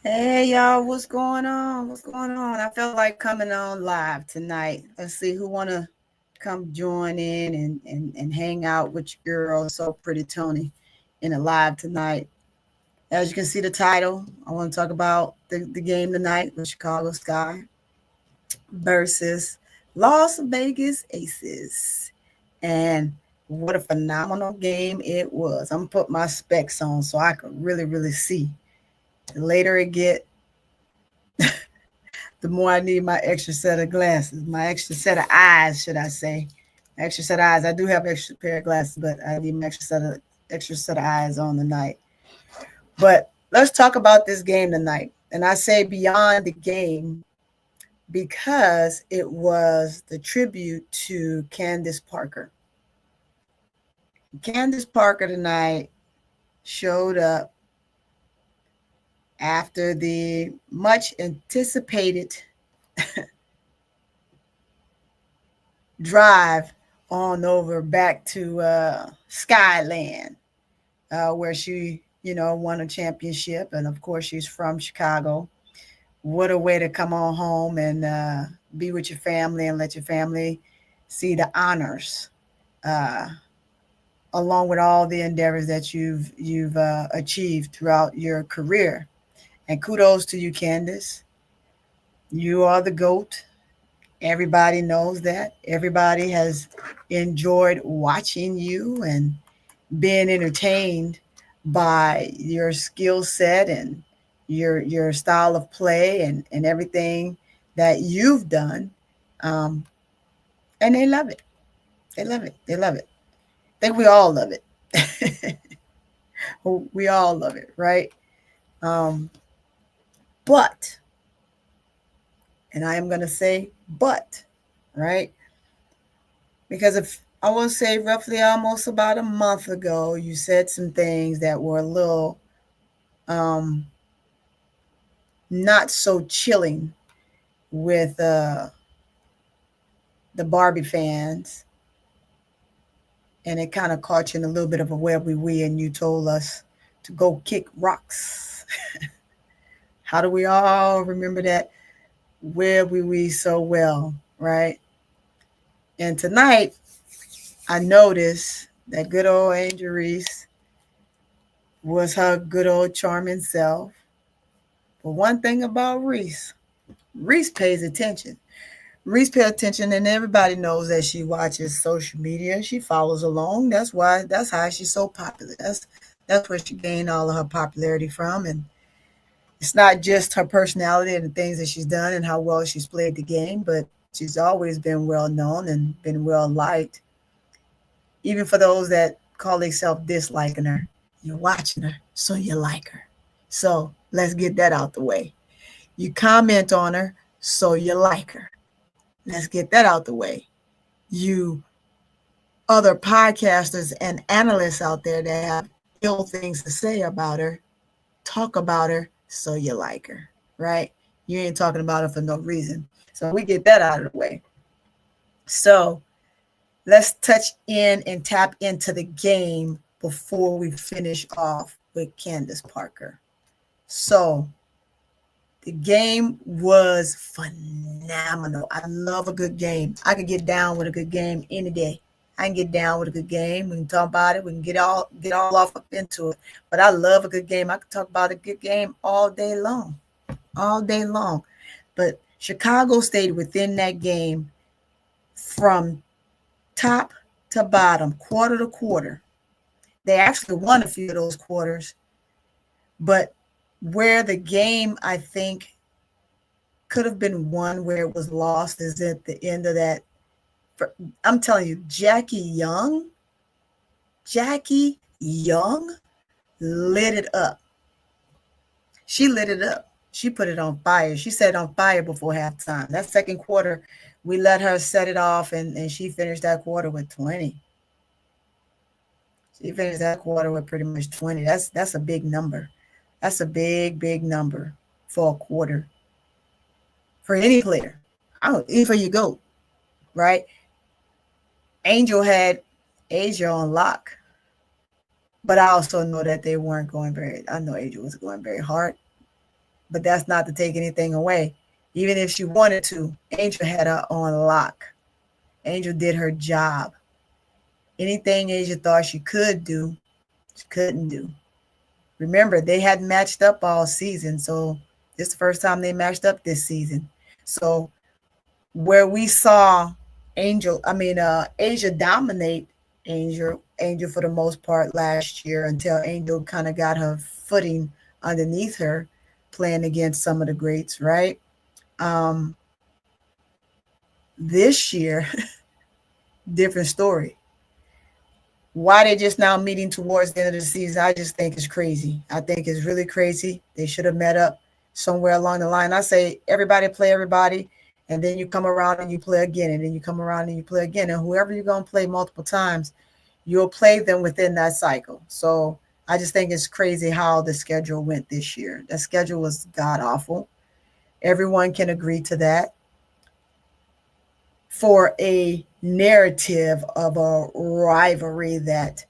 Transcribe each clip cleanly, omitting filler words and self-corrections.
Hey y'all, what's going on? What's going on? I felt like coming on live tonight. Let's see who wanna come join in and hang out with your girl, so pretty Tony, in a live tonight. As you can see the title, I want to talk about the game tonight with Chicago Sky versus Las Vegas Aces. And what a phenomenal game it was. I'm gonna put my specs on so I can really see. The later it get, the more I need my extra set of glasses, my extra set of eyes, should I say. Extra set of eyes. I do have extra pair of glasses, but I need my extra set of eyes on tonight. But let's talk about this game tonight. And I say beyond the game because it was the tribute to Candace Parker. Candace Parker tonight showed up after the much anticipated drive on over back to Skyland, where she, won a championship. And of course, she's from Chicago. What a way to come on home and be with your family and let your family see the honors, uh, along with all the endeavors that you've achieved throughout your career. And kudos to you, Candace. You are the GOAT. Everybody knows that. Everybody has enjoyed watching you and being entertained by your skill set and your style of play and everything that you've done. Um, and they love it. They love it. They love it. I think we all love it. We all love it, right? Um, but, and I am going to say, but, right? Because if I will say roughly almost about a month ago, you said some things that were a little um, not so chilling with the Barbie fans, and it kind of caught you in a little bit of a web we and you told us to go kick rocks. How do we all remember that web we so well, right? And tonight, I noticed that good old Angel Reese was her good old charming self. But one thing about Reese, Reese pays attention. Reese pays attention, and everybody knows that she watches social media. She follows along. That's how she's so popular. That's where she gained all of her popularity from. And it's not just her personality and the things that she's done and how well she's played the game, but she's always been well known and been well liked, even for those that call themselves disliking her. You're watching her, so you like her. So let's get that out the way. You comment on her, so you like her. Let's get that out the way. You other podcasters and analysts out there that have ill things to say about her, talk about her, so you like her, right? You ain't talking about her for no reason. So we get that out of the way. So let's touch in and tap into the game before we finish off with Candace Parker. So the game was phenomenal. I love a good game. I can get down with a good game any day. I can get down with a good game. We can talk about it. We can get all off up into it. But I love a good game. I can talk about a good game all day long. All day long. But Chicago stayed within that game from top to bottom, quarter to quarter. They actually won a few of those quarters. But where the game, I think, could have been won, where it was lost, is at the end of that. I'm telling you, Jackie Young lit it up. She lit it up. She put it on fire. She set it on fire before halftime. That second quarter, we let her set it off, and she finished that quarter with 20. She finished that quarter with pretty much 20. That's a big number. That's a big number for a quarter for any player. Even for your GOAT, right? Angel had Asia on lock, but I also know that they weren't going very. I know Angel was going very hard, but that's not to take anything away. Even if she wanted to, Angel had her on lock. Angel did her job. Anything Angel thought she could do, she couldn't do. Remember, they hadn't matched up all season, so this is the first time they matched up this season. So where we saw Asia dominate Angel for the most part last year until Angel kind of got her footing underneath her, playing against some of the greats, right? This year, different story. Why they just now meeting towards the end of the season, I just think is crazy. I think it's really crazy. They should have met up somewhere along the line. I say everybody play everybody, and then you come around and you play again, and then you come around and you play again. And whoever you're going to play multiple times, you'll play them within that cycle. So I just think it's crazy how the schedule went this year. The schedule was god-awful. Everyone can agree to that. For a narrative of a rivalry that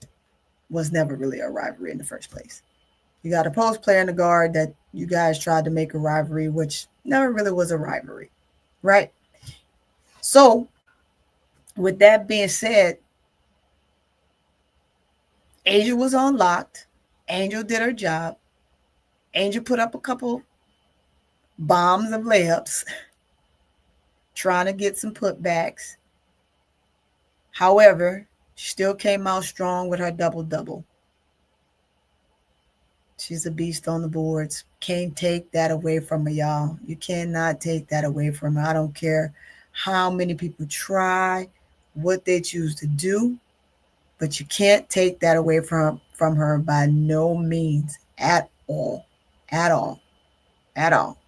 was never really a rivalry in the first place. You got a post player in the guard that you guys tried to make a rivalry, which never really was a rivalry, right? So, with that being said, Angel was unlocked. Angel did her job. Angel put up a couple bombs of layups, trying to get some putbacks. However, she still came out strong with her double-double. She's a beast on the boards. Can't take that away from her, y'all. You cannot take that away from her. I don't care how many people try, what they choose to do, but you can't take that away from her by no means at all. At all. At all.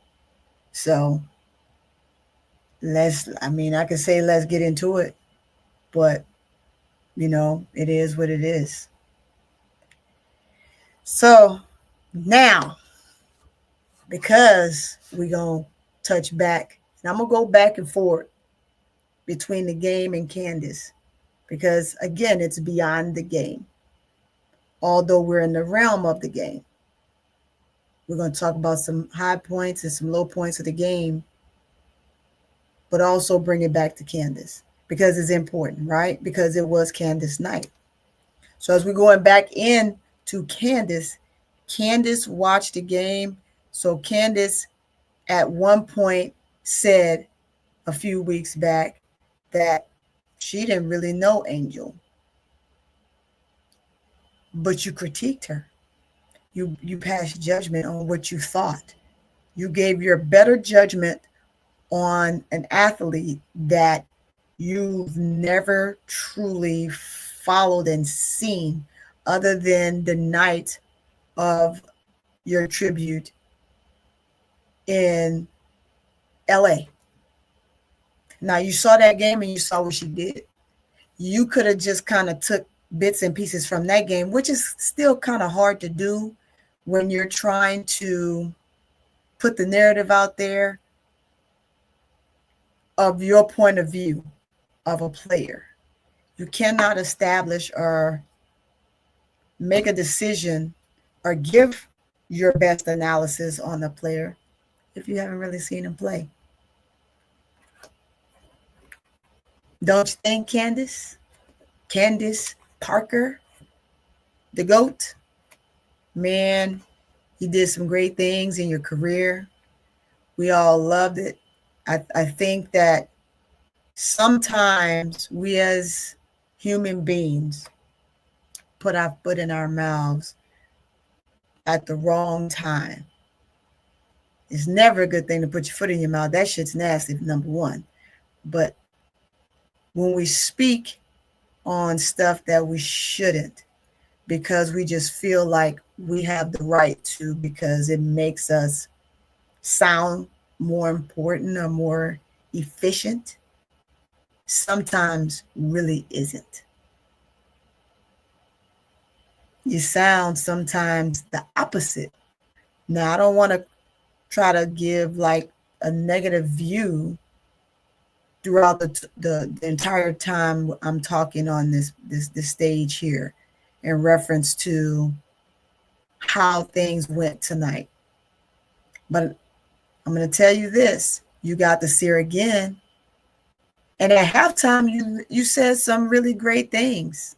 So, I could say let's get into it, but, it is what it is. So, now, because we're going to touch back, and I'm going to go back and forth between the game and Candace, because, again, it's beyond the game. Although we're in the realm of the game, we're going to talk about some high points and some low points of the game, but also bring it back to Candace, because it's important, right? Because it was Candace night. So as we're going back in to Candace watched the game. So Candace at one point said a few weeks back that she didn't really know Angel, but you critiqued her. You passed judgment on what you thought. You gave your better judgment on an athlete that you've never truly followed and seen other than the night of your tribute in LA. Now, you saw that game and you saw what she did. You could have just kind of took bits and pieces from that game, which is still kind of hard to do when you're trying to put the narrative out there of your point of view of a player. You cannot establish or make a decision or give your best analysis on the player if you haven't really seen him play. Don't you think, Candace? Candace Parker, the GOAT? Man, you did some great things in your career. We all loved it. I think that sometimes we as human beings put our foot in our mouths at the wrong time. It's never a good thing to put your foot in your mouth. That shit's nasty, number one. But when we speak on stuff that we shouldn't, because we just feel like we have the right to, because it makes us sound more important or more efficient, sometimes really isn't. You sound sometimes the opposite. Now, I don't want to try to give like a negative view throughout the entire time I'm talking on this stage here in reference to how things went tonight. But I'm going to tell you this. You got to see her again. And at halftime, you said some really great things.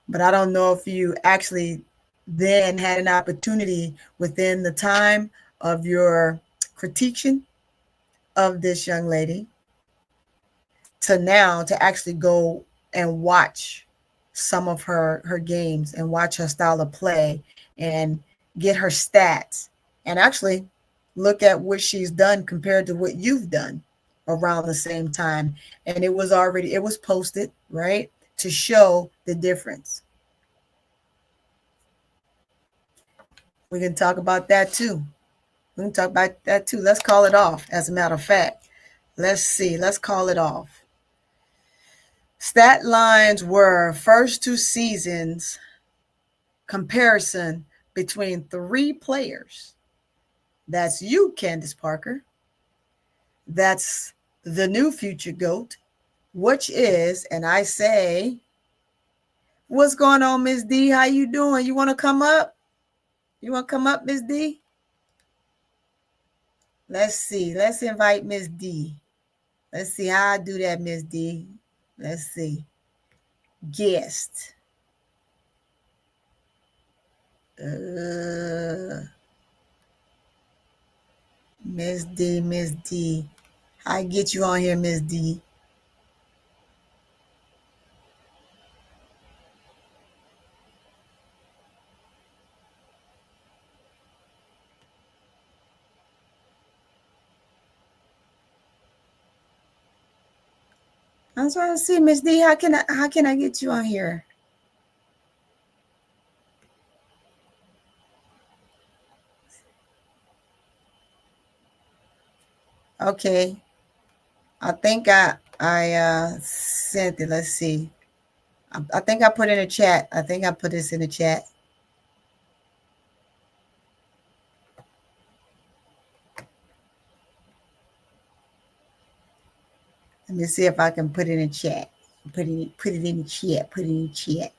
But I don't know if you actually then had an opportunity within the time of your critiquing of this young lady to now to actually go and watch some of her games and watch her style of play and get her stats and actually look at what she's done compared to what you've done around the same time. And it was posted, right, to show the difference. We can talk about that too. We can talk about that too. Let's call it off. As a matter of fact, let's see. Let's call it off. Stat lines were first two seasons comparison between three players. That's you, Candace Parker. That's the new future GOAT, which is, and I say, what's going on, Miss D? How you doing? You want to come up? You want to come up, Miss D? Let's see. Let's invite Miss D. Let's see how I do that, Miss D. Let's see. Guest. Miss D, Miss D. I get you on here, Miss D. I'm trying to see, Miss D. How can I get you on here? Okay. I think I sent it. Let's see. I think I put in a chat. I think I put this in the chat. Let me see if I can put it in chat. Put it in the chat. Put it in the chat.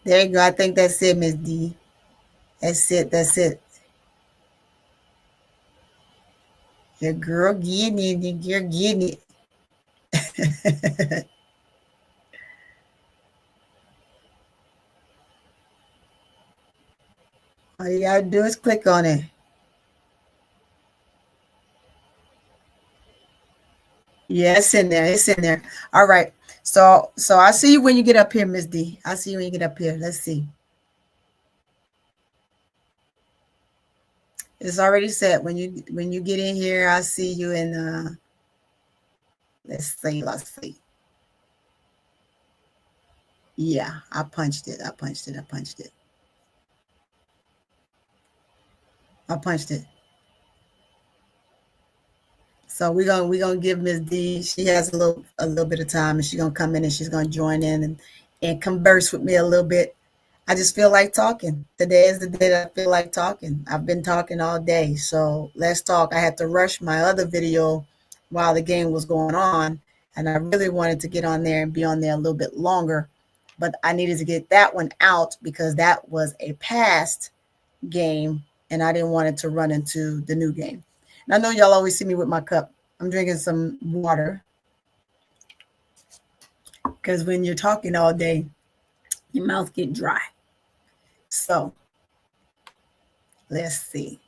There you go. I think that's it, Miss D. That's it. That's it. Your girl getting it. You're getting it. All you gotta do is click on it. Yeah, it's in there. It's in there. All right. So I see you when you get up here, Miss D. I see you when you get up here. Let's see. It's already set. When you get in here, I see you in let's see. Yeah, I punched it. I punched it. So we're gonna give Miss D. She has a little bit of time, and she's gonna come in and she's gonna join in and converse with me a little bit. I just feel like talking. Today is the day that I feel like talking. I've been talking all day, so let's talk. I had to rush my other video while the game was going on, and I really wanted to get on there and be on there a little bit longer, but I needed to get that one out because that was a past game, and I didn't want it to run into the new game. And I know y'all always see me with my cup. I'm drinking some water because when you're talking all day, your mouth get dry. So let's see.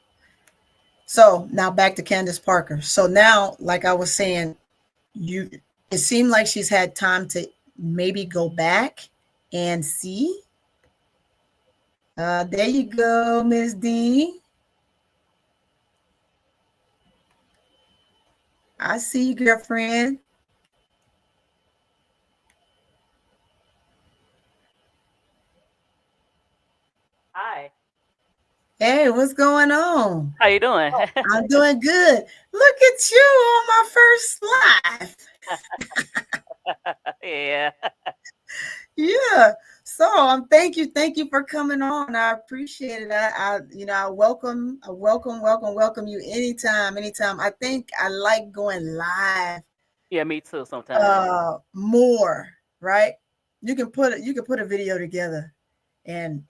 So now back to Candace Parker. So now, like I was saying, it seemed like she's had time to maybe go back and see. There you go, Miss D. I see you, girlfriend. Hi. Hey, what's going on? How you doing? Oh, I'm doing good. Look at you on my first live. Yeah. Yeah. So thank you for coming on. I appreciate it. I welcome you anytime. I think I like going live Yeah, me too. Sometimes. more, right? You can put a video together and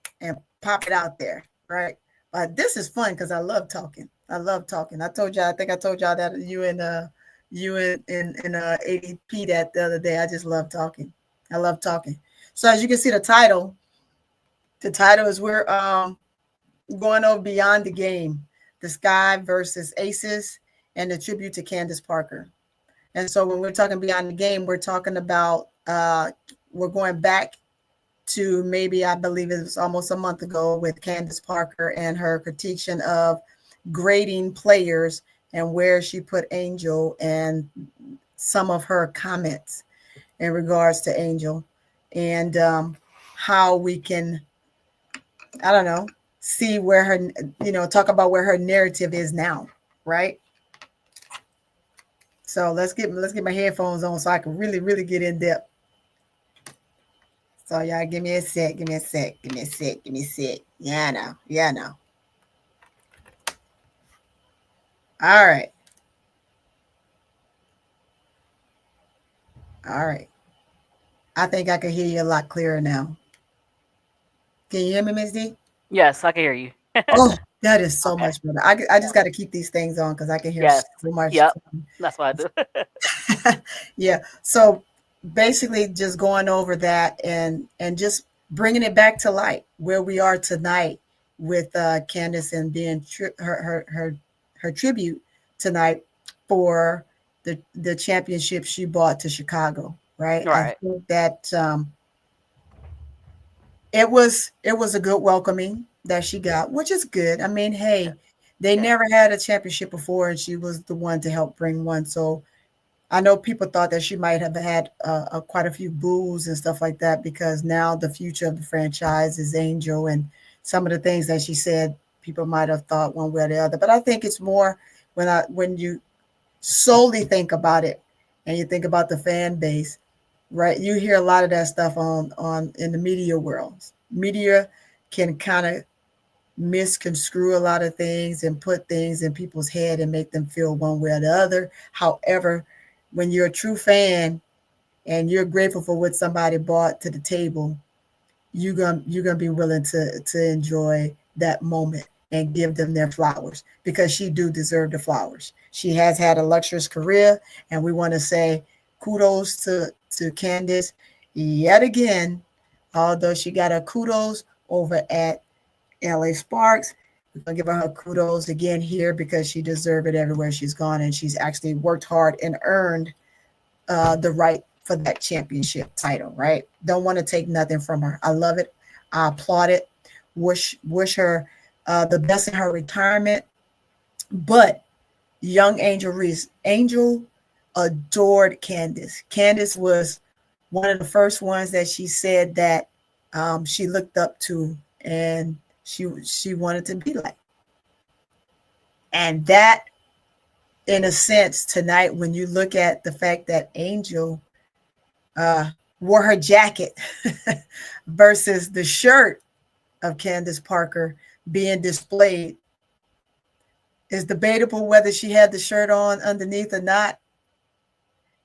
pop it out there, right? But this is fun because I love talking. I love talking. I think I told y'all that you in ADP that the other day. I just love talking. I love talking. So as you can see, the title is we're going over beyond the game, the Sky versus Aces, and the tribute to Candace Parker. And so when we're talking beyond the game, we're talking about we're going back to maybe I believe it was almost a month ago with Candace Parker and her critiquing of grading players and where she put Angel and some of her comments in regards to Angel and how we can I don't know see where her talk about where her narrative is now, right? So let's get my headphones on so I can really get in depth. So y'all give me a sec, give me a sec, give me a sec, give me a sec. Yeah, I know. Yeah, I know. All right. All right. I think I can hear you a lot clearer now. Can you hear me, Miss D? Yes, I can hear you. Oh, that is so Okay. much better. I just got to keep these things on because I can hear Yes. so much. Yep. That's what I do. Yeah. So basically, just going over that and just bringing it back to light where we are tonight with Candace and being her tribute tonight for the championship she brought to Chicago. Right. I Right. think that it was a good welcoming that she got, which is good. I mean, hey, they Yeah. never had a championship before, and she was the one to help bring one. So I know people thought that she might have had quite a few boos and stuff like that because now the future of the franchise is Angel, and some of the things that she said, people might have thought one way or the other. But I think it's more when you solely think about it, and you think about the fan base, right? You hear a lot of that stuff on in the media world. Media can kind of misconstrue a lot of things and put things in people's head and make them feel one way or the other. However, when you're a true fan and you're grateful for what somebody brought to the table, you're gonna be willing to enjoy that moment and give them their flowers because she do deserve the flowers. She has had a luxurious career, and we want to say kudos to Candace yet again. Although she got her kudos over at LA Sparks, we're gonna give her kudos again here because she deserved it everywhere she's gone, and she's actually worked hard and earned the right for that championship title, right? Don't want to take nothing from her. I love it. I applaud it. Wish her the best in her retirement. But young Angel Reese, Angel adored Candace. Candace was one of the first ones that she said that she looked up to and she wanted to be like. And that, in a sense, tonight, when you look at the fact that Angel uh, wore her jacket versus the shirt of Candace Parker being displayed. It's debatable whether she had the shirt on underneath or not.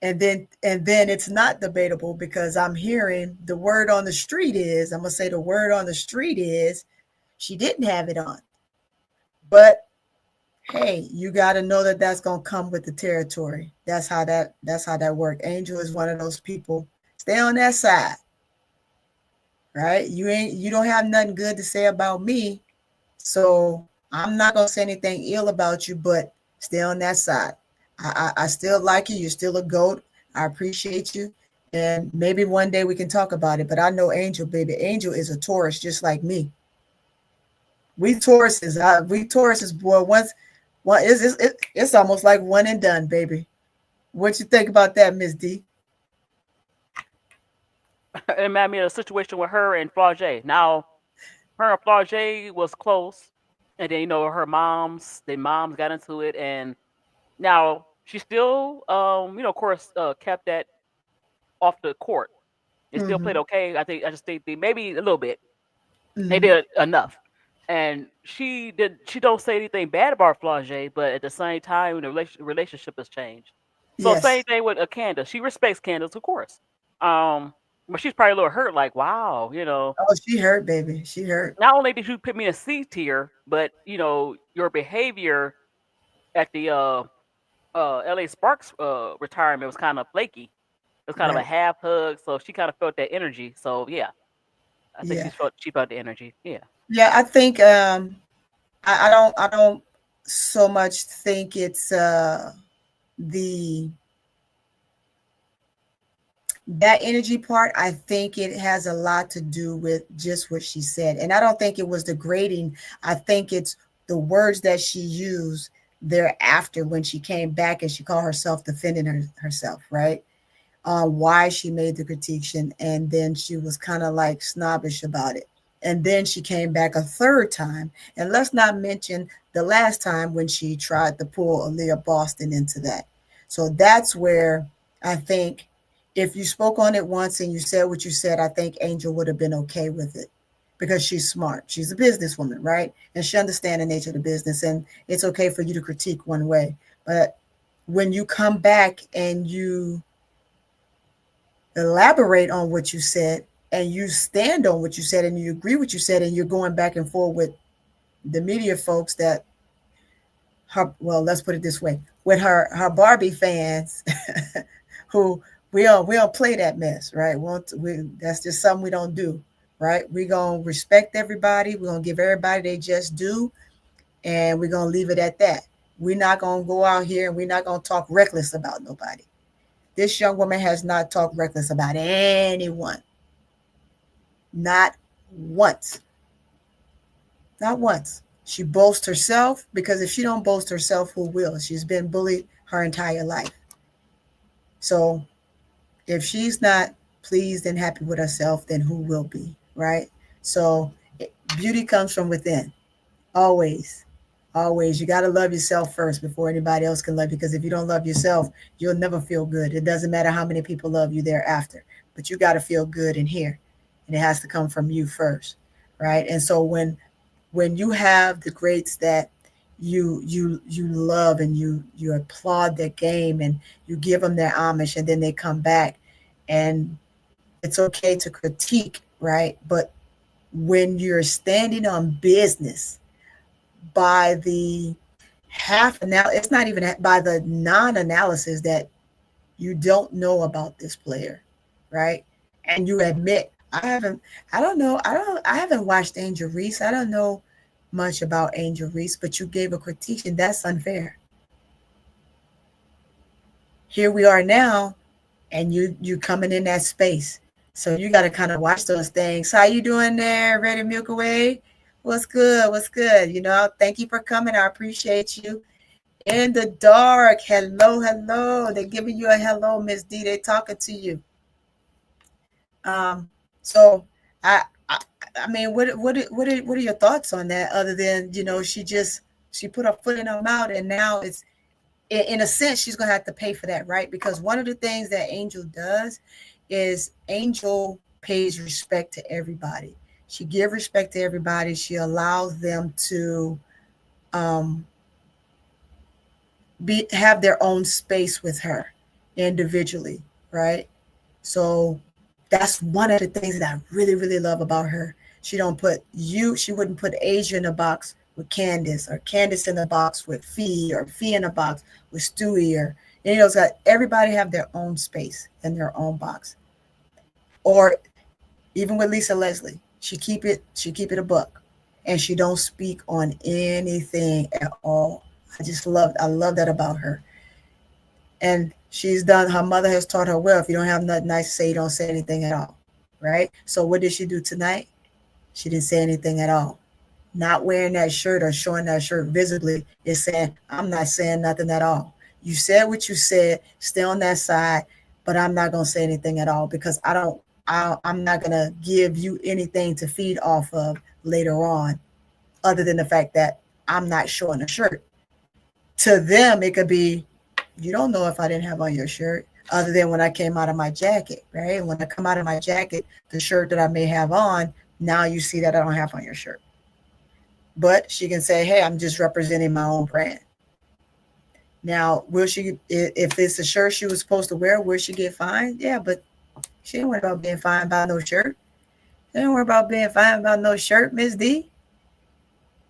And then it's not debatable because I'm hearing the word on the street is, I'm gonna say the word on the street is she didn't have it on. But hey, you got to know that that's gonna come with the territory. That's how that works. Angel is one of those people. Stay on that side, right? You don't have nothing good to say about me, so I'm not gonna say anything ill about you, but stay on that side. I still like you. You're still a goat. I appreciate you, and maybe one day we can talk about it. But I know Angel, baby. Angel is a Taurus, just like me. We Tauruses, boy. One it's almost like one and done, baby. What you think about that, Miss D? It reminded me of a situation with her and Flau'jae. Now, her and Flau'jae was close, and then their moms got into it, and now she still, of course, kept that off the court. They still played Mm-hmm. okay. I just think they maybe a little bit. They Mm-hmm. did enough. And she don't say anything bad about Flau'jae, but at the same time the relationship has changed. So same Yes. thing with Candace. She respects Candace, of course. Um, but she's probably a little hurt, like, wow, Oh, she hurt, baby. She hurt. not only did you put me in a C tier, but your behavior at the LA Sparks retirement was kind of flaky. It was kind of a Right. half hug, so she kind of felt that energy. So yeah, I think Yeah. she felt the energy. Yeah. Yeah, I think I don't so much think it's the that energy part. I think it has a lot to do with just what she said. And I don't think it was degrading. I think it's the words that she used thereafter when she came back and she called herself defending herself, right? Why she made the critique, and then she was kind of like snobbish about it. And then she came back a third time. And let's not mention the last time when she tried to pull Aaliyah Boston into that. So that's where I think if you spoke on it once and you said what you said, I think Angel would have been okay with it because she's smart. She's a businesswoman, right? And she understands the nature of the business. And it's okay for you to critique one way. But when you come back and you elaborate on what you said and you stand on what you said and you agree what you said and you're going back and forth with the media folks that her, well, let's put it this way, with her Barbie fans who we don't play that mess, right? We that's just something we don't do, right? We're gonna respect everybody, we're gonna give everybody they just do, and we're gonna leave it at that. We're not gonna go out here and we're not gonna talk reckless about nobody. This young woman has not talked reckless about anyone. Not once. Not once. She boasts herself because if she don't boast herself, who will? She's been bullied her entire life. So if she's not pleased and happy with herself, then who will be, right? So beauty comes from within. Always. Always. You got to love yourself first before anybody else can love you. Because if you don't love yourself, you'll never feel good. It doesn't matter how many people love you thereafter, but you got to feel good in here. And it has to come from you first, right? And so when you have the greats that you love and you applaud their game and you give them their homage and then they come back and it's okay to critique, right? But when you're standing on business by the half now it's not even by the non-analysis that you don't know about this player, right? And you admit I haven't watched Angel Reese. I don't know much about Angel Reese, but you gave a critique and that's unfair. Here we are now and you coming in that space. So you got to kind of watch those things. How you doing there, Ready Milk Away? What's good? What's good? Thank you for coming. I appreciate you. In the dark. Hello, hello. They're giving you a hello, Miss D. They're talking to you. Um, so I, I, I mean, what are your thoughts on that? Other than she put her foot in her mouth, and now it's in a sense she's gonna have to pay for that, right? Because one of the things that Angel does is Angel pays respect to everybody. She give respect to everybody. She allows them to um, have their own space with her individually, right? So that's one of the things that I really, really love about her. She wouldn't put Asia in a box with Candace or Candace in the box with Fee or Fee in a box with Stewie or it's got everybody have their own space and their own box. Or even with Lisa Leslie, she keep it a buck and she don't speak on anything at all. I love that about her. And she's done her mother has taught her, well, if you don't have nothing nice to say, you don't say anything at all, right? So what did she do tonight? She didn't say anything at all. Not wearing that shirt or showing that shirt visibly is saying, I'm not saying nothing at all. You said what you said, stay on that side, but I'm not going to say anything at all because I'm not going to give you anything to feed off of later on other than the fact that I'm not showing a shirt. To them, it could be, you don't know if I didn't have on your shirt other than when I came out of my jacket, right? When I come out of my jacket, the shirt that I may have on, now you see that I don't have on your shirt. But she can say, hey, I'm just representing my own brand. Now, will she, if it's a shirt she was supposed to wear, will she get fined? Yeah, but she ain't worry about being fined about no shirt. She ain't worry about being fined about no shirt, Miss D.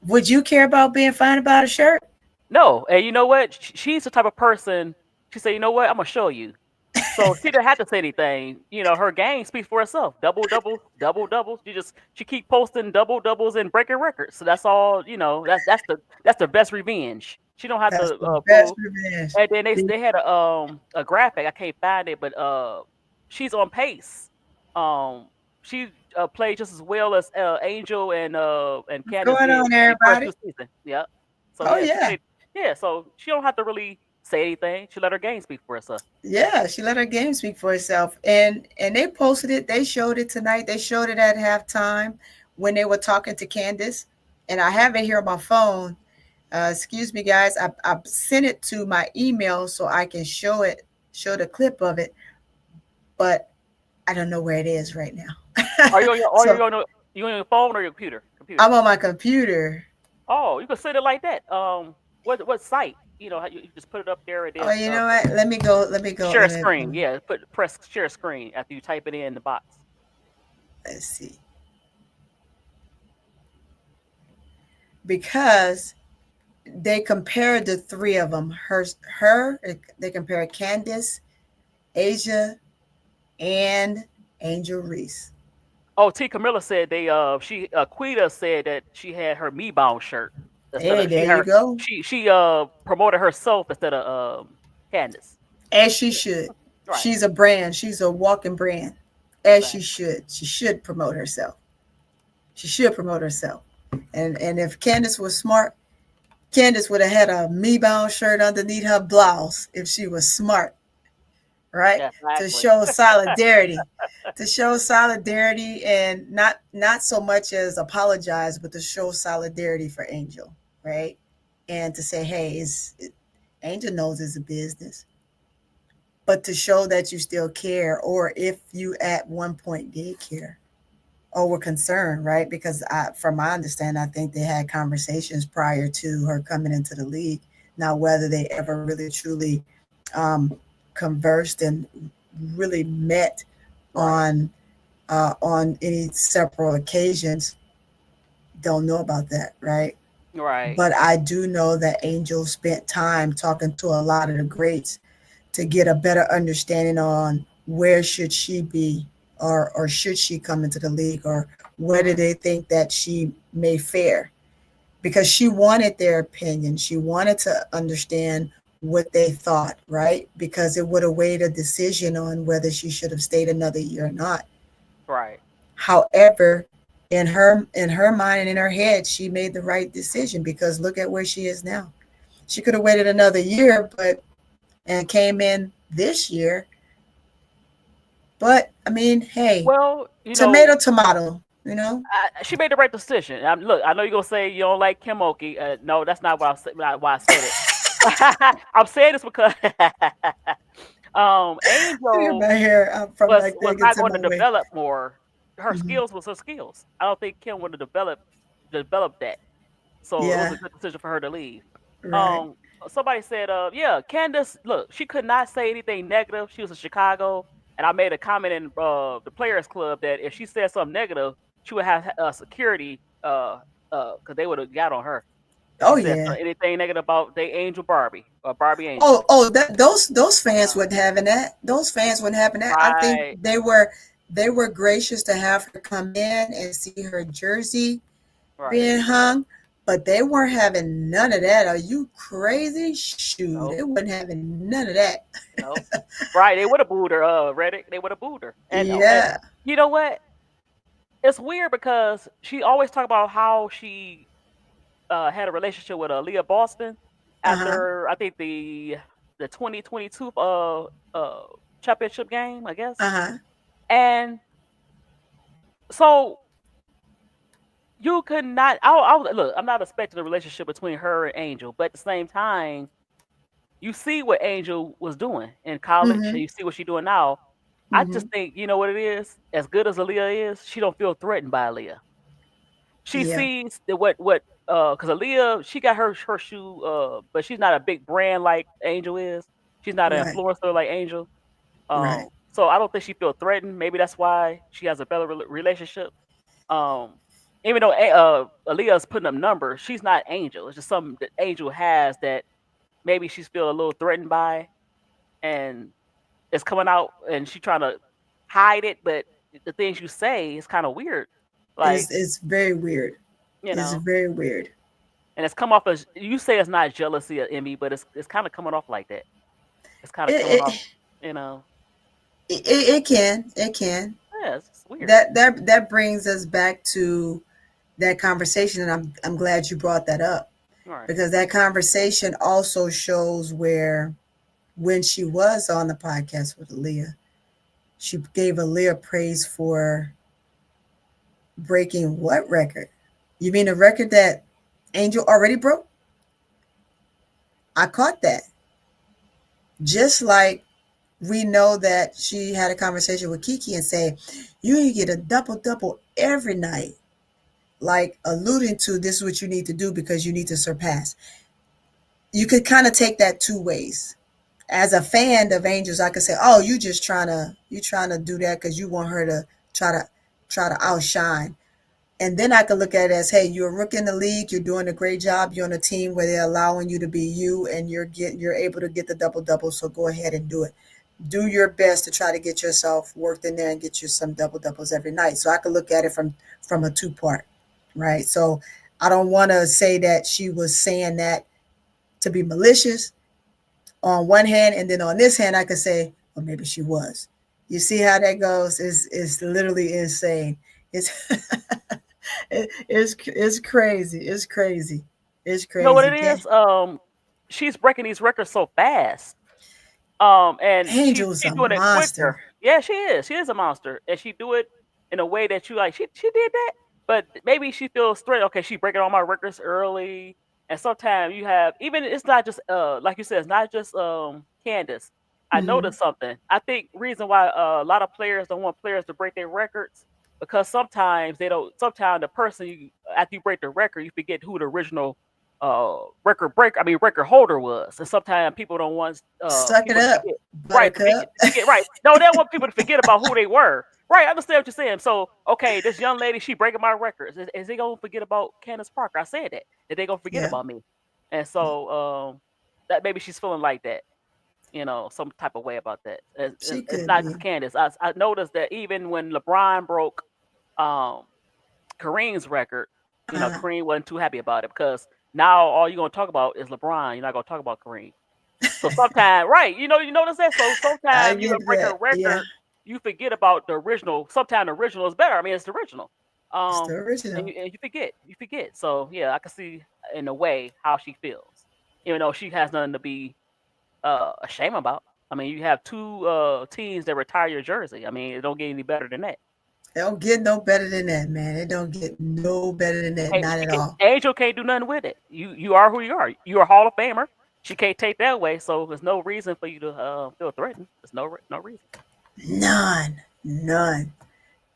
Would you care about being fined about a shirt? No, and you know what? She's the type of person. She said, "You know what? I'm gonna show you." So she didn't have to say anything. You know, her game speaks for itself. Double doubles, double doubles. She keep posting double doubles and breaking records. So that's all. You know, that's the best revenge. She don't have That's to the best prove. revenge. And then they See, they had a graphic. I can't find it, but she's on pace. She played just as well as Angel and what's Candace going did on, the first everybody? two seasons. Yep. So Oh yeah, she yeah, played. Yeah, so she don't have to really say anything. She let her game speak for herself. yeah. She let her game speak for itself, and they posted it. They showed it tonight. They showed it at halftime when they were talking to Candace, and I have it here on my phone. Excuse me, guys. I sent it to my email so I can show it, show the clip of it, but I don't know where it is right now. Are So you on your phone or your computer? Computer. I'm on my computer. Oh, you can send it like that. What site? You know, how you just put it up there and Oh, then you know what? Let me go. Let me go. share Let me. screen. Yeah, press share screen after you type it in the box. Let's see. Because they compared the three of them. Her. They compared Candace, Asia, and Angel Reese. Oh, T. Camilla said she Quita said that she had her me bound shirt instead Hey, of there you go. she promoted herself instead of Candace. As she should. Right. She's a brand. She's a walking brand. As she Exactly. should. She should promote herself. She should promote herself. And if Candace was smart, Candace would have had a me bound shirt underneath her blouse if she was smart, right? To Exactly. show solidarity, to show solidarity, and not so much as apologize, but to show solidarity for Angel, right? And to say, hey, Angel knows it's a business, but to show that you still care, or if you at one point did care or were concerned, right? Because from my understanding, I think they had conversations prior to her coming into the league. Now, whether they ever really truly um, conversed and really met Right. on any several occasions, don't know about that, right? Right. But I do know that Angel spent time talking to a lot of the greats to get a better understanding on where should she be, or should she come into the league, or where do they think that she may fare, because she wanted their opinion. She wanted to understand what they thought, right? Because it would have weighed a decision on whether she should have stayed another year or not. Right. However, in her mind and in her head, she made the right decision, because look at where she is now. She could have waited another year, but and came in this year. But I mean, hey, Well, tomato, tomato. You know. she made the right decision. Look, I know you're gonna say you don't like Kim Oki. No, that's not why I said it. I'm saying this because I got Angel my hair up from was back there was not gets in going my to way. develop more. Her Hmm. skills was her skills. I don't think Kim would have developed that. So it was Yeah. a good decision for her to leave. Right. Um, somebody said, yeah, Candace, look, she could not say anything negative. She was in Chicago, and I made a comment in the Players Club that if she said something negative, she would have security, because they would have got on her if Oh she said yeah. anything negative about they Angel Barbie or Barbie Angel. Oh, that those fans Yeah. wouldn't having that. Those fans wouldn't having that. I think Right, they were gracious to have her come in and see her jersey right. being hung, but they weren't having none of that. Are you crazy? Shoot, Nope, they wasn't having none of that. nope. Right, they would have booed her. Reddick, they would have booed her. And Yeah. you know what? It's weird because she always talk about how she had a relationship with Leah Boston Uh huh. after I think the 2022 uh championship game, I Uh guess. huh. And so you could not. Look. I'm not expecting a relationship between her and Angel, but at the same time, you see what Angel was doing in college, and Mhm. you see what she's doing now. I just Mhm. think you know what it is. As good as Aaliyah is, she don't feel threatened by Aaliyah. She Yeah. sees that what because Aaliyah, she got her shoe, but she's not a big brand like Angel is. She's not an Right. influencer like Angel. Right. So I don't think she feel threatened. Maybe that's why she has a better relationship. Um, even though Aaliyah's putting up numbers, she's not Angel. It's just something that Angel has that maybe she's feel a little threatened by, and it's coming out, and she trying to hide it. But the things you say is kind of weird, like It's very weird. you It's know, very weird. and it's come off as you say it's not jealousy or envy, but it's kind of coming off like that. It's kind of coming It off, it, you know. it can. It can. Yeah, it's weird. That brings us back to that conversation, and I'm glad you brought that up, All right. because that conversation also shows where, when she was on the podcast with Aaliyah, she gave Aaliyah praise for breaking what record? You mean a record that Angel already broke? I caught that. Just like we know that she had a conversation with Kiki and say, you need to get a double double every night, like alluding to this is what you need to do because you need to surpass. You could kind of take that two ways. As a fan of Angels, I could say, oh, you trying to do that because you want her to try to try to outshine. And then I could look at it as, hey, you're a rookie in the league, you're doing a great job, you're on a team where they're allowing you to be you, and you're able to get the double double. So go ahead and do it. Do your best to try to get yourself worked in there and get you some double doubles every night. So I could look at it from a two part, right? So I don't want to say that she was saying that to be malicious on one hand, and then on this hand, I could say, well, maybe she was. You see how that goes? It's literally insane. It's it's crazy. It's crazy. It's You know what crazy. it Can't, is? She's breaking these records so fast. And Angel's she a doing it monster. quicker. Yeah, she is. She is a monster, and she do it in a way that you like. She did that, but maybe she feels threatened. Okay, she breaking all my records early, and sometimes you have even it's not just like you said, it's not just Candace. I Mm-hmm. noticed something. I think reason why a lot of players don't want players to break their records because sometimes they don't. Sometimes the person you after you break the record, you forget who the original record holder was, and sometimes people don't want Suck it people to up, forget, right? Buttercup. To forget, right? No, they don't want people to forget about who they were, right? I understand what you're saying. So, okay, this young lady, she breaking my records. Is they gonna forget about Candace Parker? I said that. That they gonna forget Yeah, about me, and so that maybe she's feeling like that, some type of way about that. she It's could not just be. Candace. I noticed that even when LeBron broke um Kareem's record, Uh, Kareem wasn't too happy about it because now all you're gonna talk about is LeBron. You're not gonna talk about Kareem. So sometimes, right? You notice that. So I sometimes you get break a that. Yeah, record, you forget about the original. Sometimes the original is better. I mean, it's the original. it's the Um, and original. you forget, you forget. So yeah, I can see in a way how she feels, even though she has nothing to be ashamed about. I mean, you have two teams that retire your jersey. I mean, it don't get any better than that. It don't get no better than that, man. It don't get no better than that. Hey, Not she at can all. Angel can't do nothing with it. You are who you are. You're a Hall of Famer. She can't take that away. So there's no reason for you to feel threatened. There's no reason. None. None.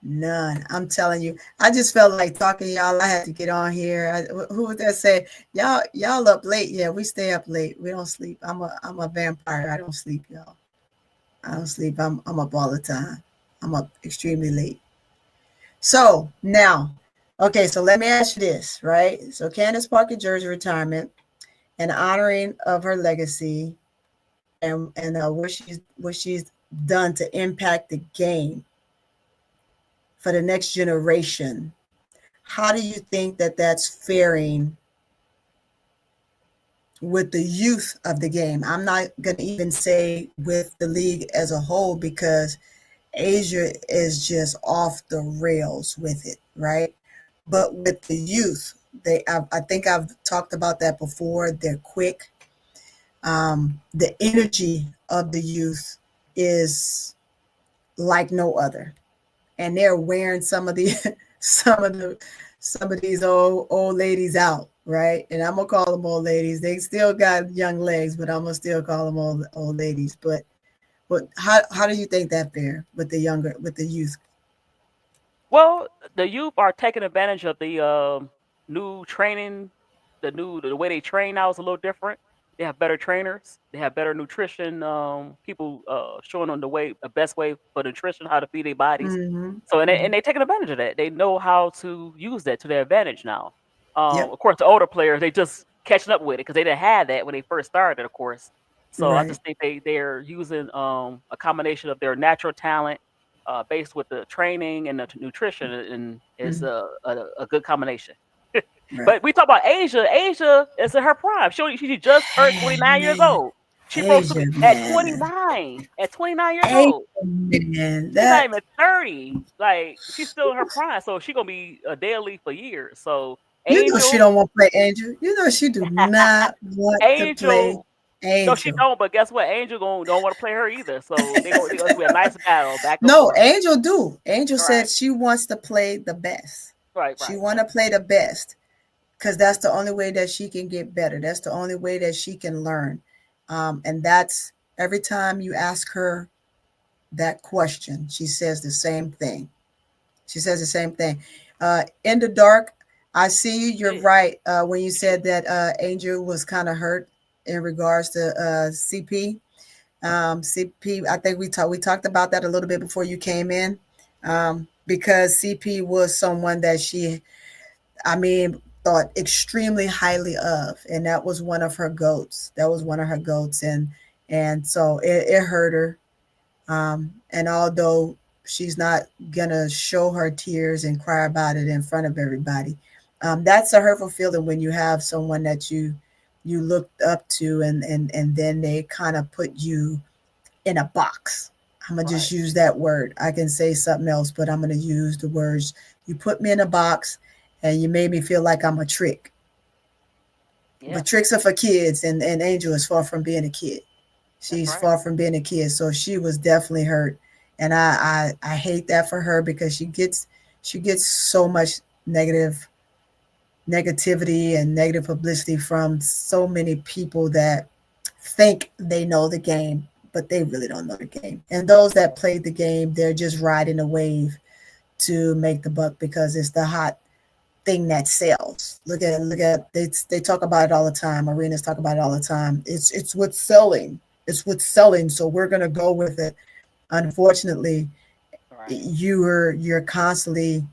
None. I'm telling you. I just felt like talking to y'all. I had to get on here. Who was that say? Y'all up late? Yeah, we stay up late. We don't sleep. I'm a vampire. I don't sleep, y'all. I don't sleep. I'm up all the time. I'm up extremely late. So now, okay. So let me ask you this, right? So Candace Parker Jersey retirement and honoring of her legacy, and what she's done to impact the game for the next generation. How do you think that that's faring with the youth of the game? I'm not going to even say with the league as a whole, because Asia is just off the rails with it, right? But with the youth, I think I've talked about that before. They're quick. The energy of the youth is like no other, and they're wearing some of the some of the some of these old ladies out, right? And I'm gonna call them old ladies. They still got young legs, but I'm gonna still call them old ladies. But how do you think that fare with the youth? Well, the youth are taking advantage of the new training. the way they train now is a little different. They have better trainers. They have better nutrition. People showing them the best way for nutrition, how to feed their bodies. Mm-hmm. So Mm-hmm. and they taking advantage of that. They know how to use that to their advantage now. Yep. Of course, the older players they just catching up with it because they didn't have that when they first started. Of course, so I Right. just think they're using a combination of their natural talent based with the training and the nutrition, and it's Mm. a good combination. Right. But we talk about Asia. Asia is in her prime. She just turned 29 years Man, old. She supposed to Asia, be at man, 29. At 29 years Asia, old. man. She's not That even 30. Like she's still in her prime. So she's gonna be a daily for years. So you know she Angel, don't want to play Angel. You know she do not want to play Angel, no, she Angel. don't, but guess what? Angel don't want to play her either. So they gonna be a nice battle back and No, forth. Angel do. Angel Right, said she wants to play the best. right, She right, want to play the best because that's the only way that she can get better. That's the only way that she can learn. And that's every time you ask her that question, she says the same thing. She says the same thing. In the dark, I see you. You're yeah, right. When you said that Angel was kind of hurt in regards to CP. CP, I think we talked about that a little bit before you came in, because CP was someone that she, I mean, thought extremely highly of, and that was one of her goats. That was one of her goats, and so it hurt her. And although she's not gonna show her tears and cry about it in front of everybody, that's a hurtful feeling when you have someone that you looked up to, and then they kind of put you in a box. I'm gonna just right, use that word. I can say something else, but I'm gonna use the words. You put me in a box, and you made me feel like I'm a trick. yeah, But tricks are for kids, and Angel is far from being a kid. that's She's right. far from being a kid, so she was definitely hurt, and I hate that for her because she gets so much negativity and negative publicity from so many people that think they know the game, but they really don't know the game. And those that played the game, they're just riding a wave to make the buck because it's the hot thing that sells. Look at they talk about it all the time. Arenas talk about it all the time. It's what's selling. It's what's selling. So we're gonna go with it. Unfortunately, Right, you're constantly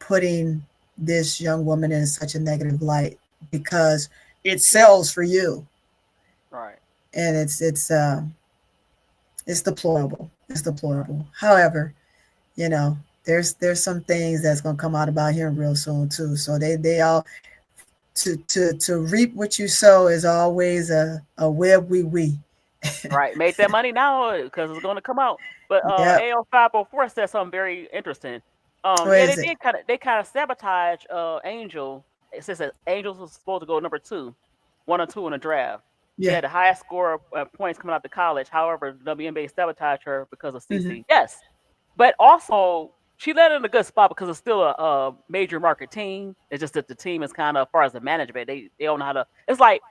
putting this young woman in such a negative light because it sells for you, right. and it's deplorable. It's deplorable. However, you know, there's some things that's gonna come out about him real soon too. So they all to reap what you sow is always a web we. Right, make that money now because it's going to come out. But Yep. AL504 said something very interesting. What Yeah, is it? they kind of sabotage Angel. It says that Angels was supposed to go number two, 1 or 2 in the draft. She Yeah. had the highest score of points coming out to college. However, the WNBA sabotaged her because of Hmm. CC. Yes, but also she led in a good spot because it's still a major market team. It's just that the team is kind of, as far as the management, they don't know how to. It's like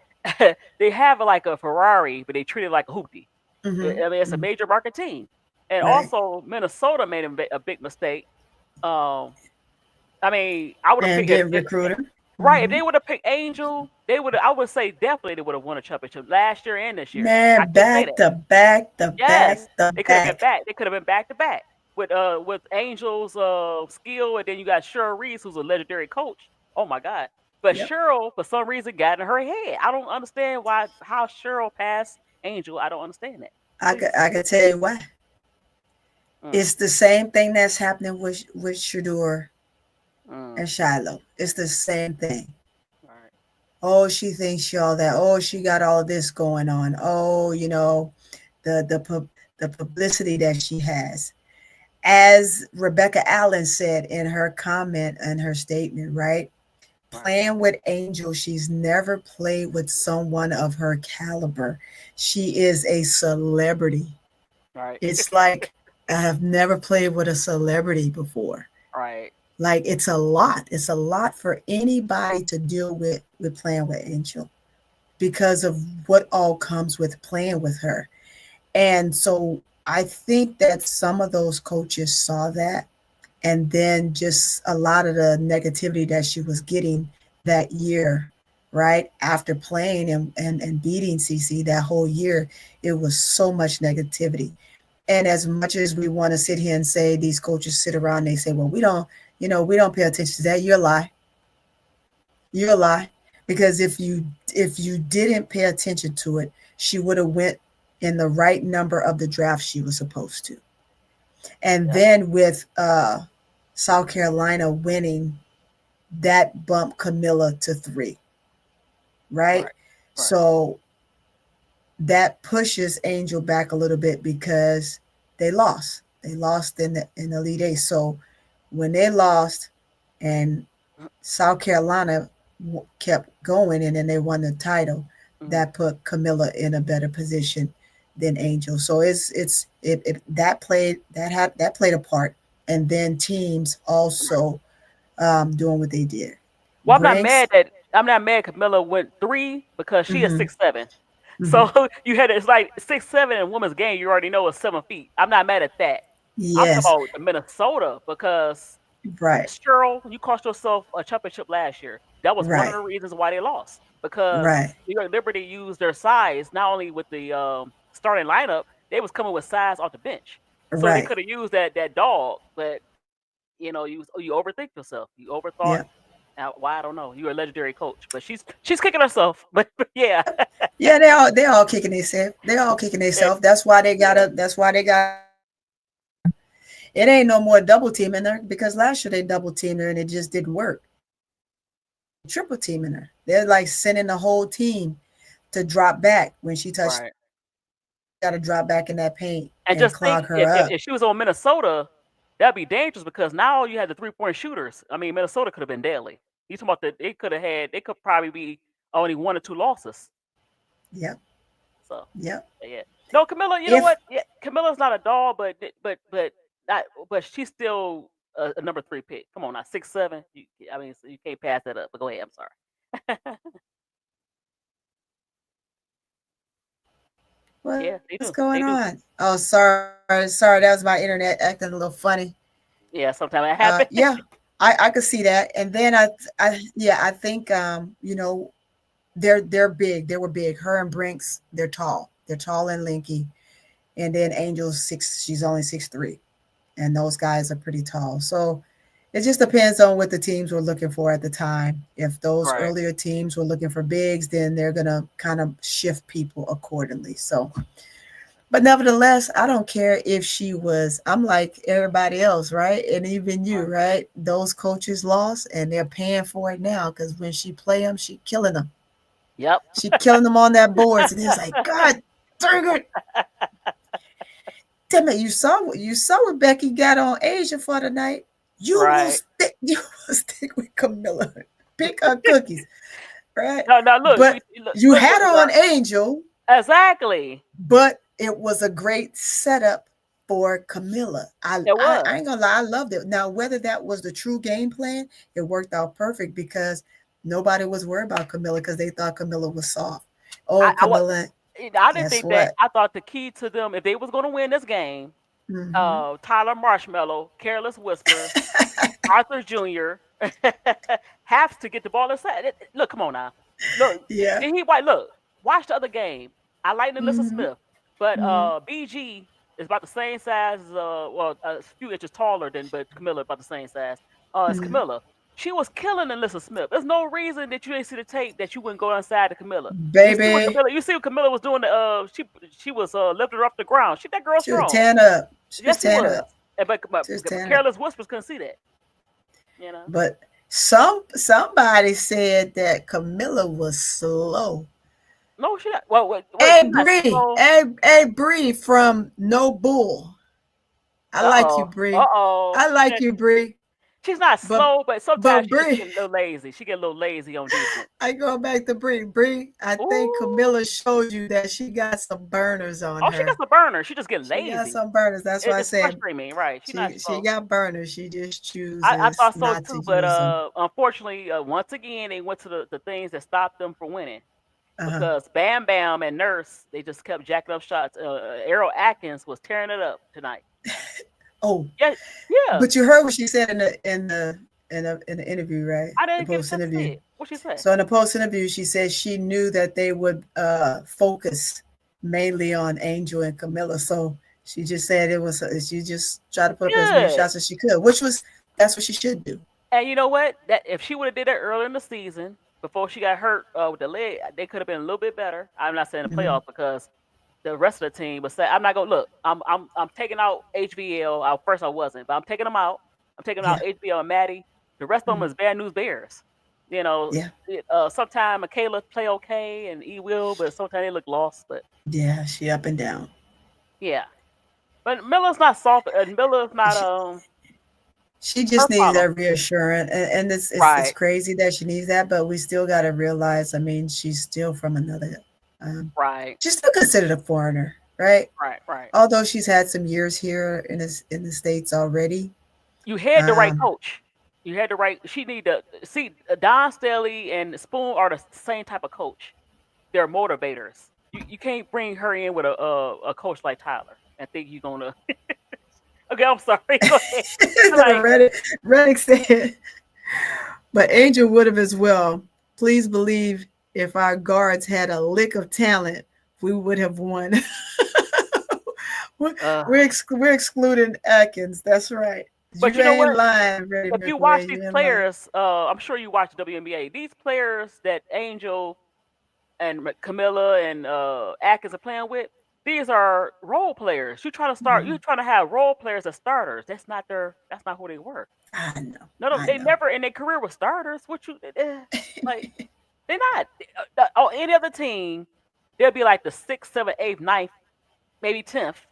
they have like a Ferrari, but they treat it like a hoopty. Hmm. I mean, it's a major market team, and Right. also Minnesota made a big mistake. Um, I mean, I would have And picked didn't recruit her. right if Hmm. they would have picked Angel, they would. I would say definitely they would have won a championship last year and this year. I Man, can say back that. the back, the back, Yes, the they could have been back. back. They could have been back to back with Angel's skill, and then you got Cheryl Reese, who's a legendary coach. Oh my God! But Yep. Cheryl, for some reason, got in her head. I don't understand how Cheryl passed Angel. I don't understand that. I could tell you why. Mm, It's the same thing that's happening with Shador mm, and Shiloh. It's the same thing. right, Oh, she thinks she all that. Oh, she got all this going on. Oh, the publicity that she has. As Rebecca Allen said in her comment and her statement, right? right, Playing with Angel, she's never played with someone of her caliber. She is a celebrity. right, It's like I have never played with a celebrity before. right, Like it's a lot. It's a lot for anybody to deal with playing with Angel because of what all comes with playing with her. And so I think that some of those coaches saw that, and then just a lot of the negativity that she was getting that year. right? After playing and beating CC that whole year, it was so much negativity. And as much as we want to sit here and say these coaches sit around, they say, well, we don't, we don't pay attention to that. You're a lie. You're a lie. Because if you didn't pay attention to it, she would have went in the right number of the draft she was supposed to. And Yep. then with South Carolina winning, that bumped Camilla to 3, right? Right. Right. So that pushes Angel back a little bit because they lost. They lost in the Elite Eight. So when they lost and South Carolina kept going and then they won the title, Mm-hmm. that put Camilla in a better position than Angel. So it that played a part, and then teams also doing what they did. Well, Brinks. I'm not mad Camilla went 3 because she is Mm-hmm, 6'7". mm-hmm. So you had it's like 6'7" in women's game. You already know it's 7 feet. I'm not mad at that. I'm talking Yes, about Minnesota because right, Cheryl, you cost yourself a championship last year. That was one of right, the reasons why they lost because right, New York Liberty used their size not only with the starting lineup, they was coming with size off the bench. So they right. could have used that dog, but you overthink yourself. You overthought. Yeah, Why I don't know. You're a legendary coach, but she's kicking herself. But yeah, yeah. They all kicking themselves. They all kicking and themselves. That's why they yeah, gotta. That's why they got. It ain't no more double teaming her because last year they double teamed her and it just didn't work. Triple teaming her. They're like sending the whole team to drop back when she touched. right. Got to drop back in that paint And and just think clog her if, if up. if she was on Minnesota, that'd be dangerous because now you had the 3-point shooters. I mean, Minnesota could have been deadly. You talking about that they could probably be only 1 or 2 losses. Yep, So yep. yeah. No, Camilla, you know If what? Yeah, Camilla's not a doll, but not but she's still a number 3 pick. Come on now, 6'7". I mean, so you can't pass that up. But go ahead. I'm sorry. Yeah, they what's do. going They do. on? Oh, sorry. That was my internet acting a little funny. Yeah, sometimes that happens. Yeah, I could see that. And then I think they're big. They were big. Her and Brinks, they're tall. They're tall and lanky. And then Angel's 6. She's only 6'3", and those guys are pretty tall. So it just depends on what the teams were looking for at the time. If those Right. earlier teams were looking for bigs, then they're gonna kind of shift people accordingly. So, but nevertheless, I don't care if she was. I'm like everybody else, right? And even you, Right. right? Those coaches lost, and they're paying for it now because when she play them, she killing them. Yep. She killing them on that boards, and it's like, God dang it! Damn it! You saw what Becky got on Asia for tonight. You will Right. stick. You will stick with Camilla. Pick her cookies, right? No, no, look, But you look, had look, her on Jar. Angel, Exactly. but it was a great setup for Camilla. It I was. ain't gonna lie, I loved it. Now, whether that was the true game plan, it worked out perfect because nobody was worried about Camilla because they thought Camilla was soft. Oh, I wa Camilla, I didn't guess think that. what? I thought the key to them, if they was going to win this game, Hmm. Tyler Marshmallow, Careless Whisper, Arthur Jr. has to get the ball inside. Look, come on now. Look, Yeah. did he white? Look, watch the other game. I like Alyssa Hmm. Smith, but Hmm. BG is about the same size. Well, a few inches taller than, but Camilla about the same size. As Hmm. Camilla, she was killing Alyssa Smith. There's no reason that you didn't see the tape that you wouldn't go inside to Camilla. You see what Baby, Camilla? You see what Camilla was doing? She was lifting her off the ground. She that girl she was strong. tan up. She was Yes, she tan was. up. She was But tan up. Careless Whispers couldn't see that. You know. But somebody said that Camilla was slow. No, she not. Well, wait, Hey she's not Bree, slow. hey Bree from No Bull. I Uh like you, oh. Uh Bree. oh. I like you, Bree. She's not But slow, but sometimes but she just Bree, get a little lazy. She get a little lazy on defense. I go back to Bree. Bree, I think Ooh. Camilla showed you that she got some burners on Oh, she got her. some burner. She just getting She got lazy. some burners. That's why I It's said frustrating me, right? She's not she slow. got burners. She just I chooses thought so not to too, but use them. unfortunately, once again, they went to the things that stopped them from winning Uh-huh. because Bam Bam and Nurse they just kept jacking up shots. Errol Atkins was tearing it up tonight. Oh, Yeah, yeah. but you heard what she said in the interview, right? I The didn't get a post chance to see interview. it. What she say? So in a post interview, she said she knew that they would focus mainly on Angel and Camilla. So she just said it was. She just tried to put up as many Good. shots as she could, which was that's what she should do. And you know what? That if she would have did that earlier in the season before she got hurt with the leg, they could have been a little bit better. I'm not saying the Hmm. playoffs because the rest of the team was say I'm not gonna look. I'm taking out HVL. First I wasn't, but I'm taking them out. I'm taking out Yeah. HBL and Maddie. The rest of them Hmm. is bad news bears. You know, Yeah. sometimes Michaela play okay and E will, but sometimes they look lost. But Yeah. She up and down. yeah, but Miller's not soft. Miller's not She, she her just needs problem. that reassurance, and it's Right, crazy that she needs that, but we still got to realize. I mean, she's still from another. Um, right, she's still considered a foreigner, right? right. Although she's had some years here in the states already. You had the right Um, coach. You had the right. She need to see Don Staley and Spoon are the same type of coach. They're motivators. You can't bring her in with a coach like Tyler and think you're gonna. Okay, I'm sorry. Go ahead. Like, Reddick said, but Angel would have as well. Please believe if our guards had a lick of talent, we would have won. we're, uh, we're excluding Atkins. That's right. but You you know ain't what? lying, Reddy If you watch McRae. these You ain't lying. players, I'm sure you watch the WNBA. These players that Angel and Camilla and Atkins are playing with, these are role players. You trying to start. Mhm. You trying to have role players as starters. That's not their. That's not who they were. I know. No, I they know. never in their career were starters. What you like? They're not. On any other team, they'll be like the sixth, seventh, eighth, ninth, maybe 10th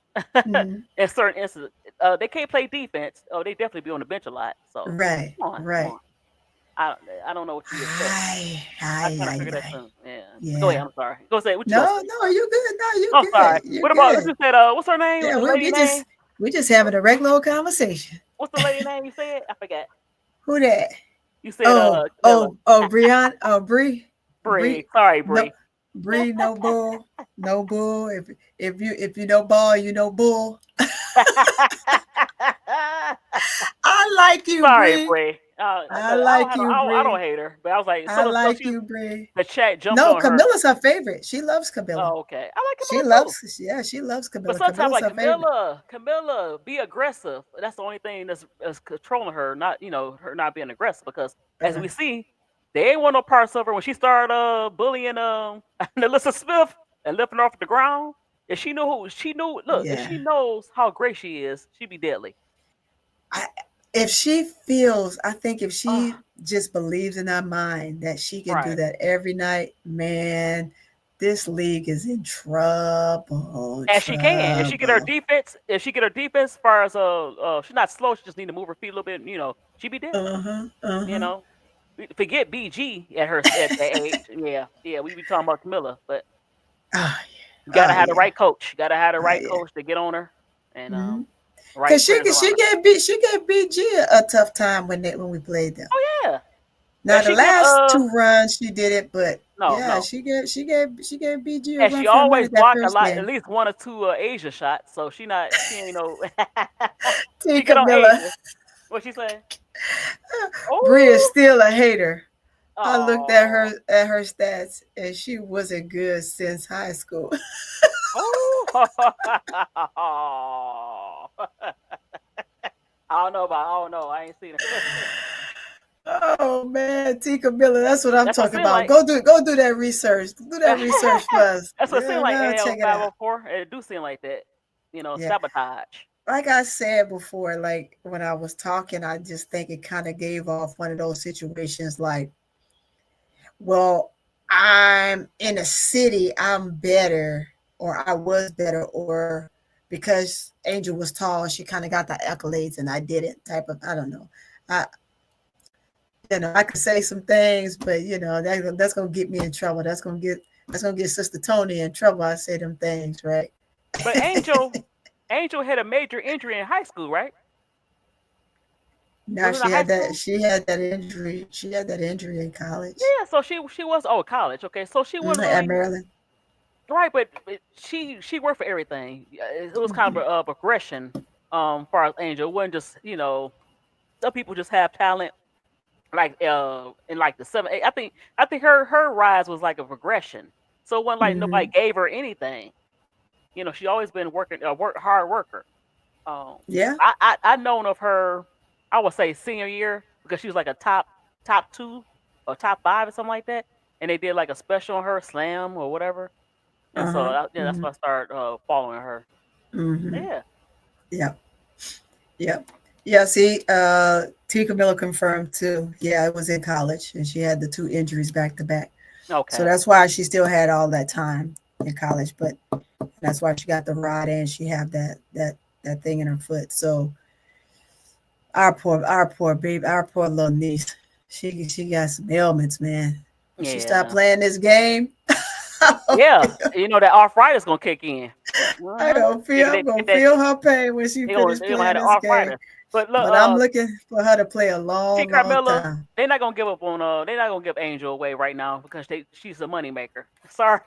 Mhm. in certain instances. They can't play defense. Oh, they definitely be on the bench a lot. So Right. come Right. on. I I don't know what you expect. I trying to figure that Aye. too. Yeah. Go Yeah. ahead. I'm sorry. Go say what you No, gonna say. no, you good. No, you I'm sorry. good. You What about good. you said? What's her name? Yeah, The lady name? we just having a regular old conversation. What's the lady name you said? I forgot. Who that? You said Camilla. Brian, Bree, Bree. Sorry, no, Bree. Bree, no bull, no bull. If you know ball, you know bull. I like you, Sorry, Bree. Bree. I Look, I don't like have, you, I don't Bree. hate her, but I was like, I some of the stuff like she you, Bree. the chat jumped No, on her. Camilla's her favorite. She loves Camilla. Oh, okay. I like She Camilla too. loves, yeah, she loves But Camilla. sometimes Camilla's like her favorite. Camilla, be aggressive. That's the only thing that's controlling her, not her not being aggressive. Because as we Okay. see, they ain't want no parts of her when she started bullying Alyssa Smith and lifting her off the ground. If she knew who she knew, look, if Yeah. she knows how great she is, she'd be deadly. I, if she feels, I think if Uh, she just believes in her mind that she can do right. that every night, man, this league is in trouble, And she can. trouble. If she get her defense, as far as she's not slow. She just need to move her feet a little bit. She be deadly. Uh huh. Uh You huh. know, forget BG at that age. Yeah, we be talking about Camilla, but Oh you yeah. gotta Oh have the yeah. right coach. You gotta have the Oh right yeah. coach to get on her, and Mm-hmm. right Cause players around her. she gave BG a tough time when we played them. Oh yeah, Now the she give last two runs she did it, but yeah, no, she gave BG a and run she for the always money that block a first lot, at game. least one or two Asia shots. So she ain't no. T She get on Camilla, Asia. What she say? Bree is Oh, still a hater. I looked oh, at her stats and she wasn't good since high school. oh. I don't know. I ain't seen it. Oh man, T Camilla, that's what I'm That's what it talking seemed about. like. Go do that research. Do that research for us. That's what it seemed like. Go AL check it out. 504. It do seem like that. Yeah. Sabotage. Like I said before, like when I was talking, I just think it kind of gave off one of those situations like, well, I'm in a city, I'm better, or I was better, or because Angel was tall, she kind of got the accolades and I didn't type of, I don't know. I, I could say some things, but that's gonna get me in trouble. That's gonna get Sister Tony in trouble. I say them things, right? But Angel had a major injury in high school, right? Now Was it in high school? she had that injury. She had that injury in college Yeah. So she was college. Okay. So she wasn't at really Maryland. right, but she worked for everything. It was kind Mhm. of a progression. Far as Angel, it wasn't just some people just have talent like in like the seven, eight. I think her rise was like a regression. So it wasn't like nobody Mm-hmm. gave her anything. She always been working, hard worker. Um, Yeah. I known of her, I would say senior year because she was like a top two or top five or something like that, and they did like a special on her, slam or whatever, and so Uh-huh. yeah, that's Mm-hmm. when I started following her. Mm-hmm. Yeah. Yeah. Yeah. Yeah. See, T. Camilla confirmed too. Yeah, it was in college, and she had the two injuries back to back. So Okay. that's why she still had all that time in college. But that's why she got the rod and she had that thing in her foot. So our poor baby, our poor little niece, she got some ailments, man. When she stopped Yeah. playing this game, Yeah. That arthritis gonna kick in. I Uh-huh. don't feel Get I'm that, gonna get that. feel her pain when she finished They gonna have playing the this game. arthritis. But look, But I'm looking for her to play a T. long, long Carmella, time. they're not gonna give up on they're not gonna give Angel away right now because she's a moneymaker. Sorry.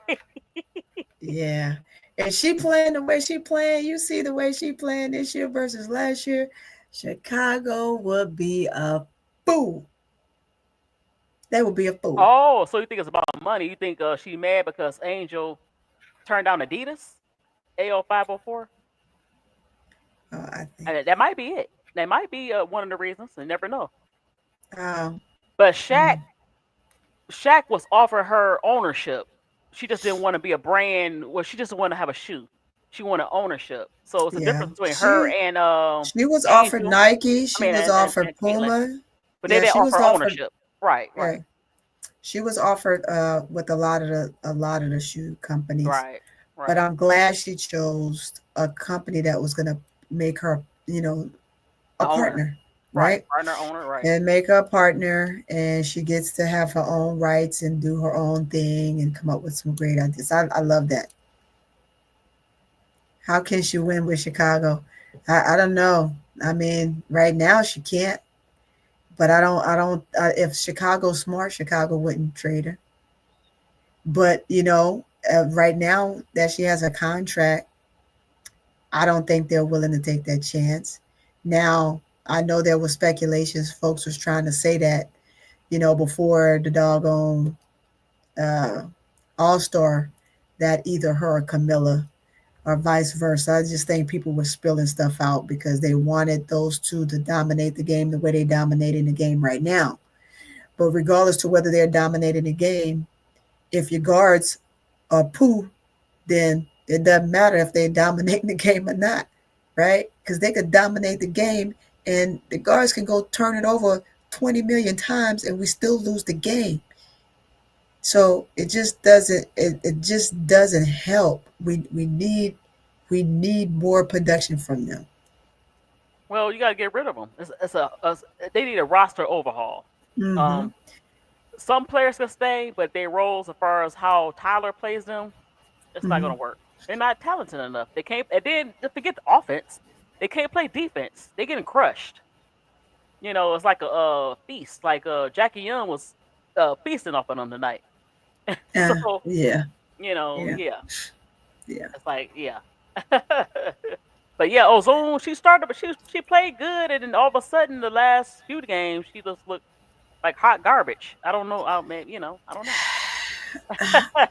Yeah. And she playing the way she playing, you see the way she playing this year versus last year, Chicago would be a fool. They would be a fool. Oh, so you think it's about money? You think she mad because Angel turned down Adidas? AO 504? I think. And that might be it. That might be one of the reasons. You never know. Um, But mm, Shaq was offered her ownership. She just didn't want to be a brand. Well, she just wanted to have a shoe. She wanted ownership. So it's a yeah. difference between her She and she was offered Angel. Nike. I She mean, was and offered Caitlyn. Puma. But they Yeah, didn't she was offer offered. ownership. Right, Yeah, right, she was offered with a lot of the shoe companies. right, But right. I'm glad she chose a company that was gonna make her, a The owner. partner, Right. right? Partner owner, right. And make her a partner, and she gets to have her own rights and do her own thing and come up with some great ideas. I love that. How can she win with Chicago? I don't know. I mean, right now she can't. But I don't. If Chicago's smart, Chicago wouldn't trade her. But right now that she has a contract, I don't think they're willing to take that chance. Now I know there was speculations. Folks was trying to say that before the doggone uh, All Star that either her or Camilla or vice versa. I just think people were spilling stuff out because they wanted those two to dominate the game the way they dominating the game right now. But regardless to whether they're dominating the game, if your guards are poo, then it doesn't matter if they're dominating the game or not, right? Because they could dominate the game and the guards can go turn it over 20 million times and we still lose the game. So it just doesn't help. We need more production from them. Well, you got to get rid of them. They need a roster overhaul. Mm-hmm. Um, some players can stay, but their roles, as far as how Tyler plays them, it's not Mm-hmm. going to work. They're not talented enough. They can't. And then just forget the offense. They can't play defense. They're getting crushed. It's like a feast. Like Jackie Young was feasting off of them tonight. So Yeah, yeah, yeah, yeah. it's like yeah. But yeah, Ozone, she started, but she played good, and then all of a sudden, the last few games, she just looked like hot garbage. I don't know. I mean, I don't know.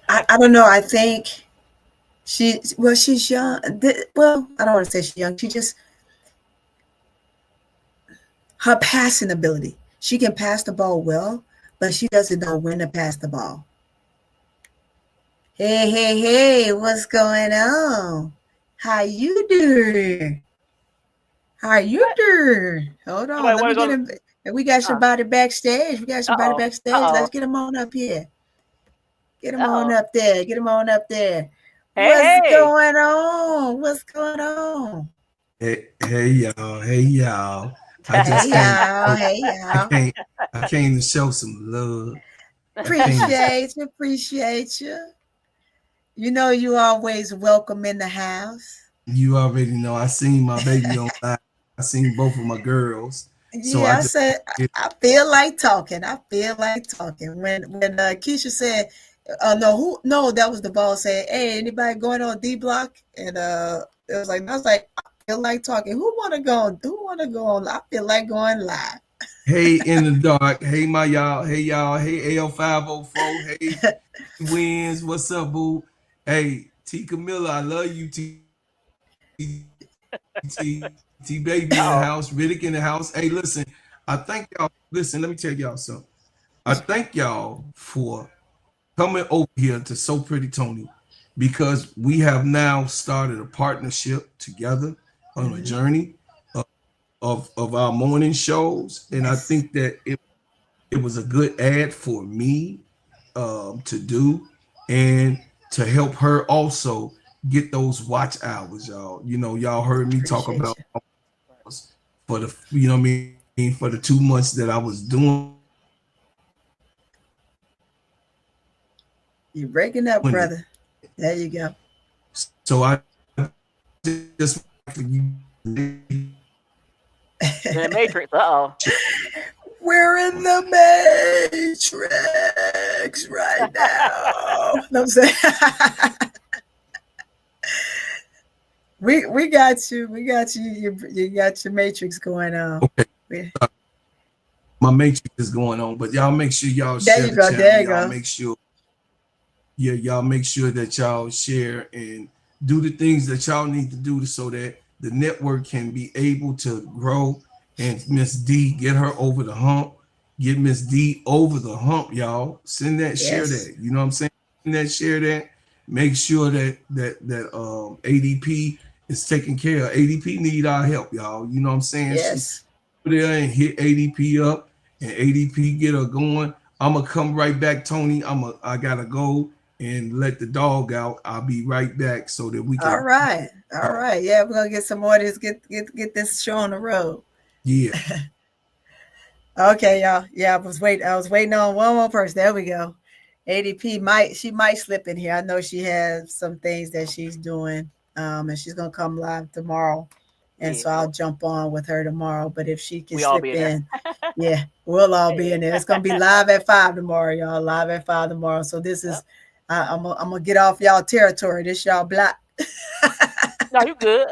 I don't know. I think she's young. Well, I don't want to say she's young. She just her passing ability. She can pass the ball well, but she doesn't know when to pass the ball. Hey, hey, hey, what's going on? How you doing? How you What? doing? Hold on, Somebody let want me to get go? him. We got Uh somebody backstage. We got somebody oh. Uh backstage. oh. Let's get him on up here. Get him Uh on oh. up there. Get him on up there. What's Hey, hey. going on? What's going on? Hey y'all, hey y'all. I Hey just came. y'all. Hey I y'all. came. I came to show some love. I came. Appreciate you. Appreciate you. You know you always welcome in the house. You already know. I seen my baby on live. I seen both of my girls. So I Yeah, I just. said I feel like talking. I feel like talking. When Keisha said, no, no, that was the boss saying, hey, anybody going on D Block? And it was like I was like, I feel like talking. Who wanna go on? I feel like going live. Hey in the dark. Hey my y'all. Hey y'all. Hey L504. Hey Wins. What's up, boo? Hey T Camilla. I love you. T baby in the house. Riddick in the Oh, house. Hey, listen. I thank y'all. Listen. Let me tell y'all something. I thank y'all for coming over here to So Pretty Tony because we have now started a partnership together on a Hmm. journey of our morning shows, and I Yes. think that it was a good ad for me to do and to help her also get those watch hours, y'all. You know, y'all heard me talk Appreciate about you. for the you know what I mean for the 2 months that I was doing it. So I You're breaking up, brother. There you go. just for you in the Matrix. Uh-oh. We're in the matrix right now. No, I'm saying we got you. We got you. You got your matrix going on. okay, We, my matrix is going on, but y'all make sure y'all there share you the go. channel. There you Y'all go. make sure y'all make sure that y'all share and do the things that y'all need to do so that the network can be able to grow and Miss D get her over the hump. Get Miss D over the hump, y'all. Send that, share Yes. that. You know what I'm saying? Send that, share that. Make sure that ADP is taken care of. ADP need our help, y'all. You know what I'm saying? She Yes. over there and hit ADP up and ADP get her going. I'm gonna come right back, Tony. I gotta go and let the dog out. I'll be right back so that we All can right. All talk. right. Yeah, we're gonna get some more of this. Get this show on the road. Yeah. Okay, y'all. Yeah, I was waiting on one more person. There we go. ADP might slip in here. I know she has some things that she's doing. And she's gonna come live tomorrow. And Yeah, so I'll jump on with her tomorrow. But if she can we all slip be in there. in, yeah, we'll all be in Hey. there. It's gonna be live at 5 tomorrow, y'all. Live at 5 tomorrow. So this Yep. is I'm gonna get off y'all territory. This y'all block. No, you good.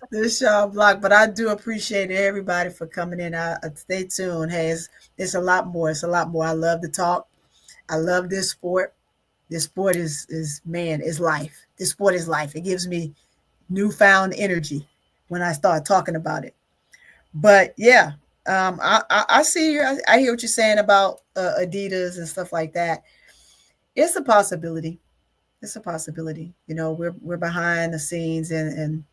This y'all block, but I do appreciate everybody for coming in. I stay tuned. Hey, it's a lot more. It's a lot more. I love to talk. I love this sport. This sport is man, is life. This sport is life. It gives me newfound energy when I start talking about it. But yeah, I see you. I hear what you're saying about Adidas and stuff like that. It's a possibility. It's a possibility. You know, we're behind the scenes and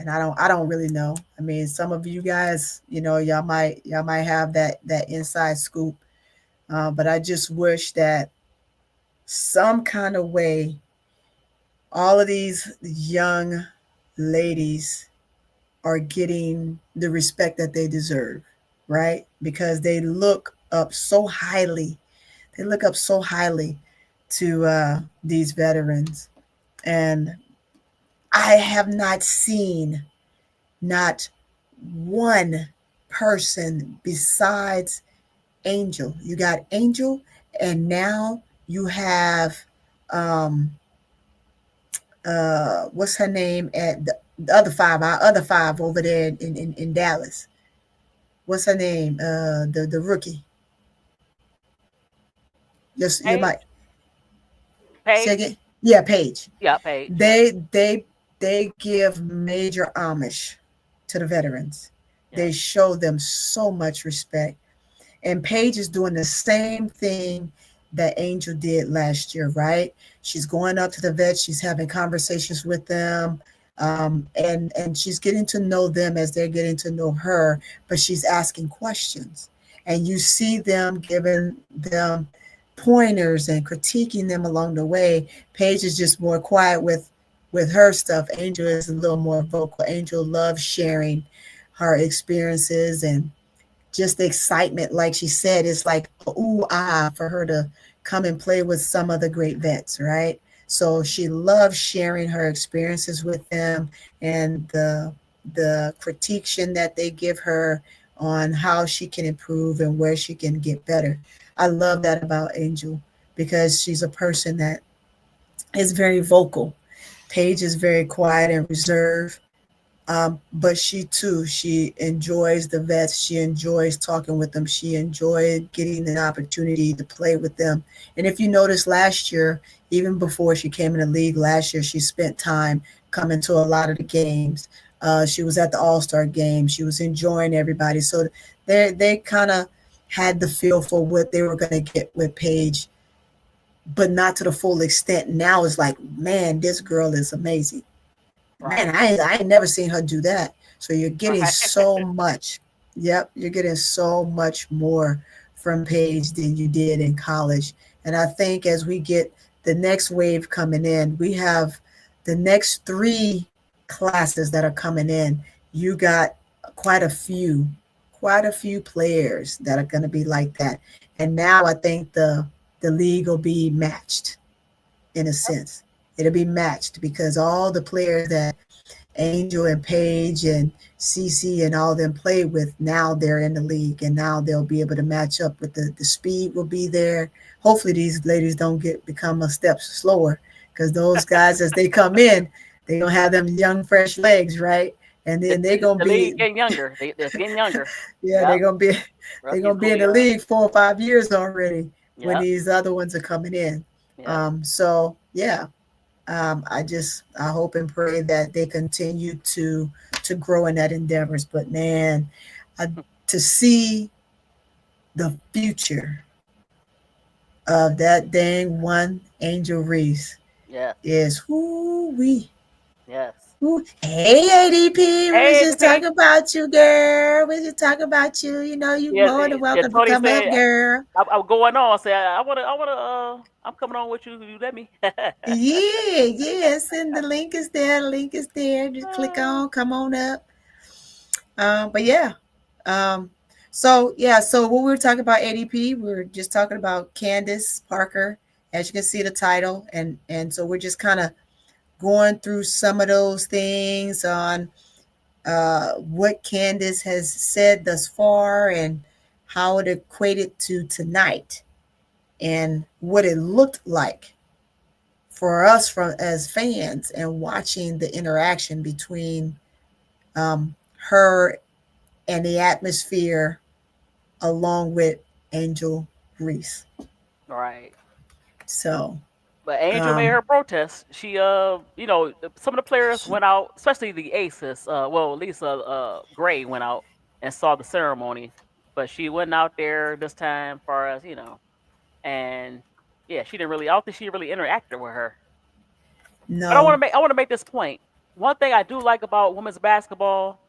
I don't really know. I mean, some of you guys, you know, y'all might have that inside scoop. But I just wish that some kind of way all of these young ladies are getting the respect that they deserve, right? Because they look up so highly. They look up so highly to these veterans, and I have not seen not one person besides Angel. You got Angel, and now you have um what's her name at the other five, our other five over there in Dallas. What's her name? The rookie. Just you might Paige, say Paige, again. Yeah, Paige. yeah, Paige, yeah, They give major homage to the veterans. yeah. They show them so much respect. And Paige is doing the same thing that Angel did last year, right? She's going up to the vets, she's having conversations with them, and she's getting to know them as they're getting to know her, but she's asking questions. And you see them giving them pointers and critiquing them along the way. Paige is just more quiet with her stuff. Angel is a little more vocal. Angel loves sharing her experiences and just the excitement, like she said, it's like ooh for her to come and play with some of the great vets, right? So she loves sharing her experiences with them and the critiquing that they give her on how she can improve and where she can get better. I love that about Angel because she's a person that is very vocal. Paige is very quiet and reserved. But she too, she enjoys the vets. She enjoys talking with them. She enjoyed getting an opportunity to play with them. And if you notice last year, even before she came in the league last year, she spent time coming to a lot of the games. She was at the All-Star game. She was enjoying everybody. So they kind of had the feel for what they were going to get with Paige, but not to the full extent. Now it's like, man, this girl is amazing. Man, Right. I ain't never seen her do that. So you're getting Right. so much. Yep, you're getting so much more from Paige than you did in college. And I think as we get the next wave coming in, we have the next three classes that are coming in. You got quite a few, quite a few players that are going to be like that. And now I think the league will be matched in a sense. It'll be matched because all the players that Angel and Paige and CC and all them played with, now they're in the league and now they'll be able to match up with the speed will be there. Hopefully these ladies don't get become a step slower because those guys as they come in, they gonna have them young fresh legs, right? And The, then they're gonna the be league getting younger. They're getting younger. yeah, Yep. they're Rookies gonna be gonna in be the league 4 or 5 years already when yep. these other ones are coming in. Yep. So yeah, I hope and pray that they continue to grow in that endeavors. But man, I, to see the future of that dang one Angel Reese Yes. is who we. Yes. Hey ADP, we was Hey, just ADP. talking about you, girl. We just talking about you. You know, you Yeah, more than yeah. welcome to Tony come up, said girl. I'm going on. Say I wanna. I'm coming on with you. You let me. Yeah, yes, and the link is there. The link is there. Just click on, come on up. But yeah, um, so what we were talking about ADP, we were just talking about Candace Parker, as you can see the title, and so we're just kind of going through some of those things on what Candace has said thus far and how it equated to tonight and what it looked like for us from as fans and watching the interaction between um, her and the atmosphere along with Angel Reese. Right. So, But Angel made um, her protest. She, some of the players went out, especially the Aces. Well, Lisa Gray went out and saw the ceremony, but she went out there this time, far as and yeah, she didn't really. I don't think she really interacted with her. But no, I want to make this point. One thing I do like about women's basketball,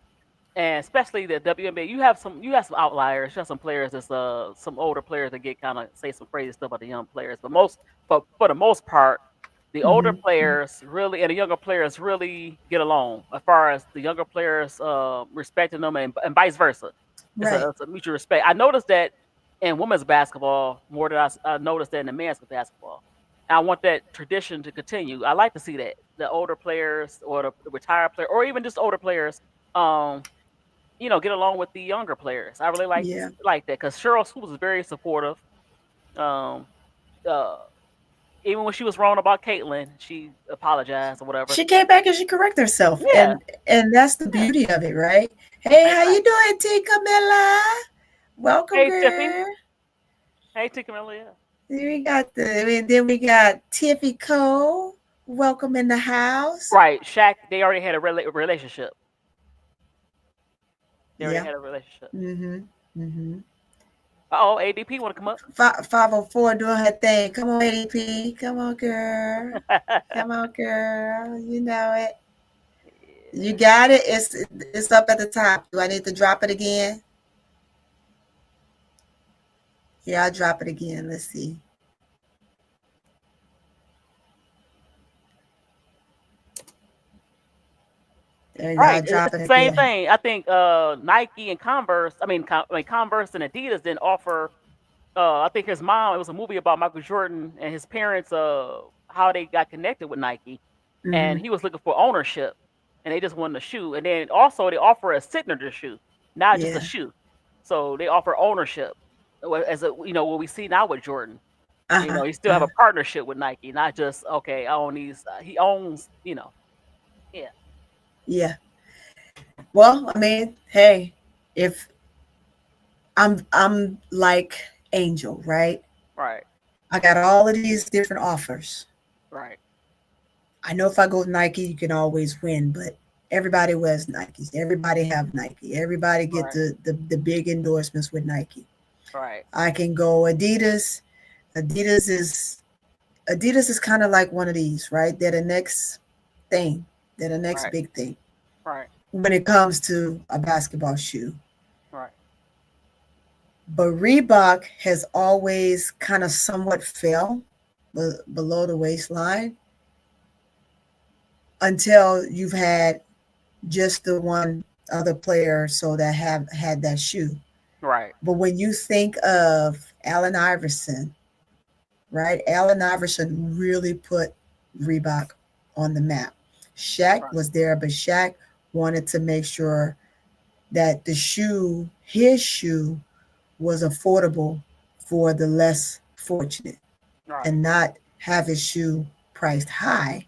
and especially the WNBA, you have some outliers. You have some players that's some older players that get kind of say some crazy stuff about the young players. But for the most part, the older mm-hmm, players really and the younger players really get along. As far as the younger players respecting them and vice versa, right, it's a mutual respect. I noticed that in women's basketball more than I noticed that in the men's basketball. And I want that tradition to continue. I like to see that the older players or the retired player or even just older players. Um, get along with the younger players. I really yeah. like that because Cheryl Swoops is very supportive. Um, uh, Even when she was wrong about Caitlyn, she apologized or whatever. She came back and she corrected herself, Yeah, and that's the yeah, beauty of it, right? Hey, how you exactly. doing, T Camilla? Welcome, Hey Tiffy, girl. hey T Camilla. Then we got Tiffy Cole. Welcome in the house. Right, Shaq. They already had a relationship. They already Yeah. had a relationship. Mm-hmm. Mm-hmm. Oh, ADP want to come up? 504 doing her thing. Come on, ADP. Come on, girl. Come on, girl. You know it. You Yeah. got it. It's up at the top. Do I need to drop it again? Yeah, I'll drop it again. Let's see. There you go. Right, I'll drop it's it the same again. thing. I think Nike and Converse. Converse and Adidas didn't offer. I think his mom. It was a movie about Michael Jordan and his parents. How they got connected with Nike, and Mm-hmm. he was looking for ownership, and they just wanted a shoe. And then also they offer a signature shoe, not just a Yeah. shoe. So they offer ownership, as what we see now with Jordan. Uh-huh. He still have Uh-huh. a partnership with Nike, not just okay. I own these. He owns. Yeah. Yeah. Well, I mean, hey, if I'm like Angel, right? Right. I got all of these different offers. Right. I know if I go with Nike, you can always win, but everybody wears Nikes. Everybody have Nike. Everybody get Right. the big endorsements with Nike. Right. I can go Adidas. Adidas is Adidas is kind of like one of these, right? They're the next thing. They're the next Right. big thing Right. when it comes to a basketball shoe. Right. But Reebok has always kind of somewhat fell below the waistline until you've had just the one other player so that have had that shoe. Right. But when you think of Allen Iverson, right? Allen Iverson really put Reebok on the map. Shaq Right. was there, but Shaq wanted to make sure that the shoe, his shoe, was affordable for the less fortunate Right. and not have his shoe priced high.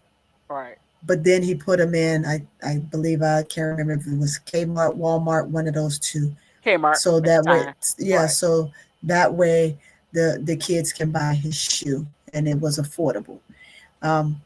Right. But then he put them in, I believe, I can't remember if it was Kmart, Walmart, one of those two. Kmart So at the that way, time. yeah, Right. so that way the kids can buy his shoe and it was affordable. Um,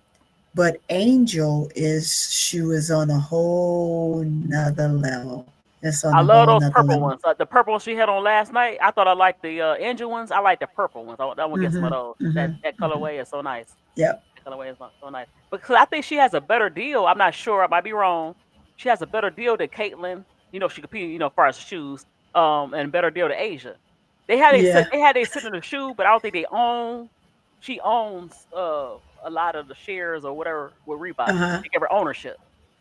but Angel is shoe is on a whole nother level. It's on I a love whole those nother purple level. ones. The purple ones she had on last night. I thought I liked the engine ones. I like the purple ones. I want to get some Mm-hmm. of those. Mm-hmm. That Mm-hmm. colorway is so nice. Yep. That colorway is so nice. Because I think she has a better deal. I'm not sure. I might be wrong. She has a better deal than Caitlyn. She competed. As far as shoes. And better deal to Asia. Yeah. They had they sit in the shoe, but I don't think they own. She owns a lot of the shares or whatever with Reebok. Uh-huh. They give her ownership.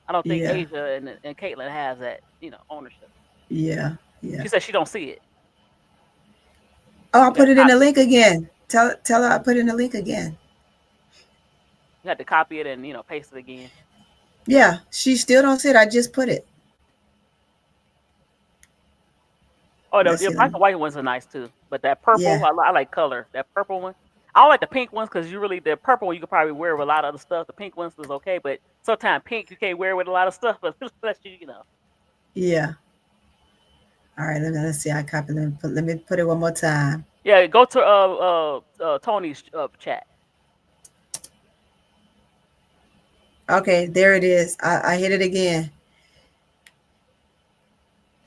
I don't think Yeah. Asia and Caitlyn has that ownership. Yeah. Yeah. She said she don't see it. Oh, I'll You got put to it in the copy it. link again. Tell her I put in the link again. You got to copy it and paste it again. Yeah. She still don't see it. I just put it. Oh, Let's the see. Let black me, and white ones are nice too, but that yeah. purple, I like color. That purple one, I don't like the pink ones because the purple one you could probably wear with a lot of other stuff. The pink ones is okay, but sometimes pink you can't wear with a lot of stuff. But unless you. Yeah. All right. Let's see. I copied. Let me put it one more time. Yeah, go to Tony's chat. Okay. There it is. I hit it again.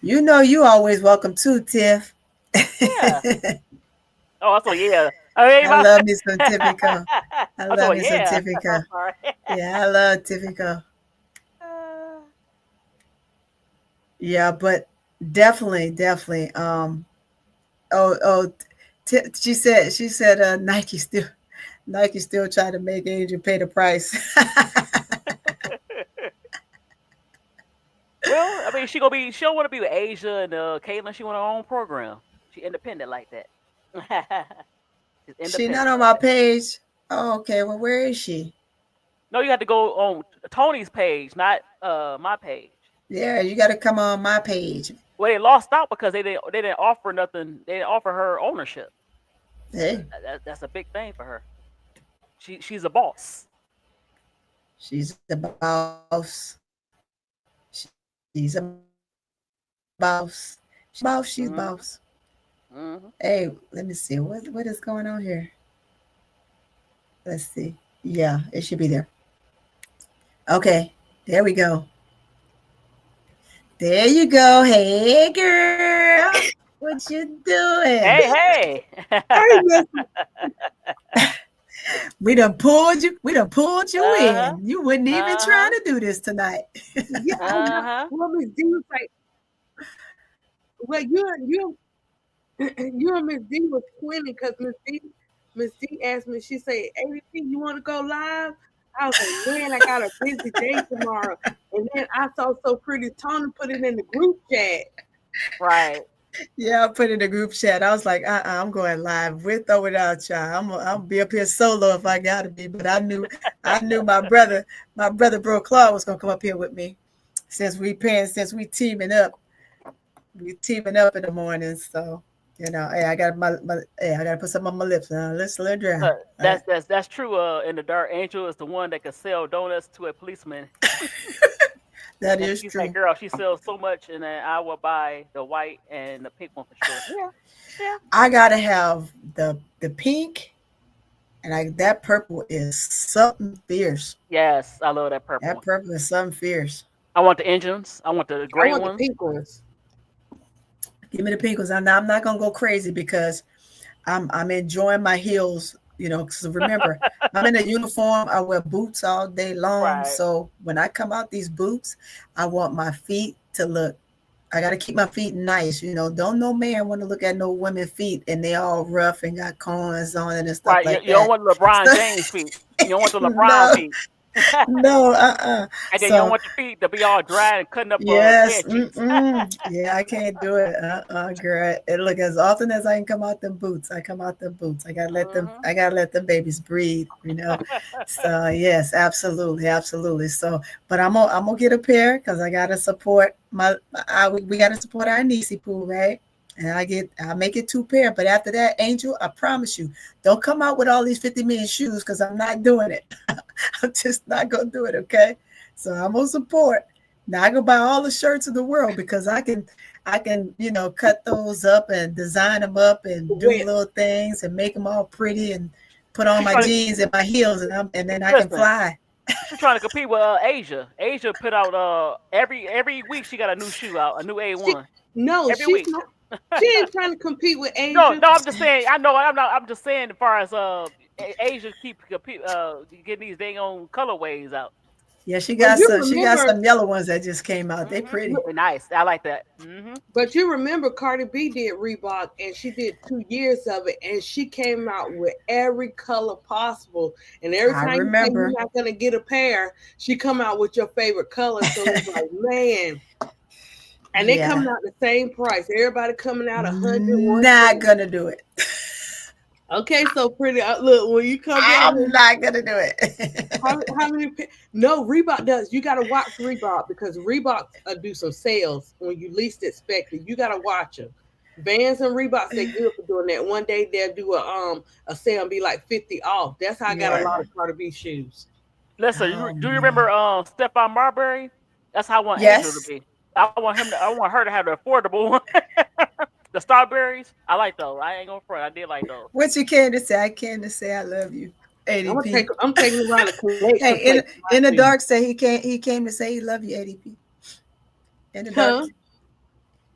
You know you always welcome too, Tiff. Yeah. Oh, so yeah. I mean, I love me some Tiffany. I I said, love well, me some yeah. Tiffany. I'm sorry. Yeah, I love Tiffany. Yeah, but definitely, definitely. Oh, she said Nike still trying to make Angel pay the price. Well, I mean, she don't want to be with Asia and Caitlyn. She want her own program. She independent like that. She's She not independent on like my that. page. Oh, okay. Well, where is she? No, you have to go on Tony's page, not my page. Yeah, you got to come on my page. Well, they lost out because they didn't offer nothing. They didn't offer her ownership. Hey, That's a big thing for her. She's a boss. she's a boss. She's a boss. She's a boss. She's a boss. Hmm. Hey, Hmm. let me see. What is going on here? Let's see. Yeah, it should be there. Okay, there we go. There you go. Hey, girl. What you doing? Hey, hey. Hey, Miss, We done pulled you Uh-huh. in. You wasn't even trying Uh-huh. to do this tonight. yeah, I know. Uh-huh. Well, Miss D was like, well, you and Miss D was twinning because Miss D asked me. She said, "ABC, you want to go live?" I was like, "Man, I got a busy day tomorrow." And then I saw so pretty Tony put it in the group chat. Right. Yeah, I put in the group chat. I was like, I'm going live with or without y'all. I'm gonna be up here solo if I gotta be. But I knew my brother Bro Claude was gonna come up here with me. Since we teaming up in the mornings. So hey, I gotta put something on my lips now. Let's let it dry. All right. That's true. And the Dark Angel is the one that can sell donuts to a policeman. That And is she's like, true. girl, she sells so much, and then I will buy the white and the pink one for sure. Yeah, yeah. I gotta have the pink, and that purple is something fierce. Yes, I love that purple That one. purple is something fierce. I want the engines. I want the I gray want the ones. pink ones. Give me the pink ones. I'm not gonna go crazy because I'm enjoying my heels. Because remember, I'm in a uniform. I wear boots all day long. Right. So when I come out these boots, I want my feet to look. I got to keep my feet nice. Don't no man want to look at no women feet and they all rough and got corns on it and stuff Right. You, like you don't that. want the LeBron So, James feet. You don't want the LeBron no, feet. no, And then you don't So want your feet to be all dry and cutting up yes, bed sheets. yeah, I can't do it, girl. And look, as often as I can come out them boots, I come out them boots. I gotta let them. Hmm. I gotta let the babies breathe. So yes, absolutely, absolutely. So, but I'm gonna get a pair because I gotta support we gotta support our niecey poo, right? And I make it 2 pair. But after that, Angel, I promise you, don't come out with all these 50 million shoes because I'm not doing it. I'm just not gonna do it, okay? So I'm gonna support. Now I can buy all the shirts in the world because I can cut those up and design them up and do Wait, little things and make them all pretty and put on She's my trying to jeans and my heels and then I can listen. fly. She's trying to compete with Asia. Asia put out every week she got a new shoe out, a new she A1 no, every she's week. not. She ain't trying to compete with No, Asia. no, I'm just saying. I know. I'm not. I'm just saying. As far as Asia keep getting these dang on colorways out. Yeah, she But got you some she got remember, some yellow ones that just came out. They Hmm. pretty. Nice. I like that. Hmm. but you remember Cardi B did Reebok, and she did 2 years of it, and she came out with every color possible. And every I time you say you're remember. not gonna get a pair, she come out with your favorite color. So it's like, man. And they Yeah. coming out the same price. Everybody coming out 100, Not 120. gonna do it. Okay, so pretty. Look, when you come down I'm here, not gonna do it. how many? No, Reebok does. You got to watch Reebok because Reebok do some sales when you least expect it. You got to watch them. Vans and Reeboks, they good for doing that. One day they'll do a sale and be like 50 off. That's how I got a Yeah. lot of Carter B shoes. Listen, Oh do you man. remember Stephon Marbury? That's how I want Angel to Yes. be. I want him. I want her to have the affordable one. The strawberries. I like those. I ain't gonna front. I did like those. What you came to say? I came to say I love you. ADP. I'm taking around a collection Hey, plate for in the my shoes. dark say he came to say he love you, ADP. In the dark. Huh?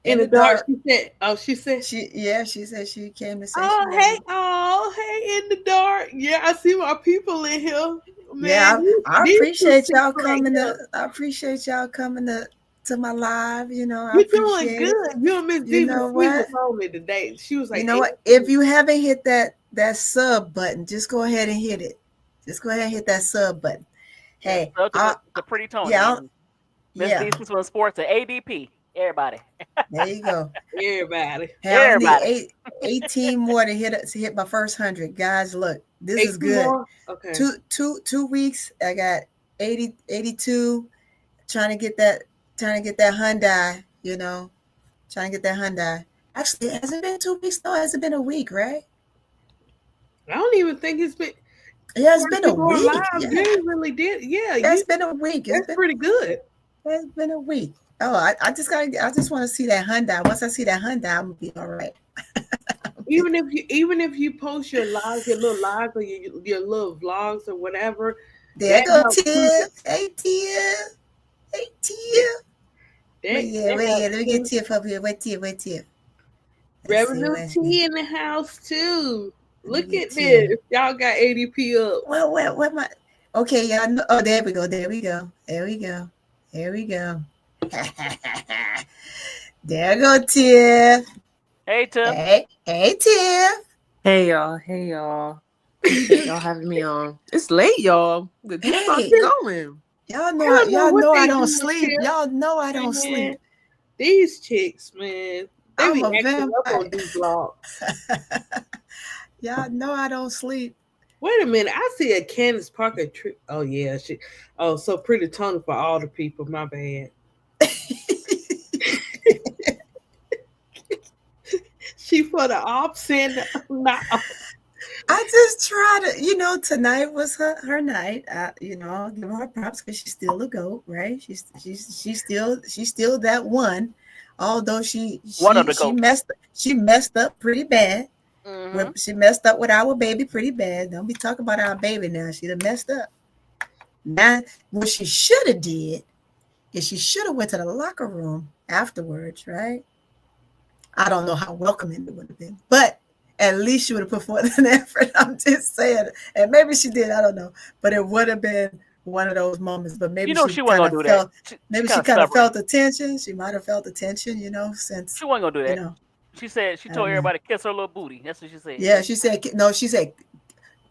In In the the dark, dark. she said, She said she came to say she love hey, you. hey, in the dark. Yeah, I see my people in here. Man, Yeah, I these two appreciate y'all people right coming here. to my live. I You're doing appreciate it. good. You and Miss You D, Miss know D was what? on me today. She was You like, know hey, what? If you haven't hit that sub button, just go ahead and hit it. Just go ahead and hit that sub button. Yes, Hey, so to Pretty Tony yeah, and Miss yeah. Decent Swim Sports and ADP. Everybody. There you go. everybody. Hey, I only need Everybody. 18 more to hit my first 100. Guys, look, this is 18 good. more? Okay. Two weeks. I got 82. Trying to get that Hyundai. Trying to get that Hyundai. Actually, has it been 2 weeks? No, has it been a week? Right? I don't even think it's been Yeah, it's for been a people on week. live. Yeah, You really did. Yeah, it's been a week. that's pretty good. It's been a week. Oh, I just want to see that Hyundai. Once I see that Hyundai, I'm gonna be all right. Even if you post your lives, your little lives or your little vlogs or whatever, There that go helps push it. Tiff. Hey Tiff. Hey Tiff. That Wait, that yeah. helps Let me get push Tiff up here. Wait, Tiff. Let's see. revenue Let's see. T in the house too. Let me Look get at Tiff. this. Y'all got ADP up. Well, what my? Okay, yeah. Oh, there we go. There we go. There we go. There we go. There go Tiff. Hey Tiff. Hey Tiff. Hey y'all, hey y'all. Appreciate y'all having me on. It's late, y'all. The people about Hey, to go in. y'all I know don't know y'all what know I they don't doing sleep. here, Y'all know I don't man. sleep. These chicks, man, they I'm be a acting up vampire. on these vlogs. Y'all know I don't sleep. Wait a minute, I see a Candace Parker trip. Oh yeah, she. Oh, so Pretty Tony for all the people. My bad. She for the ops and not. I just try to, tonight was her night. I'll give her props because she's still a goat, right? She's still that one, although she One of she the she goats. messed up pretty bad. Mm-hmm. She messed up with our baby pretty bad. Don't be talking about our baby now. She done messed up. Now, what she should have did is she should have went to the locker room afterwards, right? I don't know how welcoming it would have been, but at least she would have put forth an effort. I'm just saying, and maybe she did. I don't know, but it would have been one of those moments. But You maybe know she she wasn't kind gonna of do that. felt, She maybe kind she of kind of stubborn. felt the tension. She might have felt the tension, since She wasn't gonna do you that. know. She said she I told don't know. everybody to kiss her little booty. That's what she said. Yeah, she said no. She said,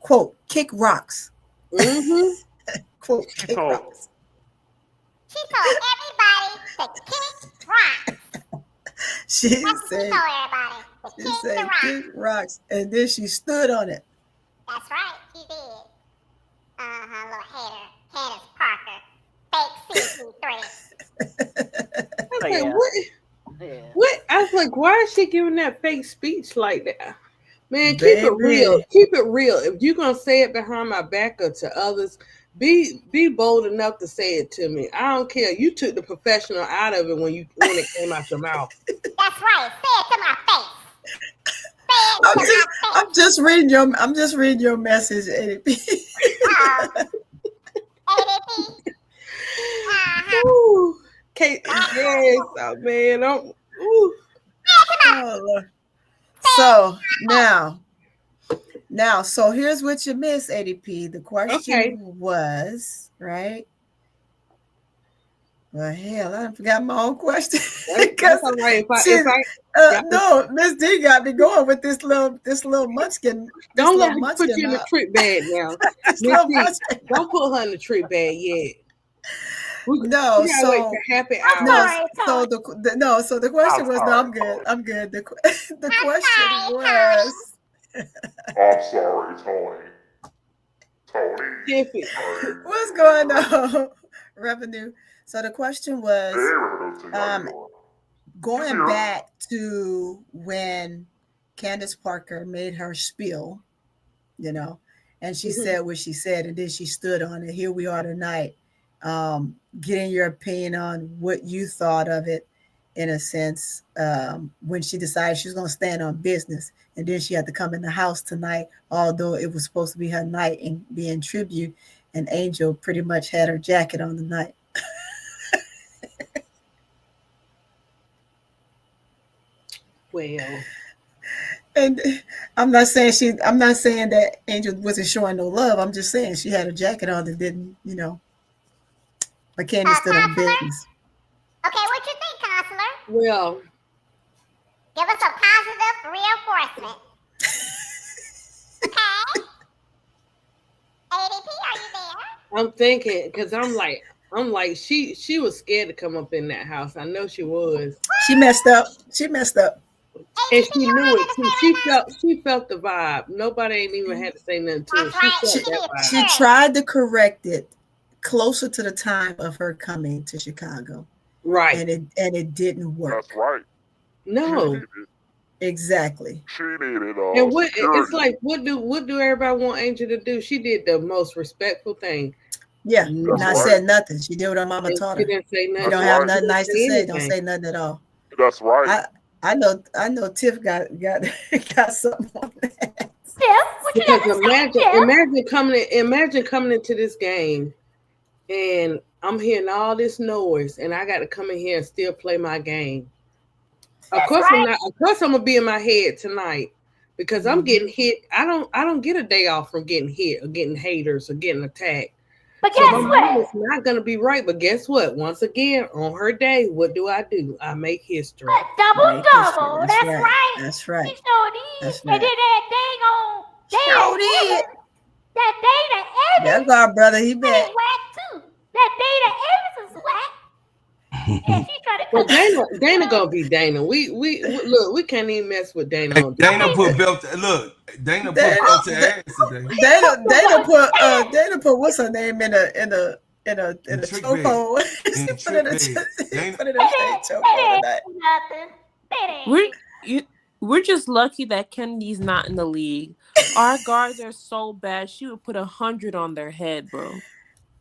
"quote kick rocks." Mm-hmm. Quote She kick told rocks. She told everybody to kick rocks. She That's what she said told everybody to she kick the said rocks. kick rocks, and then she stood on it. That's right, she did. Little hater, Candace Parker, fake CP3. I was oh, like, yeah. what? Yeah. What? I was like, why is she giving that fake speech like that? Man, keep it real. Baby. Keep it real. If you're gonna say it behind my back or to others, be bold enough to say it to me. I don't care. You took the professional out of it when it came out your mouth. That's right, say it to my face. Say it I'm to just my I'm face. just reading your message, ADP. ADP. Ooh. Kate, yes, oh, man. Ooh. Oh, Lord. So so here's what you missed, ADP. The question Okay. was, right? Well, hell, I forgot my own question. That's all right. If I y'all No, Miss D got me going with this little munchkin, don't let her put you in the trick bag now. this Miss little D, munchkin. don't put her in the trick bag yet. We No, gotta wait so for happy I'm hour. sorry, so the question was no, I'm good. The question was I'm sorry, Tony. Tony. Tiffy. what's going on? Revenue. So the question was Hey, Revenue, how you um doing? going Here. back to when Candace Parker made her spiel, and she Mhm. said what she said, and then she stood on it. Here we are tonight, getting your opinion on what you thought of it, in a sense, when she decided she was going to stand on business, and then she had to come in the house tonight, although it was supposed to be her night and be in tribute, and Angel pretty much had her jacket on the night. Well, And I'm not saying that Angel wasn't showing no love. I'm just saying she had a jacket on that didn't, but Candy stood on Counselor? business. Okay, what you think, counselor? well, Give us some positive reinforcement. Okay? ADP, are you there? I'm thinking because I'm like she was scared to come up in that house. I know she was, She messed up. and ADP, she you knew want it to too. say right now? She felt the vibe. Nobody ain't even had to say nothing to her. That's She right. felt She that did. vibe. She tried to correct it closer to the time of her coming to Chicago, Right? and it didn't work. That's right. She No. needed, Exactly. she needed And what it's security. like, what do everybody want Angel to do? She did the most respectful thing. Yeah, That's not right. said nothing. She did what her mama And taught she her. didn't say If you nothing. don't That's have right. nothing nice to say, don't Anything. say nothing at all. That's right. I know Tiff got got something on that. Tiff, what you Because got to say, Tiff? imagine coming into this game and I'm hearing all this noise and I got to come in here and still play my game. Of That's course right. of course I'm gonna be in my head tonight because I'm Mhm. getting hit. I don't get a day off from getting hit or getting haters or getting attacked. But So my guess mind what? is not gonna be right. But guess what? Once again, on her day, what do? I make history. Double, Make history. double. That's That's right. right. That's She right. sure did. That's And right. then that dang on Sure Dana did. Evans, that Dana That's Evans our brother. He ain't back. whack too. That Dana Evans is whack. And she trying to Well, come Dana gonna be Dana. We look. We can't even mess with Dana on Dana mean, put belt. Look, Dana put Dana, belt to ass today. Dana put what's her name in a In trick bag. chokehold. In She put trick it in bag. Dana. put it in a straight chokehold tonight. nothing. That ain't. We're just lucky that Kennedy's not in the league Our guards are so bad. She would put 100 on their head, bro.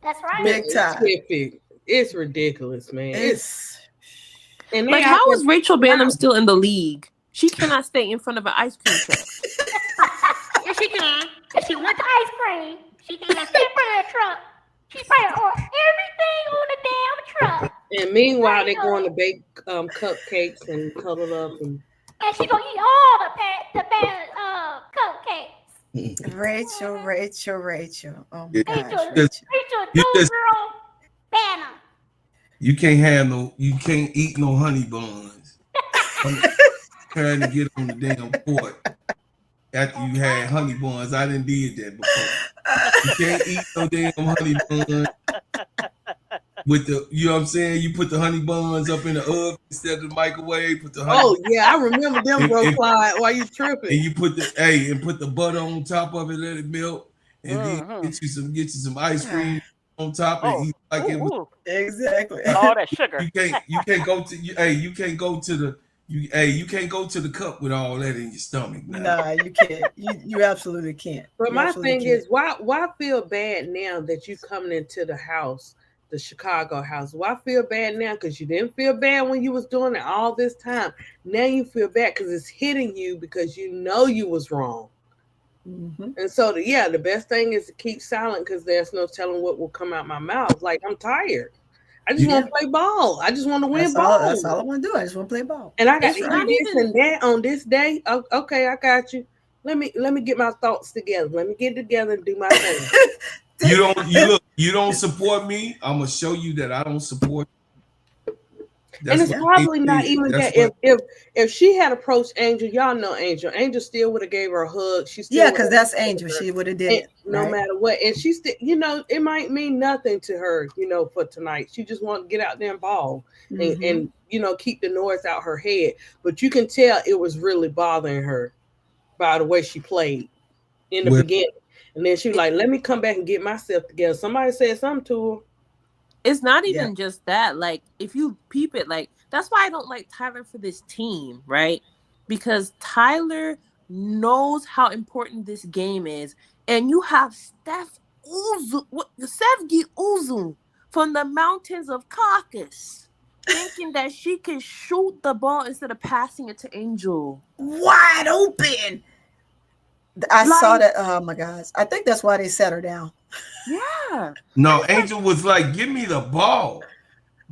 That's right. Big time. Tiffy, it's ridiculous, man. It's And they Like, out how there is Rachel Bannum wow. still in the league? She cannot stay in front of an ice cream truck. Yes, she can. If she wants ice cream, she can stand in front of the truck. She's spraying on everything on the damn truck. And meanwhile, they're going to bake cupcakes and cuddle up and she gonna eat all the cupcakes. Rachel. Oh my Yeah. gosh, Rachel, Rachel. You no just- girl, Banner. You can't eat no honey buns. Trying to get on the damn court after you had honey buns. I didn't did that before. You can't eat no damn honey buns with the, you know what I'm saying? You put the honey buns up in the oven instead of the microwave. Put the honey oh yeah, I remember them, bro. Clyde, why you tripping? and you put the butter on top of it, let it melt, and then get you some ice cream on top and eat like it was. Exactly. All that sugar. You can't go to the cup with all that in your stomach. Nah, you can't. You absolutely can't. But You my absolutely thing can't. is, why feel bad now that you coming into the house, the Chicago house? Why feel bad now? Because you didn't feel bad when you was doing it all this time. Now you feel bad because it's hitting you because you know you was wrong. Mhm. And so, the best thing is to keep silent because there's no telling what will come out my mouth. Like, I'm tired. I just want to play ball. I just want to win ball. That's all I want to do. I just want to play ball. And I got It's to not do this even- and that on this day. Okay, I got you. Let me get my thoughts together. Let me get together and do my thing. You don't support me. I'm gonna show you that I don't support you. And it's probably not even that. If she had approached Angel, y'all know Angel. Angel still would have gave her a hug. She still because that's Angel. She would have did it no matter what. And she still, it might mean nothing to her, for tonight. She just want to get out there and ball and keep the noise out her head. But you can tell it was really bothering her by the way she played in the beginning. And then she was like, "Let me come back and get myself together." Somebody said something to her. It's not even just that. Like, if you peep it, like, that's why I don't like Tyler for this team, right? Because Tyler knows how important this game is. And you have Sevgi Uzu from the mountains of Caucasus thinking that she can shoot the ball instead of passing it to Angel. Wide open. I saw that. Oh my gosh. I think that's why they set her down. Yeah. No, Angel was like, "Give me the ball."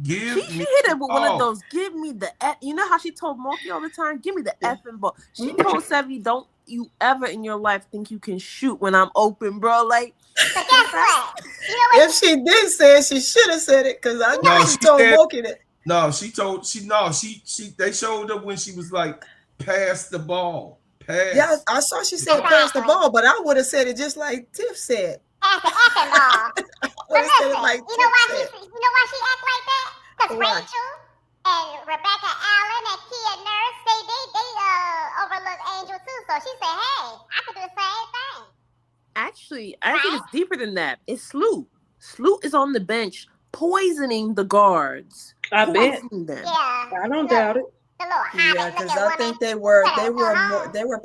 She hit it with one of those. Give me the F. You know how she told Moki all the time? Give me the effing ball. She told Sevy, "Don't you ever in your life think you can shoot when I'm open, bro." Like, but guess what? If she did say it, she should have said it because I know she told Moki that. No, they showed up when she was like, "Pass the ball." Pass. Yeah, I saw she said pass the ball, but I would have said it just like Tiff said. Pass the effing ball. But listen, you know why she act like that? Because Rachel and Rebecca Allen and Kia Nurse, they overlook Angel too. So she said, "Hey, I could do the same thing." Actually, I think it's deeper than that. It's Sloot. Sloot is on the bench poisoning the guards. I bet. Yeah, I don't doubt it. Yeah, because I think they were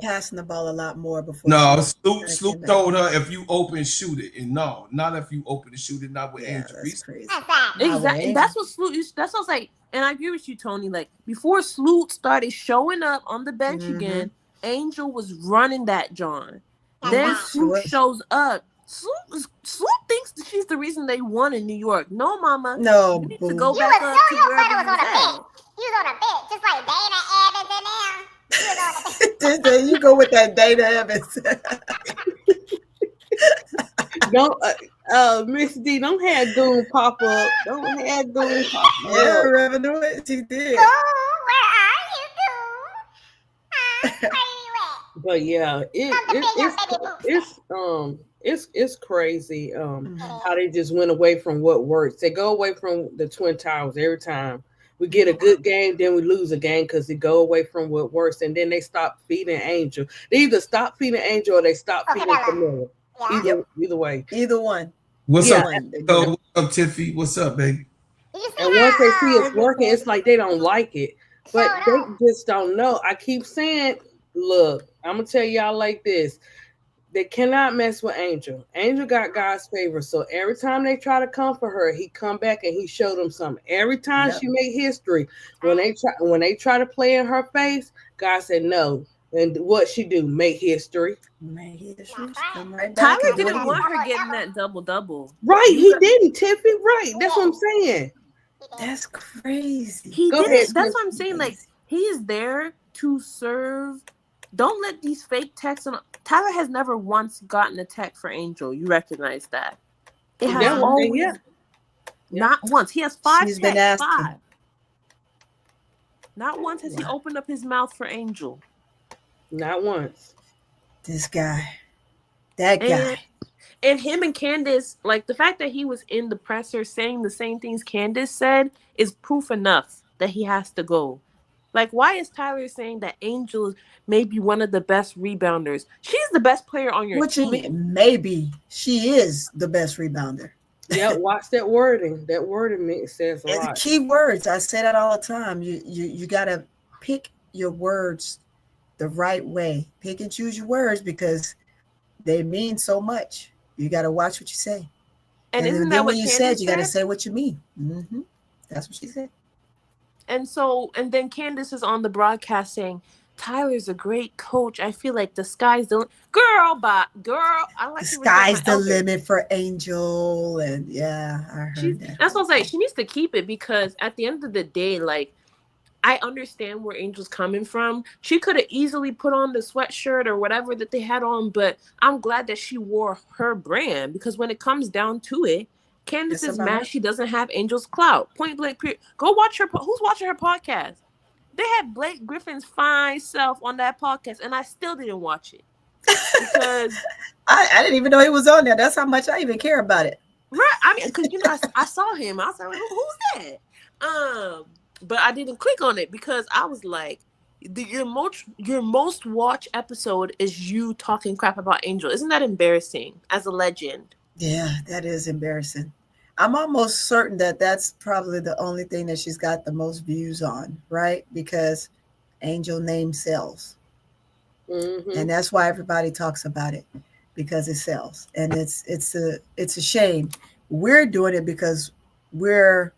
passing the ball a lot more before. No, Sloop told her, "If you open, shoot it." And no, not if you open and shoot it. Not with Angel. That's crazy. Exactly. That's what Sloot used. That's what I was like. And I agree with you, Tony. Like, before Sloot started showing up on the bench again, Angel was running that John. Then Sloot shows up. Sloot thinks that she's the reason they won in New York. No, mama. No, you need to go back up to wherever you was at. You was on a bench, just like Dana Evans in there. You was on a bench. You go with that Dana Evans. Don't, Miss D, don't have Goon pop up. Don't have Goon pop up. Yeah, Revenue, she did. Oh, where are you, Goon? Where are you at? But yeah, it's crazy how they just went away from what works. They go away from the Twin Towers every time. We get a good game, then we lose a game because they go away from what works, and then they stop feeding Angel. They either stop feeding Angel or they stop feeding Camilla. Yeah. Either way. Either one. What's up? What's up, Tiffy? What's up, baby? And once they see it's working, it's like they don't like it. But they just don't know. I keep saying, look, I'm gonna tell y'all like this. They cannot mess with Angel. Angel got God's favor, so every time they try to come for her, he come back and he showed them something. Every time she made history, when they try to play in her face, God said no. And what she do? Make history. Make history. Come right back. Tyler didn't want her getting that double. Right, he didn't, Tiffy. Right, that's what I'm saying. That's crazy. He Go didn't. ahead, That's what I'm saying. Like, he is there to serve. Don't let these fake texts. Tyler has never once gotten a text for Angel. You recognize that? It has always not once. He has 5 She's texts. been asking. 5. Not once has he opened up his mouth for Angel. Not once. This guy. That guy. And him and Candace, like the fact that he was in the presser saying the same things Candace said is proof enough that he has to go. Like, why is Tyler saying that Angel may be one of the best rebounders? She's the best player on your team. What you mean? Maybe she is the best rebounder. Yeah, watch that wording. That wording says a lot. Key words. I say that all the time. You gotta pick your words the right way. Pick and choose your words because they mean so much. You gotta watch what you say. And isn't then that what you Candace said? You gotta say what you mean. Mm-hmm. That's what she said. And then Candace is on the broadcast saying, Tyler's a great coach. I feel like the sky's the girl. I like the sky's the limit for Angel, and yeah, I heard that. That's what I'm saying. She needs to keep it because at the end of the day, like, I understand where Angel's coming from. She could have easily put on the sweatshirt or whatever that they had on, but I'm glad that she wore her brand because when it comes down to it, Candace is mad she doesn't have Angel's clout. Point blank. Period. Go watch her. Who's watching her podcast? They had Blake Griffin's fine self on that podcast, and I still didn't watch it because I didn't even know he was on there. That's how much I even care about it. Right. I mean, because I saw him. I was like, who's that? But I didn't click on it because I was like, your most watched episode is you talking crap about Angel. Isn't that embarrassing as a legend? Yeah, that is embarrassing. I'm almost certain that that's probably the only thing that she's got the most views on, right? Because Angel name sells. Mm-hmm. And that's why everybody talks about it, because it sells. And it's a shame. We're doing it because we're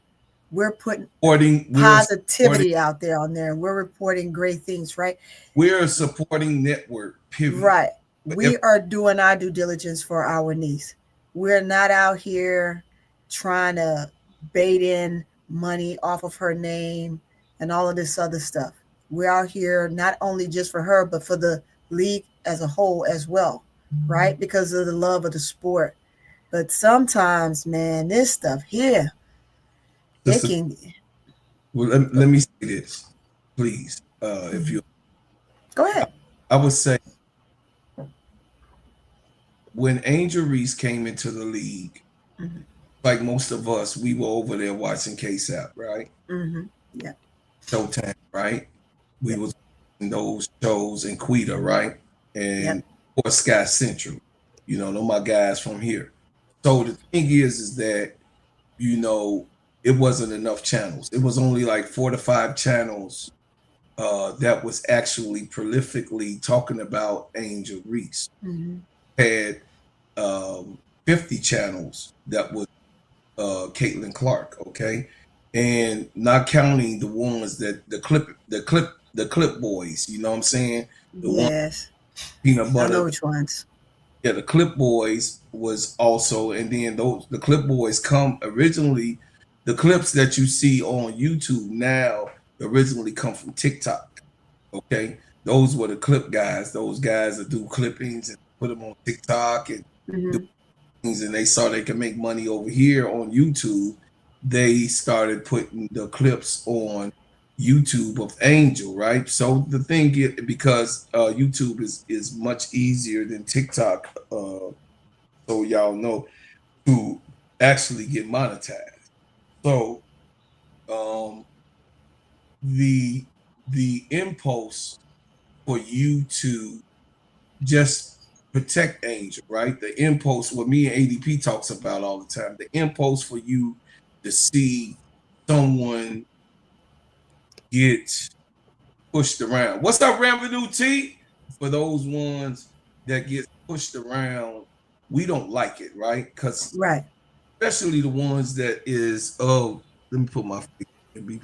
putting positivity out there on there. We're reporting great things, right? We're a supporting network, period. Right. We are doing our due diligence for our niece. We're not out here trying to bait in money off of her name and all of this other stuff. We're out here not only just for her, but for the league as a whole as well, right? Because of the love of the sport. But sometimes, man, this stuff here, it can... Well, let me say this, please. If you go ahead. I would say when Angel Reese came into the league, like most of us, we were over there watching KSAP, right? Mm-hmm. Yeah. Showtime, right? We was in those shows in Quita, right? And or Sky Central. You know my guys from here. So the thing is that, it wasn't enough channels. It was only like 4 to 5 channels that was actually prolifically talking about Angel Reese. Mm-hmm. Had 50 channels that was Caitlin Clark, okay, and not counting the ones that the clip boys. You know what I'm saying? Yes. Peanut butter. I know which ones. Yeah, the clip boys was also, and then the clip boys come originally. The clips that you see on YouTube now originally come from TikTok. Okay, those were the clip guys. Those guys that do clippings and put them on TikTok and do things, and they saw they could make money over here on YouTube. They started putting the clips on YouTube of Angel, right? So the thing is, because YouTube is much easier than TikTok, so y'all know, to actually get monetized. So the impulse for you to just protect Angel, right? The impulse, what me and ADP talks about all the time, the impulse for you to see someone get pushed around. What's up, Revenue T? For those ones that get pushed around, we don't like it, right? Because Right. especially the ones that is let me put my face and be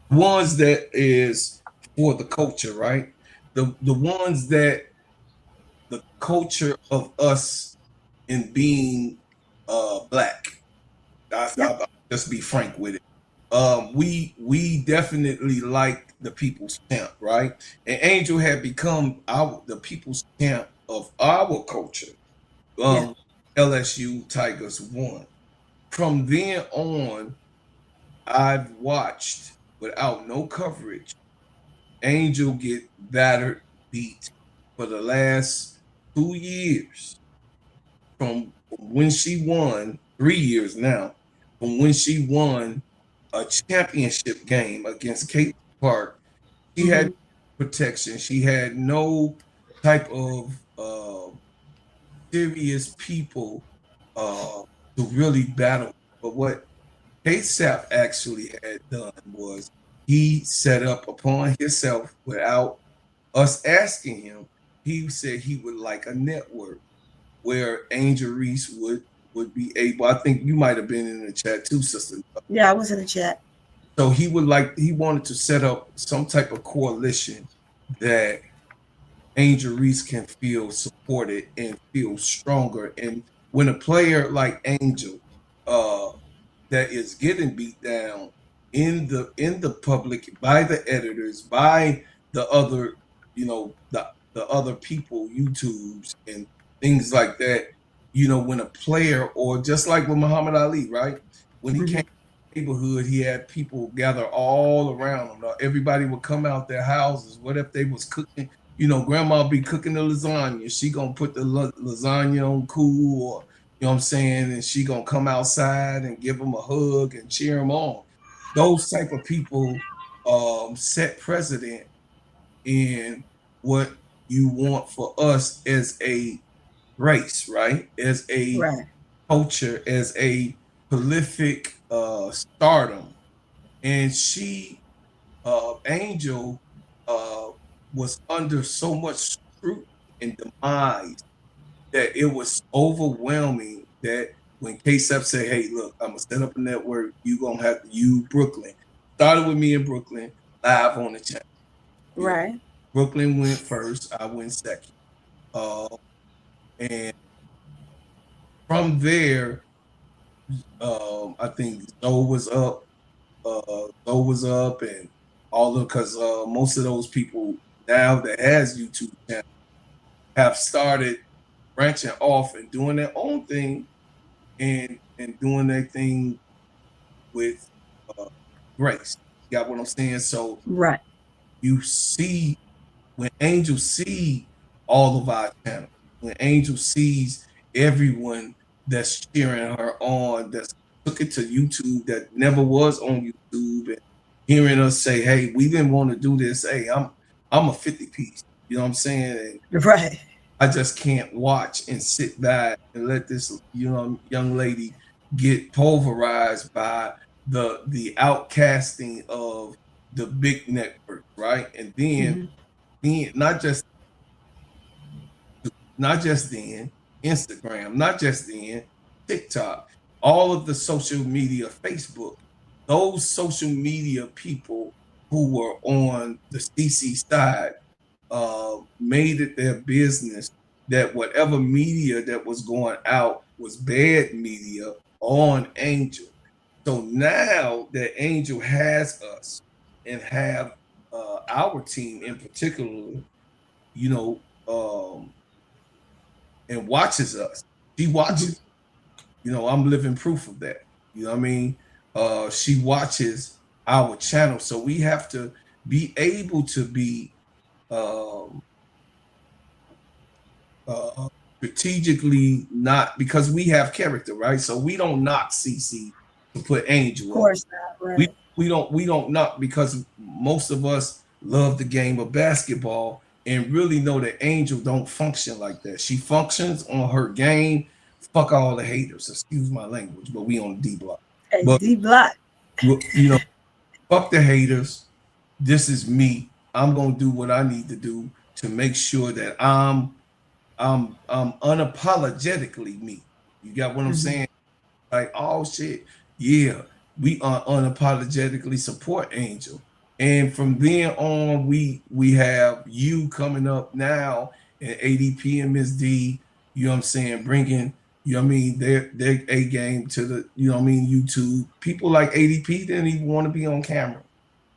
ones that is for the culture, right? The ones that the culture of us in being black. Yep. I'll just be frank with it. We definitely like the people's champ, right? And Angel had become the people's champ of our culture. Yeah. LSU Tigers won. From then on, I've watched without no coverage Angel get battered, beat for the last 2 years from when she won, 3 years now, from when she won a championship game against Cape Park. She Mm-hmm. had protection. She had no type of serious people to really battle. But what KSAP actually had done was he set up upon himself without us asking him. He said he would like a network where Angel Reese would be able. I think you might have been in the chat too, sister. Yeah, I was in the chat. So he wanted to set up some type of coalition that Angel Reese can feel supported and feel stronger. And when a player like Angel, uh, that is getting beat down in the public by the editors, by the other, the other people, YouTubes and things like that. When a player, or just like with Muhammad Ali, right? When he came Mm-hmm. to the neighborhood, he had people gather all around him. Everybody would come out their houses. What if they was cooking? Grandma be cooking the lasagna. She gonna put the lasagna on cool, or what I'm saying, and she gonna come outside and give them a hug and cheer them on. Those type of people set precedent in what you want for us as a race, right? As a Right. culture, as a prolific stardom. And Angel, uh, was under so much scrutiny and demise that it was overwhelming that when KSEP said, hey, look, I'm gonna set up a network, you Brooklyn. Started with me in Brooklyn, live on the channel. Right. Brooklyn went first, I went second. And from there, I think Zoe was up and all of, because most of those people now that has YouTube channel have started branching off and doing their own thing and doing their thing with uh, grace. You got what I'm saying? So Right. you see, when Angel see all of our channels, when Angel sees everyone that's cheering her on, that's took it to YouTube, that never was on YouTube, and hearing us say, "Hey, we didn't want to do this. Hey, I'm a 50 piece." You know what I'm saying? And Right. I just can't watch and sit back and let this, young lady get pulverized by the outcasting of the big network, right? And then, Mm-hmm. not just then Instagram, not just then TikTok, all of the social media, Facebook, those social media people who were on the CC side made it their business that whatever media that was going out was bad media on Angel. So now that Angel has us and have our team in particular, you know, and watches us, she watches. I'm living proof of that. You know what I mean? She watches our channel, so we have to be able to be um, strategically, not because we have character, right? So we don't knock CC to put Of Angel on. course not. Right. We don't knock, because most of us love the game of basketball and really know that Angel don't function like that. She functions on her game. Fuck all the haters. Excuse my language, but we on the D block. Hey, But D Block. fuck the haters. This is me. I'm gonna do what I need to do to make sure that I'm unapologetically me. You got what I'm Mhm. saying? Like, oh shit, yeah, we are unapologetically support Angel. And from then on, we have you coming up now and ADP and Miss D, you know what I'm saying, bringing, you know what I mean, their A game to the, you know what I mean, YouTube. People like ADP didn't even want to be on camera.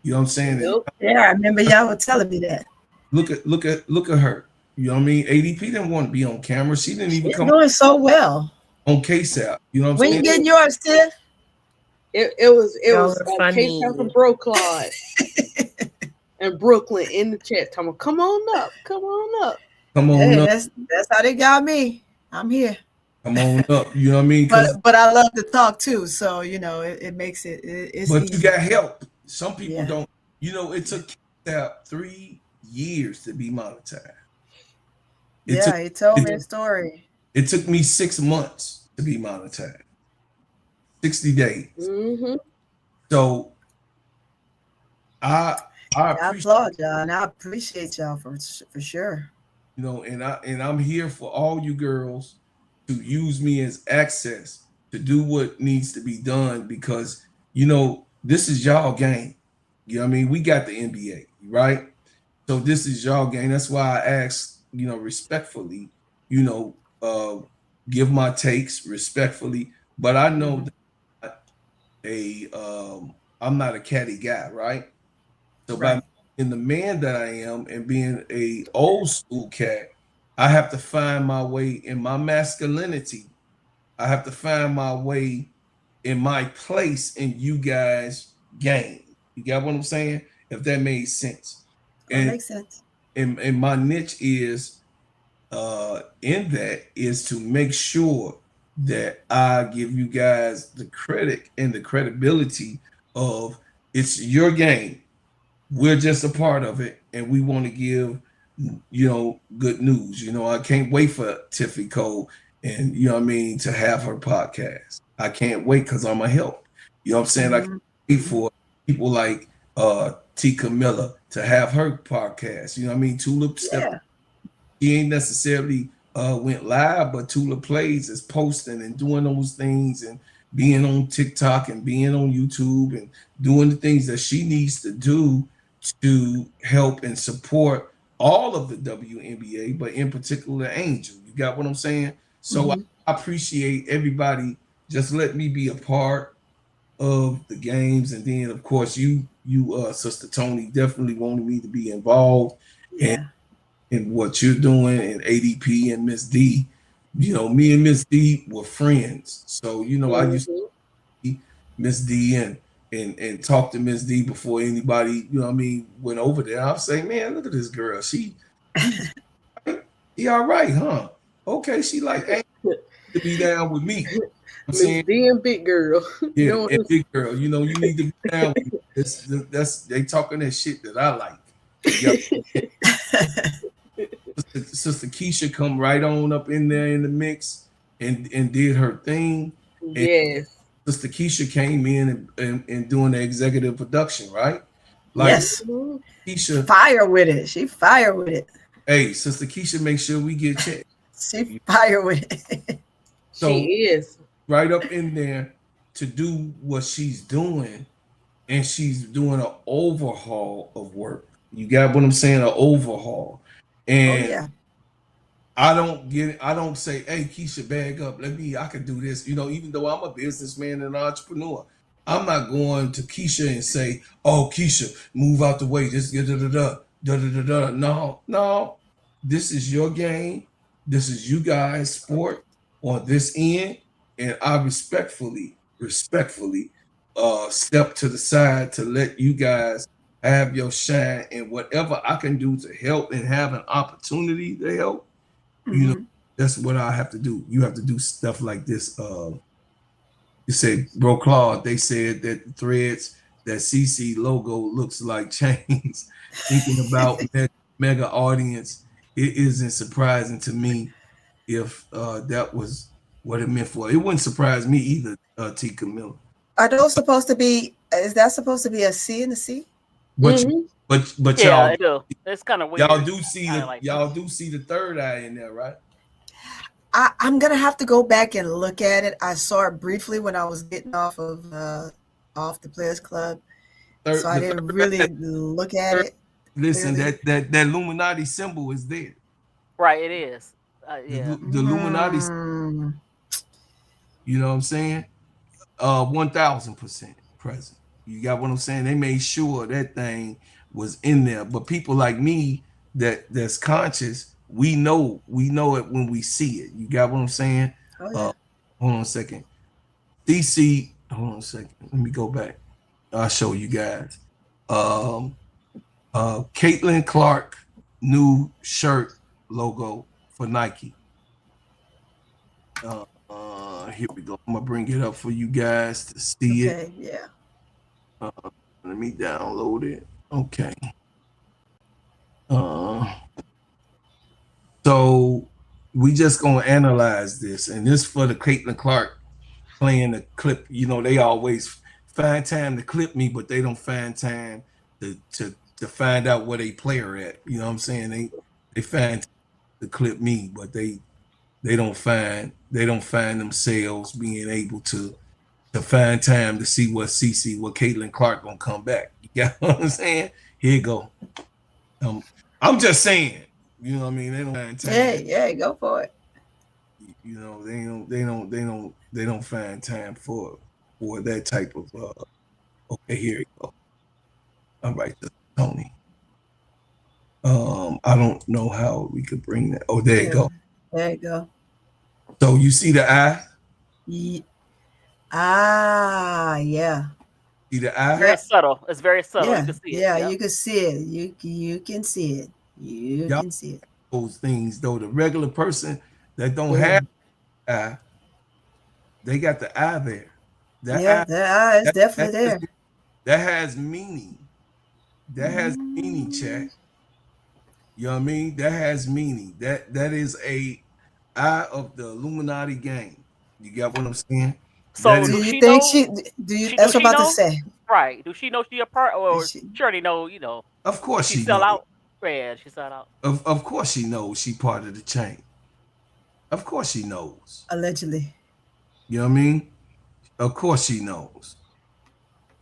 You know what I'm saying? And Nope. Yeah, I remember y'all were telling me that. look at her. You know what I mean? ADP didn't want to be on camera. She didn't even She's come doing so well. on KSAP. You know what I'm When you saying? getting yours, Tiff? It Y'all was are funny. Case from Bro Claude and Brooklyn in the chat. Talking about, come on up, come on up. Come on Hey, up. that's how they got me. I'm here. Come on up. You know what I mean? But Because but I love to talk too, so it makes it's but you easy. got help. Some people Yeah. don't. You know, it took KSAP 3 years to be monetized. It took Yeah, he told me a it, story. it took me 6 months to be monetized. 60 days. Mm-hmm. So I I I appreciate, applaud y'all and I appreciate y'all for sure. you know, and I'm here for all you girls to use me as access to do what needs to be done because you know this is y'all game. You know what I mean? We got the NBA, right? So this is y'all game. That's why I ask, you know, respectfully, you know, give my takes respectfully. But I know Mhm. that I'm not a catty guy, right? So by Right. being the man that I am and being a old school cat, I have to find my way in my masculinity. I have to find my way in my place in you guys' game. You got what I'm saying? If that made sense. That And makes sense. and my niche is in that is to make sure that I give you guys the credit and the credibility of it's your game. We're just a part of it, and we want to give you know good news. You know, I can't wait for Tiffany Cole and you know what I mean to have her podcast. I can't wait because I'm a help. You know what I'm saying? I can't Mhm. wait Mhm. for people like T. Camilla to have her podcast. You know what I mean? Tulip stepped, Yeah. he ain't necessarily went live, but Tula Plays is posting and doing those things and being on TikTok and being on YouTube and doing the things that she needs to do to help and support all of the WNBA, but in particular Angel. You got what I'm saying? So I Mhm. appreciate everybody just let me be a part of the games, and then of course you Sister Tony definitely wanted me to be involved. And Yeah. and what you're doing and ADP and Miss D. You know, me and Miss D were friends. So, you know, I used Mm-hmm. to see Miss D and talk to Miss D before anybody, you know what I mean, went over there. I'll say, man, look at this girl. She all right, huh? Okay, she like ain't to be down with me. I'm Miss saying, D and Big Girl. yeah, Doing and big girl, you know, you need to be down with me. That's they talking that shit that I like. You got Sister Keisha come right on up in there in the mix and did her thing. And Yes. Sister Keisha came in and doing the executive production, right? Like Yes. Mm-hmm. Keisha, Fire with it. She fire with it. hey, Sister Keisha, make sure we get checked. She fire with it. She So is. right up in there to do what she's doing, and she's doing an overhaul of work. You got what I'm saying? An overhaul. Oh And yeah. I don't say, hey, Keisha, bag up. I can do this. You know, even though I'm a businessman and an entrepreneur, I'm not going to Keisha and say, oh, Keisha, move out the way. Just da da da da da da da da. No, no. This is your game. This is you guys' sport on this end. And I respectfully step to the side to let you guys have your shine and whatever I can do to help and have an opportunity to help, you know, Mhm. that's what I have to do. You have to do stuff like this. You say, bro, Claude, they said that the threads, that CC logo looks like chains. Thinking about mega audience, it isn't surprising to me if that was what it meant for. It wouldn't surprise me either, T. Camilla. Are those supposed to be? Is that supposed to be a C in the C? But Mm-hmm. but Yeah, y'all I do. It's kind of y'all weird. do see Kind the of like y'all do see the third eye in there, right? I'm gonna have to go back and look at it. I saw it briefly when I was getting off the Players Club, so I The didn't third eye, really look at third, it listen, clearly. that Illuminati symbol is there. Right, it is. Yeah. The Illuminati, Mm, you know what I'm saying? 1000% present. You got what I'm saying? They made sure that thing was in there. But people like me that's conscious, we know it when we see it. You got what I'm saying? oh yeah. Uh, hold on a second. DC, hold on a second. Let me go back. I'll show you guys. Um, Caitlin Clark new shirt logo for Nike. Here we go. I'm gonna bring it up for you guys to see it. Okay, yeah. Uh, Let me download it. Okay. Uh, so we just gonna analyze this, and this for the Caitlin Clark playing the clip. You know, they always find time to clip me, but they don't find time to find out where they player at. You know what I'm saying? They find time to clip me, but they don't find themselves being able to find time to see what Caitlin Clark gonna come back. You got what I'm saying? Here you go. I'm just saying, you know what I mean? They don't find time. Yeah, go for it. You know, they don't find time for that type of okay, here you go. All right, Tony. I don't know how we could bring that. Oh, there you Yeah, go. there you go. So you see the eye? Ye- yeah. See the eye? Very Yep. subtle. It's very subtle. You Yeah, can see it. yeah, Yep. you can see it. You can see it. You Y'all can see it. those things though. The regular person that don't Yeah, have eye, they got the eye there. That yeah, eye that eye is that, definitely that has there. that has meaning. That has meaning, Mm. chat. You know what I mean? That has meaning. That is a eye of the Illuminati gang. You got what I'm saying? That So Do is do you she think know? she? Do you? Do That's what she I'm about to know? say. Right. Do she know she a part, Is or she? she already know? You know, of did course she she sell knows. out? Yeah, she sold out. Of course she knows she part of the chain. Of course she knows. Allegedly. You know what I mean? Of course she knows.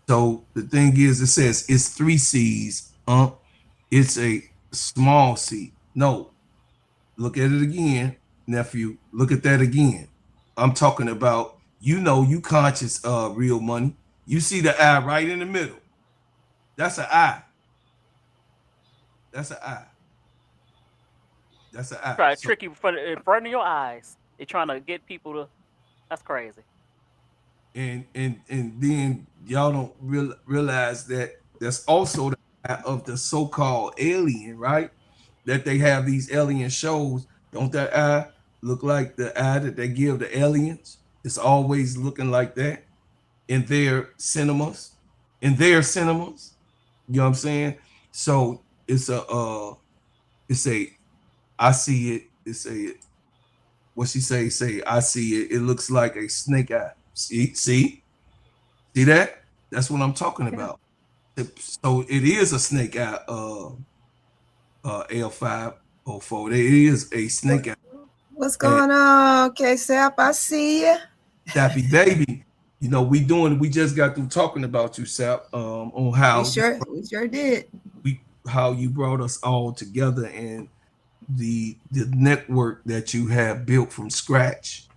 So the thing is, it says it's three C's. It's a small C. No, look at it again, nephew. Look at that again. I'm talking about, you conscious of real money. You see the eye right in the middle. That's an eye. That's an eye. That's an eye. Try to So trick you in front of your eyes. They trying to get people to. That's crazy. and then y'all don't realize that that's also the eye of the so-called alien, right? That they have these alien shows. Don't that eye look like the eye that they give the aliens? It's always looking like that in their cinemas. In their cinemas. You know what I'm saying? So it's a I see it. It's a what she say I see it. It looks like a snake eye. See that? That's what I'm talking Yeah. about. So it is a snake eye L504. It is a What, snake eye. what's And going on? Okay, Sap, I see you. Sappy baby, we just got through talking about you, Sap, on We sure did. how you brought us all together and the network that you have built from scratch,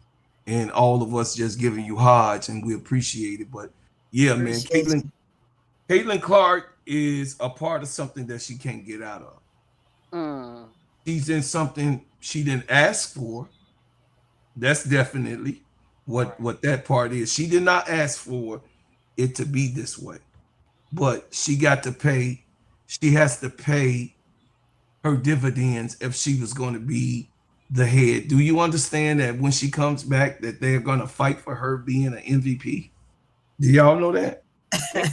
and all of us just giving you Hodge, and we appreciate it. But yeah, man, Appreciate you. Caitlin Clark is a part of something that she can't get out of. Mm, She's in something she didn't ask for. That's definitely what right. that part is. She did not ask for it to be this way, but she got to pay. She has to pay her dividends if she was going to be the head. Do you understand that when she comes back, that they're going to fight for her being an MVP? Do y'all know that? They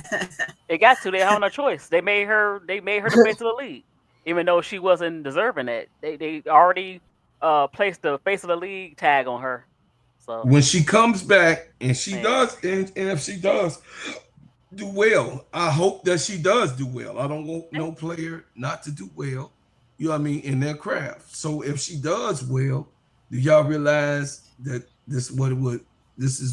they got to. They have no choice. They made her. They made her the face of the league, even though she wasn't deserving it. They already placed the face of the league tag on her. So When she comes back and she yeah. does, and if she does do well, I hope that she does do well. I don't want no player not to do well, you know what I mean, in their craft. So if she does well, Do y'all realize that this is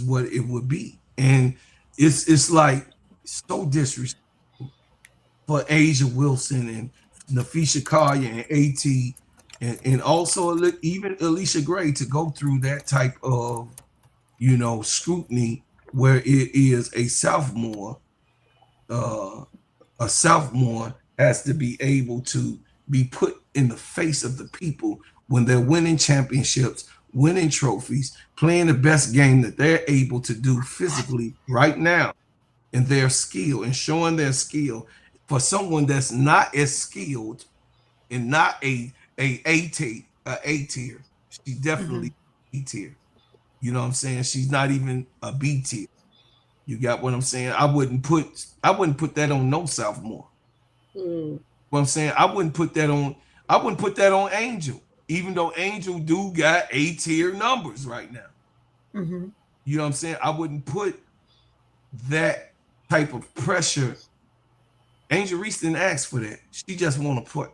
what it would be? And it's like so disrespectful for Asia Wilson and Nafisha Collier and AT and also even Alicia Gray to go through that type of scrutiny where it is uh, a sophomore has to be able to be put in the face of the people when they're winning championships, winning trophies, playing the best game that they're able to do physically right now, and their skill and showing their skill for someone that's not as skilled and not a tier. She definitely B tier. You know what I'm saying? She's not even a B tier. You got what I'm saying? I wouldn't put that on no sophomore. What I'm saying, I wouldn't put that on Angel, even though Angel do got A tier numbers right now. You know what I'm saying? I wouldn't put that type of pressure. Angel Reese didn't ask for that. She just want to hoop,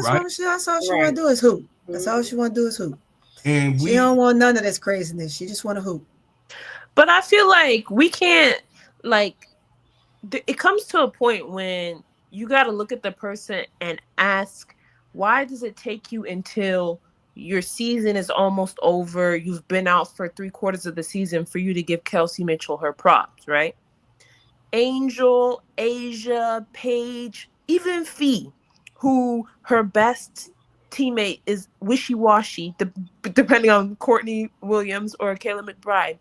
right? That's all she want to do is hoop. That's all she want to do is hoop. And she don't want none of this craziness. She just want to hoop. But I feel like we can't, like, it comes to a point when you got to look at the person and ask, why does it take you until your season is almost over, you've been out for 3/4 of the season, for you to give Kelsey Mitchell her props, right? Angel, Asia, Paige, even Fee, who her best teammate is wishy-washy, depending on Courtney Williams or Kayla McBride.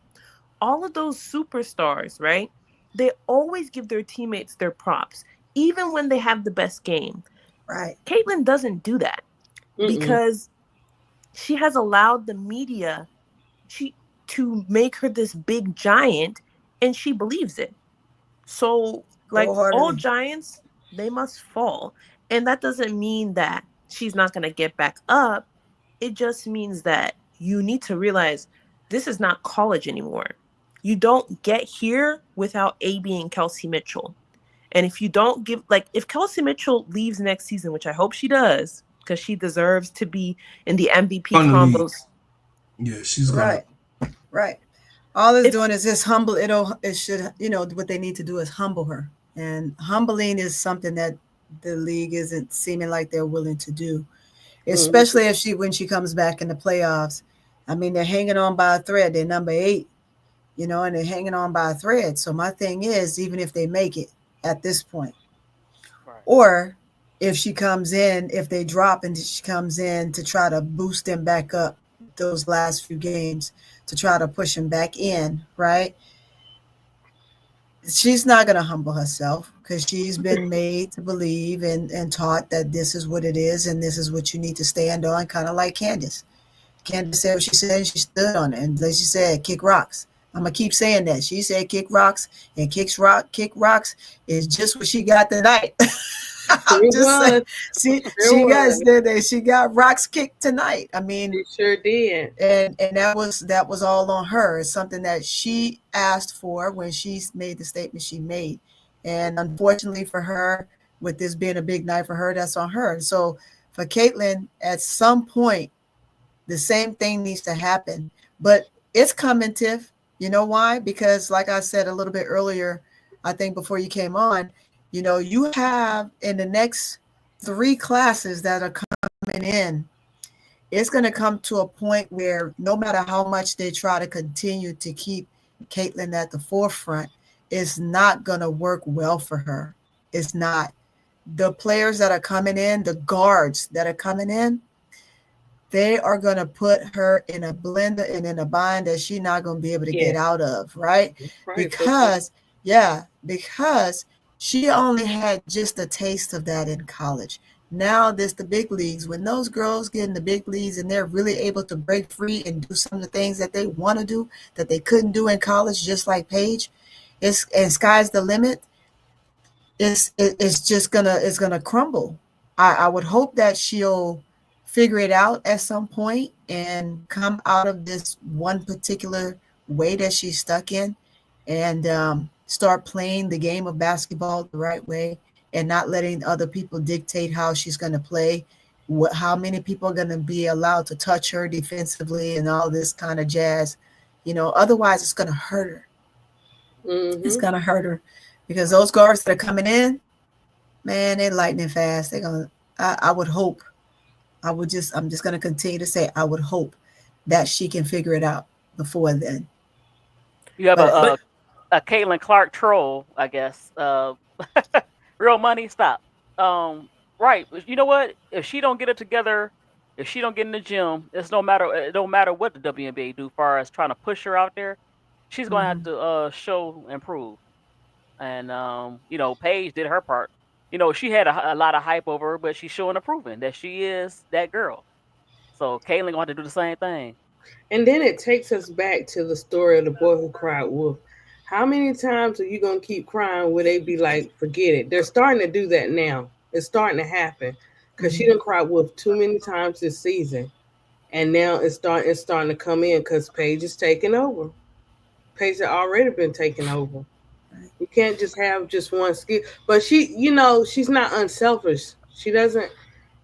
All of those superstars, right? They always give their teammates their props, even when they have the best game. Right. Caitlin doesn't do that because she has allowed the media to make her this big giant, and she believes it. So, like, all giants, they must fall. And that doesn't mean that she's not going to get back up. It just means that you need to realize this is not college anymore. You don't get here without AB and Kelsey Mitchell. And if you don't give, like, if Kelsey Mitchell leaves next season, which I hope she does, because she deserves to be in the MVP combos. Yeah, she's right. Right. All it's doing is just humble. It should, what they need to do is humble her. And humbling is something that the league isn't seeming like they're willing to do, especially when she comes back in the playoffs. I mean, they're hanging on by a thread. They're number 8, and they're hanging on by a thread. So my thing is, even if they make it at this point, or if she comes in, if they drop and she comes in to try to boost them back up those last few games, to try to push him back in, right? She's not going to humble herself because she's been made to believe and taught that this is what it is and this is what you need to stand on, kind of like Candace. Candace said what she said and she stood on it. And like she said, kick rocks. I'm going to keep saying that. She said kick rocks, and kick rocks is just what she got tonight. I'm just saying, she got rocks kicked tonight. I mean, she sure did, and that was all on her. It's something that she asked for when she made the statement she made, and unfortunately for her, with this being a big night for her, that's on her. And so for Caitlin, at some point, the same thing needs to happen. But it's coming, Tiff. You know why? Because like I said a little bit earlier, I think before you came on, you have in the next 3 classes that are coming in, it's going to come to a point where no matter how much they try to continue to keep Caitlin at the forefront, it's not going to work well for her. It's not. The players that are coming in, the guards that are coming in, they are going to put her in a blender and in a bind that she's not going to be able to get out of, right? Because she only had just a taste of that in college. Now there's the big leagues. When those girls get in the big leagues and they're really able to break free and do some of the things that they want to do that they couldn't do in college, just like Paige, and sky's the limit. It's gonna crumble. I would hope that she'll figure it out at some point and come out of this one particular way that she's stuck in, and start playing the game of basketball the right way and not letting other people dictate how she's going to play. how many people are going to be allowed to touch her defensively and all this kind of jazz. Otherwise it's going to hurt her. It's Mm-hmm. going to hurt her because those guards that are coming in, man, they're lightning fast. They're going to, I would hope, I'm just going to continue to say, I would hope that she can figure it out before then. You have But a Caitlin Clark troll, I guess. Real money, stop. Right. You know what? If she don't get it together, if she don't get in the gym, it's no matter. It don't matter what the WNBA do, far as trying to push her out there. She's gonna have to show and prove. And Paige did her part. She had a lot of hype over her, but she's showing and proving that she is that girl. So Caitlin gonna have to do the same thing. And then it takes us back to the story of the boy who cried wolf. How many times are you gonna keep crying where they be like, forget it? They're starting to do that now. It's starting to happen because she didn't cry wolf too many times this season, and now it's starting to come in because Paige is taking over. Paige had already been taken over. You can't just have just one skill. But she's not unselfish. She doesn't.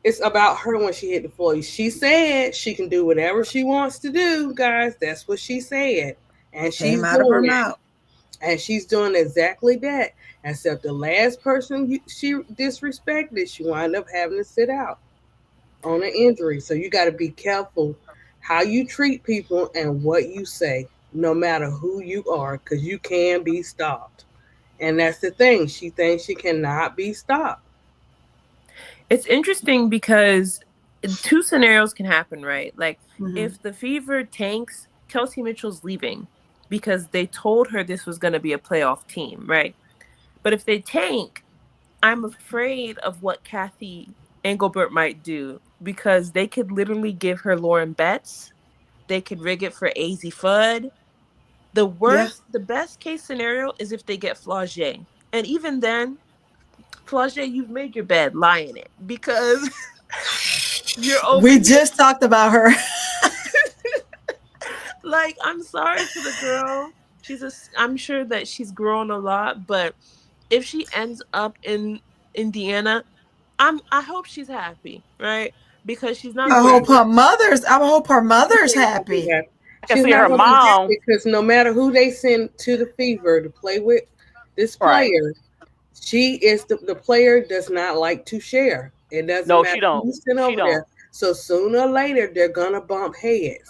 It's about her when she hit the floor. She said she can do whatever she wants to do, guys. That's what she said, and came she's out of her doing that. mouth. And she's doing exactly that. Except the last person she disrespected, she wound up having to sit out on an injury. So you got to be careful how you treat people and what you say, no matter who you are, because you can be stopped. And that's the thing. She thinks she cannot be stopped. It's interesting because two scenarios can happen, right? Like if the Fever tanks, Kelsey Mitchell's leaving because they told her this was going to be a playoff team, right? But if they tank, I'm afraid of what Kathy Engelbert might do because they could literally give her Lauren Betts. They could rig it for AZ Fudd. The best case scenario is if they get Flaugier. And even then, Flaugier, you've made your bed, lie in it because you're over We here. just talked about her. Like, I'm sorry for the girl. I'm sure that she's grown a lot, but if she ends up in Indiana, I hope she's happy, right? Because she's not I going hope to. her mother's happy. I can She's see not her going to be happy mom. because no matter who they send to the Fever to play with this Right. player, she is the player does not like to share. It doesn't No, matter she don't. who you send She over don't. there. So sooner or later, they're gonna bump heads.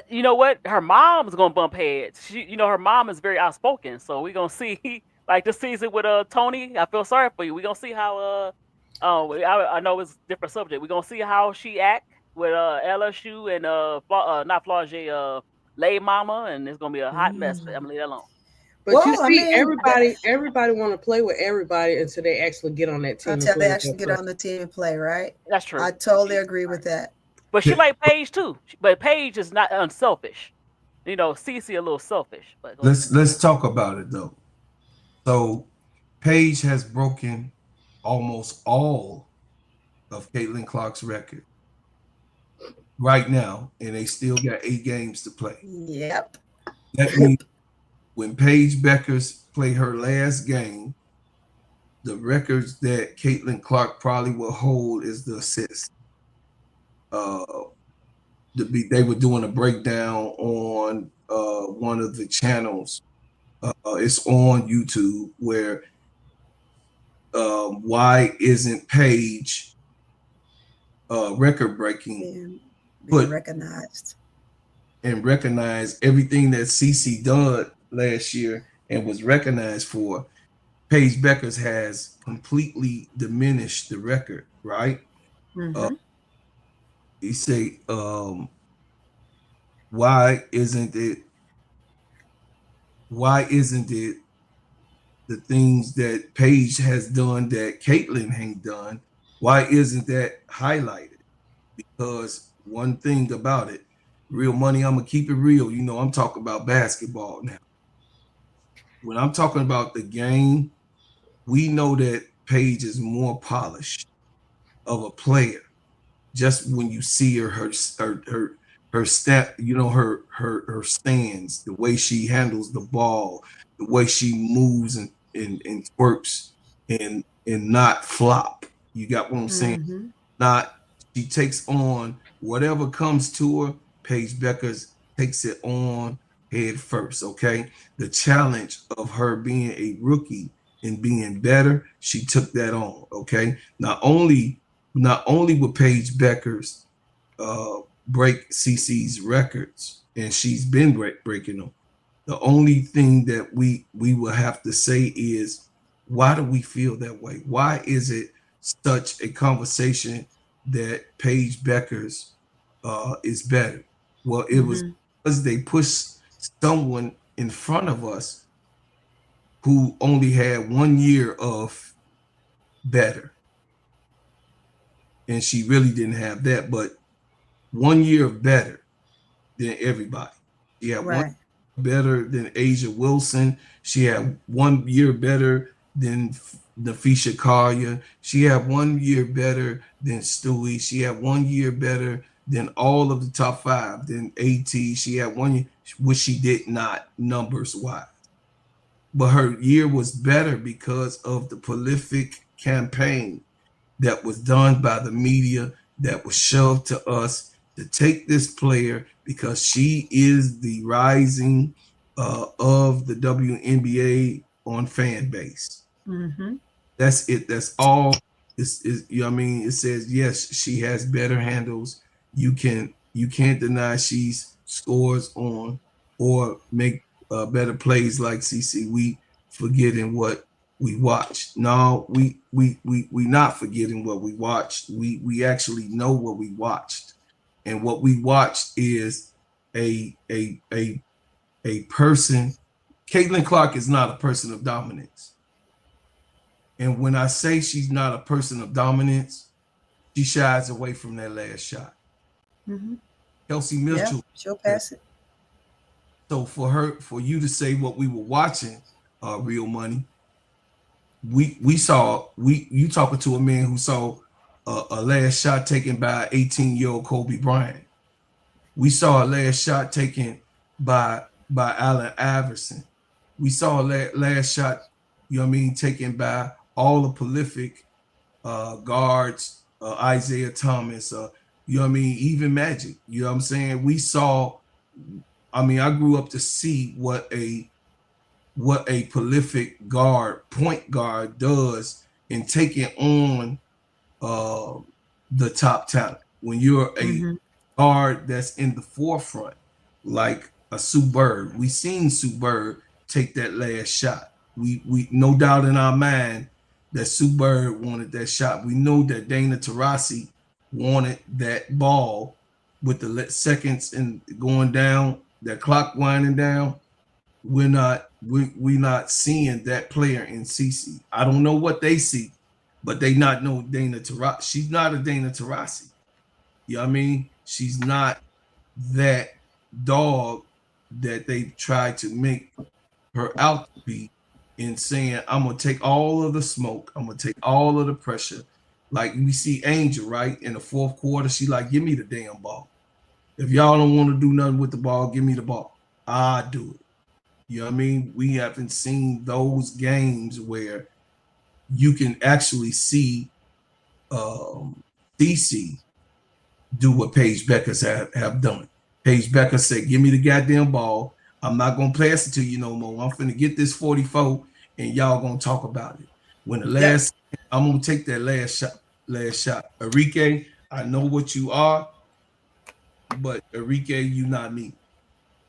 You know what? Her mom's gonna bump heads. Her mom is very outspoken. So we're gonna see, like this season with Tony. I feel sorry for you. We're gonna see how I know it's a different subject. We're gonna see how she act with LSU and not Flaugier, Lay Mama, and it's gonna be a hot mess. I'm gonna leave that alone. But you Well, I see, mean, everybody want to play with everybody until they actually get on that team and until play they with actually that get person. on the team and play, right? That's true. I totally agree with that. But she like Paige too. But Paige is not unselfish. Cece a little selfish. But go ahead. Let's talk about it though. So Paige has broken almost all of Caitlin Clark's record right now, and they still got 8 games to play. Yep. That means when Paige Beckers play her last game, the records that Caitlin Clark probably will hold is the assist. They were doing a breakdown on one of the channels. It's on YouTube where why isn't Paige record breaking? Being recognized and recognize everything that CC done last year and was recognized for. Paige Beckers has completely diminished the record, right? You say, why isn't it the things that Paige has done that Caitlin ain't done? Why isn't that highlighted? Because one thing about it, real money, I'm gonna keep it real. I'm talking about basketball now. When I'm talking about the game, we know that Paige is more polished of a player. Just when you see her step, her stands, the way she handles the ball, the way she moves and twerks and not flop. You got what I'm saying? Not She takes on whatever comes to her. Paige Beckers takes it on head first. Okay, the challenge of her being a rookie and being better, she took that on. Okay, not only would Paige Beckers break CC's records, and she's been breaking them. The only thing that we will have to say is, why do we feel that way? Why is it such a conversation that Paige Beckers is better? Well, it was because they pushed someone in front of us who only had 1 year of better, and she really didn't have that, but 1 year of better than everybody. She had one better than Asia Wilson. She had 1 year better than Nafisha Collier. She had 1 year better than Stewie. She had 1 year better than all of the top five. Than AT. She had 1 year, which she did not numbers wise. But her year was better because of the prolific campaign that was done by the media, that was shoved to us to take this player because she is the rising of the WNBA on fan base. That's it. That's all. You know what I mean? It says yes, she has better handles. You can't deny she's scores on or make better plays like CC. We forgetting what we watched. No, we not forgetting what we watched. We actually know what we watched, and what we watched is a person. Caitlin Clark is not a person of dominance, and when I say she's not a person of dominance, she shies away from that last shot. Kelsey Mitchell, she'll pass it. So for you to say what we were watching, Real Money, you talking to a man who saw a last shot taken by 18-year-old Kobe Bryant. We saw a last shot taken by Allen Iverson. We saw a last shot, you know what I mean, taken by all the prolific guards, Isaiah Thomas, you know what I mean, even Magic. You know what I'm saying? We saw. I mean, I grew up to see what a prolific point guard does in taking on the top talent. When you're a guard that's in the forefront, like a Sue Bird. We seen Sue Bird take that last shot. We no doubt in our mind that Sue Bird wanted that shot. We know that Dana Taurasi wanted that ball with the seconds and going down, that clock winding down. We're not seeing that player in CC. I don't know what they see, but they not know Dana Taurasi. She's not a Dana Taurasi. You know what I mean? She's not that dog that they tried to make her out to be, in saying, I'm gonna take all of the smoke, I'm gonna take all of the pressure. Like we see Angel, right? In the fourth quarter, she like, give me the damn ball. If y'all don't want to do nothing with the ball, give me the ball. I do it. You know what I mean? We haven't seen those games where you can actually see DC do what Paige Beckers have done. Paige Becker said, give me the goddamn ball. I'm not going to pass it to you no more. I'm finna get this 44 and y'all going to talk about it. When the last, I'm going to take that last shot. Enrique, I know what you are, but Enrique, you not me.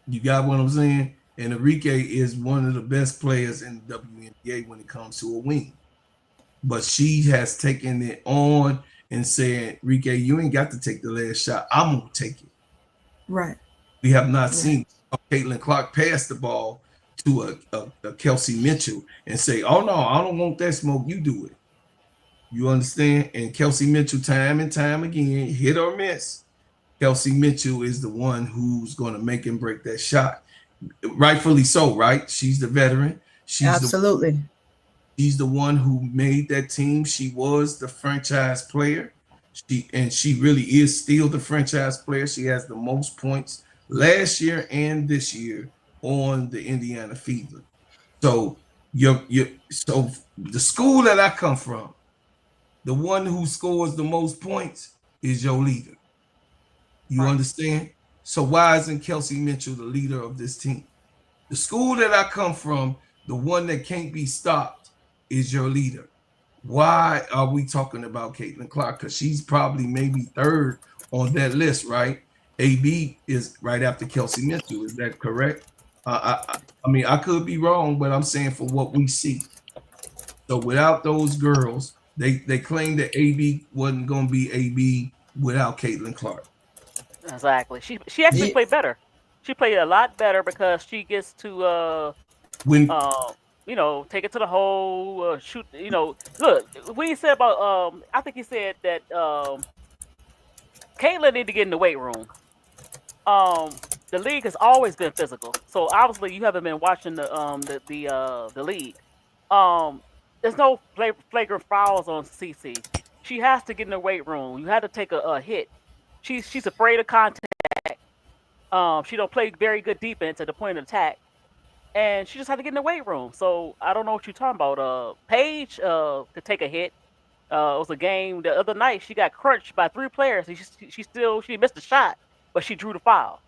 You got what I'm saying? And Enrique is one of the best players in the WNBA when it comes to a wing. But she has taken it on and said, Enrique, you ain't got to take the last shot. I'm going to take it. Right. We have not seen Caitlin Clark pass the ball to a Kelsey Mitchell and say, oh, no, I don't want that smoke. You do it. You understand? And Kelsey Mitchell, time and time again, hit or miss, Kelsey Mitchell is the one who's going to make and break that shot. Rightfully so, right? She's the veteran. Absolutely. She's the one who made that team. She was the franchise player. She really is still the franchise player. She has the most points last year and this year on the Indiana Fever. So so the school that I come from, the one who scores the most points is your leader. You understand? So why isn't Kelsey Mitchell the leader of this team? The school that I come from, the one that can't be stopped, is your leader. Why are we talking about Caitlin Clark? Because she's probably maybe third on that list, right? AB is right after Kelsey Mitchell. Is that correct? I mean, I could be wrong, but I'm saying for what we see. So without those girls, they claimed that AB wasn't going to be AB without Caitlin Clark. Exactly. She actually played better. She played a lot better because she gets to take it to the hole, shoot. Look what he said about I think he said that Caitlin need to get in the weight room. The league has always been physical, so obviously you haven't been watching the league. There's no flagrant fouls on CC. She has to get in the weight room. You have to take a hit. She's afraid of contact. She don't play very good defense at the point of attack, and she just had to get in the weight room. So I don't know what you're talking about. Paige could take a hit. It was a game the other night. She got crunched by 3 players. She missed a shot, but she drew the foul.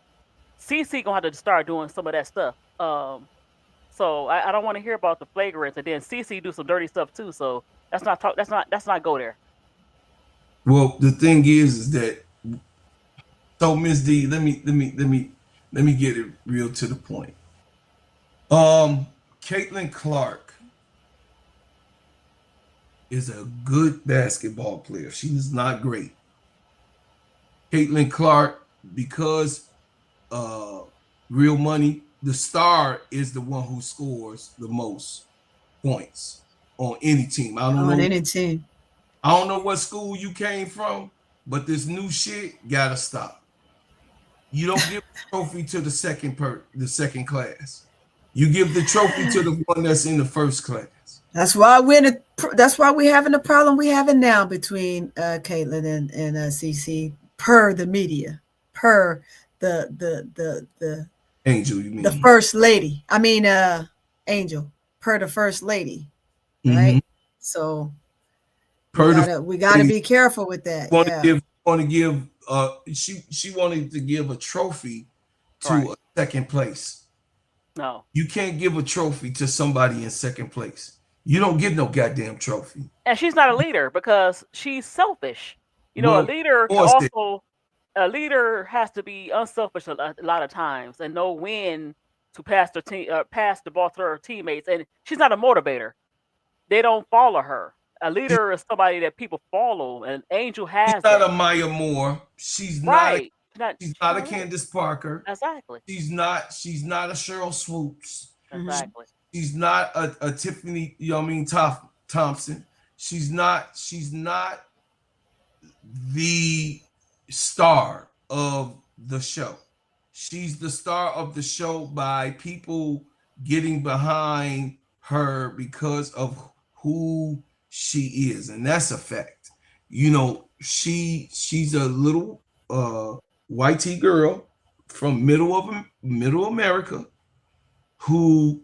CC gonna have to start doing some of that stuff. So I don't want to hear about the flagrants, and then CC do some dirty stuff too. So that's not go there. Well, the thing is that so Ms. D, let me get it real to the point. Caitlin Clark is a good basketball player. She is not great. Caitlin Clark, because real money, the star is the one who scores the most points on any team. I don't know what school you came from, but this new shit gotta stop. You don't give the trophy to the second class. You give the trophy to the one that's in the first class. That's why we're having the problem we're having now between Caitlin and CC, per the media, per the Angel, you mean the first lady. I mean Angel, per the first lady, right? So we gotta be careful with that. She wanted to give a trophy to a second place. No. You can't give a trophy to somebody in second place. You don't get no goddamn trophy. And she's not a leader because she's selfish. A leader has to be unselfish a lot of times and know when to pass the ball to her teammates. And she's not a motivator. They don't follow her. A leader is somebody that people follow, and Angel has. She's not a Maya Moore. She's not a Candace Parker. Exactly. She's not a Cheryl Swoops. Exactly. She's not a Tiffany, Thompson. She's not the star of the show. She's the star of the show by people getting behind her because of who she is, and that's a fact. She's a little white tea girl from middle America who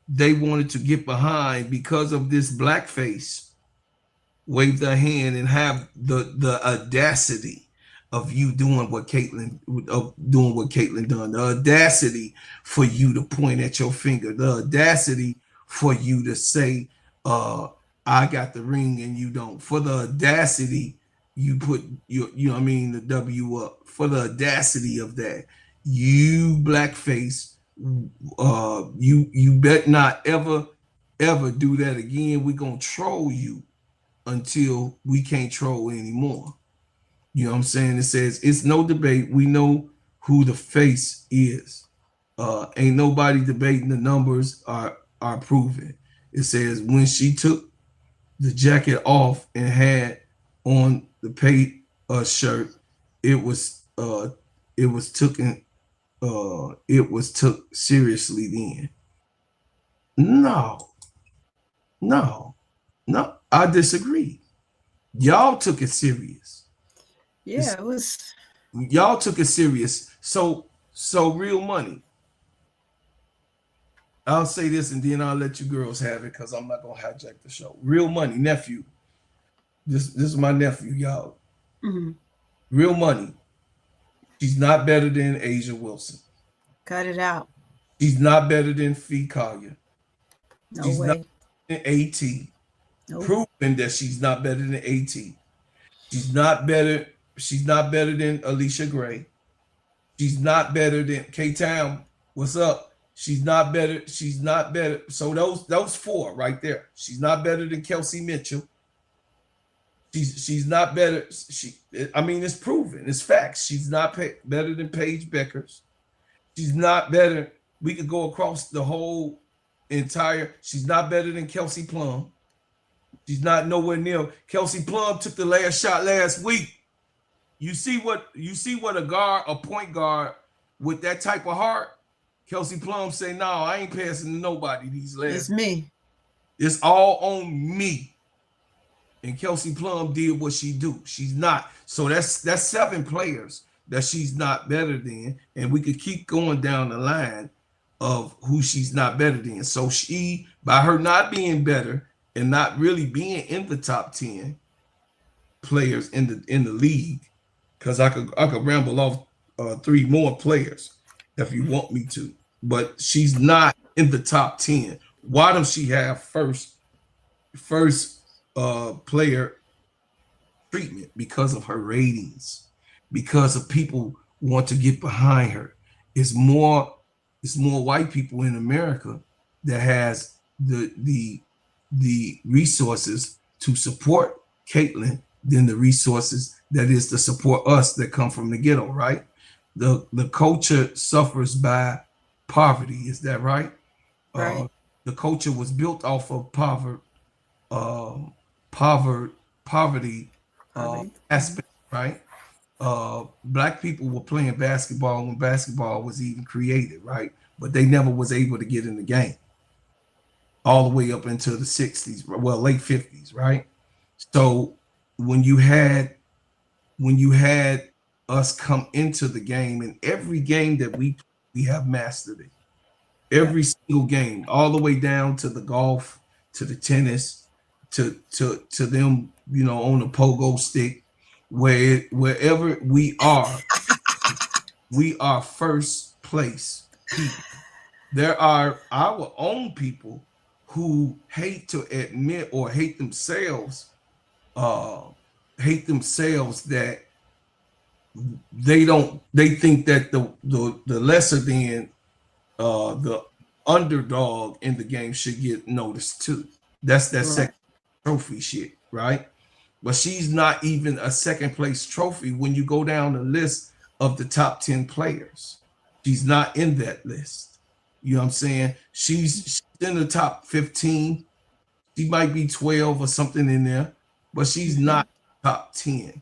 they wanted to get behind because of this blackface, wave their hand and have the audacity of you doing what Caitlin done, the audacity for you to point at your finger, the audacity for you to say, I got the ring and you don't, for the audacity you put the W up, for the audacity of that, you blackface, you bet not ever do that again. We're gonna troll you until we can't troll anymore. You know what I'm saying? It says it's no debate. We know who the face is. Ain't nobody debating. The numbers are proven. It says when she took the jacket off and had on the paid shirt, it was took seriously then. No, I disagree. Y'all took it serious. Yeah, it was. Y'all took it serious. So real money. I'll say this and then I'll let you girls have it because I'm not gonna hijack the show. Real money, nephew. This is my nephew, y'all. Real money. She's not better than Asia Wilson. Cut it out. She's not better than Fee Collier. No She's not way. better than AT. Nope. Proven that she's not better than AT. She's not better. She's not better than Alicia Gray. She's not better than K-Town. What's up? She's not better. She's not better. So those four right there. She's not better than Kelsey Mitchell. She's not better. I mean, it's proven. It's facts. She's not better than Paige Beckers. She's not better. We could go across the whole entire. She's not better than Kelsey Plum. She's not nowhere near. Kelsey Plum took the last shot last week. You see what a point guard with that type of heart. Kelsey Plum say, "No, I ain't passing to nobody these last. It's me. It's all on me." And Kelsey Plum did what she do. She's not. So that's 7 players that she's not better than, and we could keep going down the line of who she's not better than. So she, by her not being better and not really being in the top 10 players in the league, because I could ramble off 3 more players if you want me to, but she's not in the top 10. Why does she have first player treatment? Because of her ratings, because of people want to get behind her. It's more white people in America that has the resources to support Caitlin than the resources that is to support us that come from the ghetto, right? The culture suffers by poverty. Is that right? Right. The culture was built off of poverty aspect, right? Black people were playing basketball when basketball was even created, right? But they never was able to get in the game all the way up into the 60s, well, late 50s, right? So when you had us come into the game, and every game that we have mastered it, every single game, all the way down to the golf, to the tennis, to them, on the pogo stick, wherever we are first place people. There are our own people who hate to admit or hate themselves that they think that the lesser than the underdog in the game should get noticed too. That's that second trophy shit, right? But she's not even a second place trophy when you go down the list of the top 10 players. She's not in that list. You know what I'm saying? She's in the top 15. She might be 12 or something in there, but she's not top 10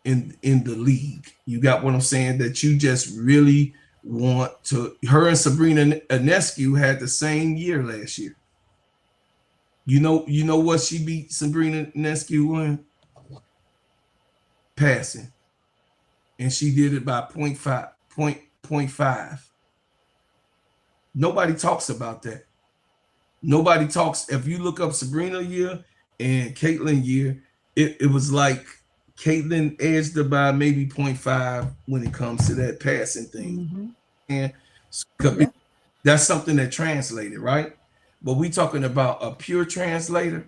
in the league. You got what I'm saying? That you just really want to. Her and Sabrina Ionescu had the same year last year. You know what she beat Sabrina Ionescu in? Passing. And she did it by 0.5. Nobody talks about that. Nobody talks. If you look up Sabrina year and Caitlin year, it was like Caitlin edged her by maybe 0.5 when it comes to that passing thing. And that's something that translated, right? But we talking about a pure translator.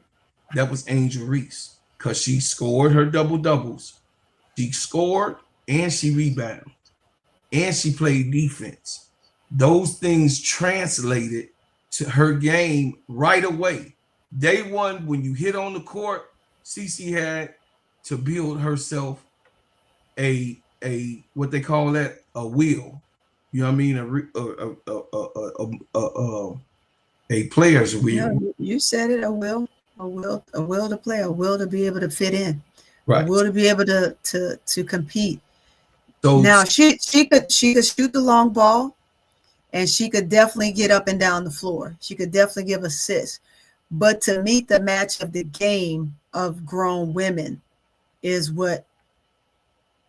That was Angel Reese, because she scored her double-doubles. She scored and she rebounded and she played defense. Those things translated to her game right away. Day one, when you hit on the court, Cece had to build herself a what they call that, a will. You know what I mean? A player's will. No, you said it. A will to play, a will to be able to fit in, right? A will to be able to compete. So now she could shoot the long ball, and she could definitely get up and down the floor. She could definitely give assists. But to meet the match of the game of grown women is what,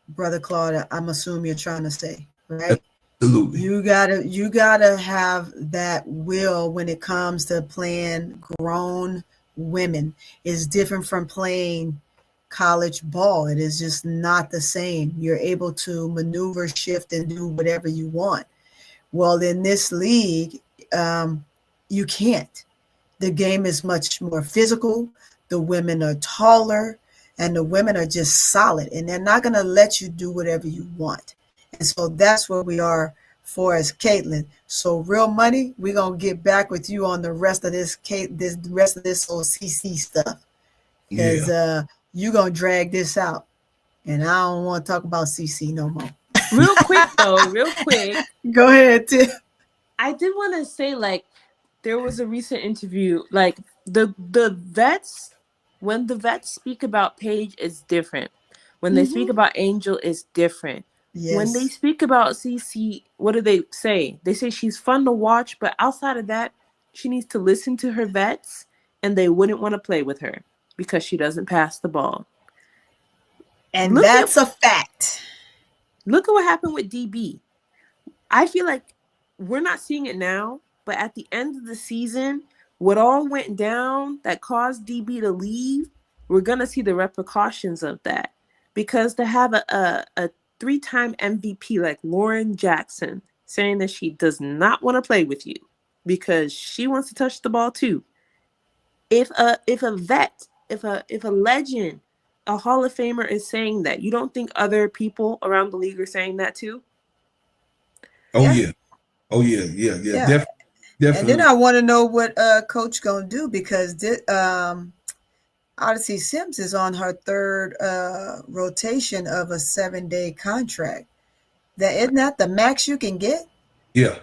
Brother Claude, I'm assuming you're trying to say, right? Absolutely. You gotta have that will when it comes to playing grown women. It's different from playing college ball. It is just not the same. You're able to maneuver, shift, and do whatever you want. Well, in this league, you can't. The game is much more physical. The women are taller, and the women are just solid, and they're not going to let you do whatever you want. And so that's where we are for as Caitlin. So real money, we're gonna get back with you on the rest of this rest of this whole CC stuff, because Yeah. you gonna drag this out, and I don't want to talk about CC no more. Real quick though, real quick. Go ahead, Tim. I did want to say, like, there was a recent interview, like the vets, when the vets speak about Paige, it's different. When they speak about Angel, it's different. When they Yes. speak about CC, what do they say? They say she's fun to watch, but outside of that, she needs to listen to her vets, and they wouldn't want to play with her because she doesn't pass the ball. And that's a fact. Look at what happened with DB. I feel like we're not seeing it now, but at the end of the season, what all went down that caused DB to leave, we're going to see the repercussions of that. Because to have a 3-time MVP like Lauren Jackson saying that she does not want to play with you because she wants to touch the ball too. If a vet, if a legend, a Hall of Famer is saying that, you don't think other people around the league are saying that too? Oh yeah. Oh yeah. Definitely. And then I want to know what Coach gonna do, because Odyssey Sims is on her third rotation of a 7-day contract. Isn't that the max you can get? Yeah.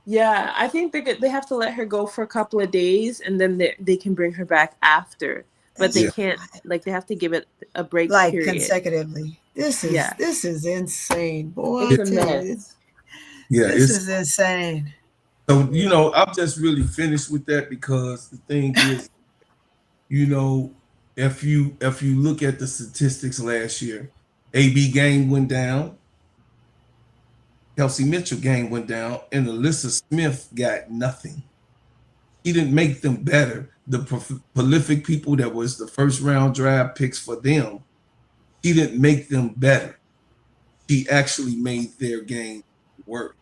Yeah, I think they have to let her go for a couple of days, and then they can bring her back after. But they can't, like, they have to give it a break, like period. Consecutively. This is insane, boy. It's a mess. Yeah, this is insane. So, I'm just really finished with that, because the thing is, if you look at the statistics last year, AB game went down, Kelsey Mitchell game went down, and Alyssa Smith got nothing. He didn't make them better. The prolific people that was the first round draft picks for them, he didn't make them better. He actually made their game work.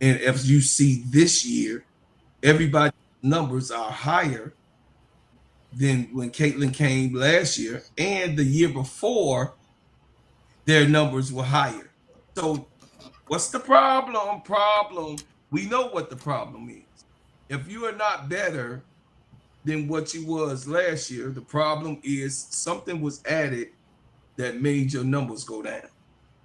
And if you see this year, everybody's numbers are higher than when Caitlin came last year, and the year before, their numbers were higher. So what's the problem? We know what the problem is. If you are not better than what you was last year, the problem is something was added that made your numbers go down.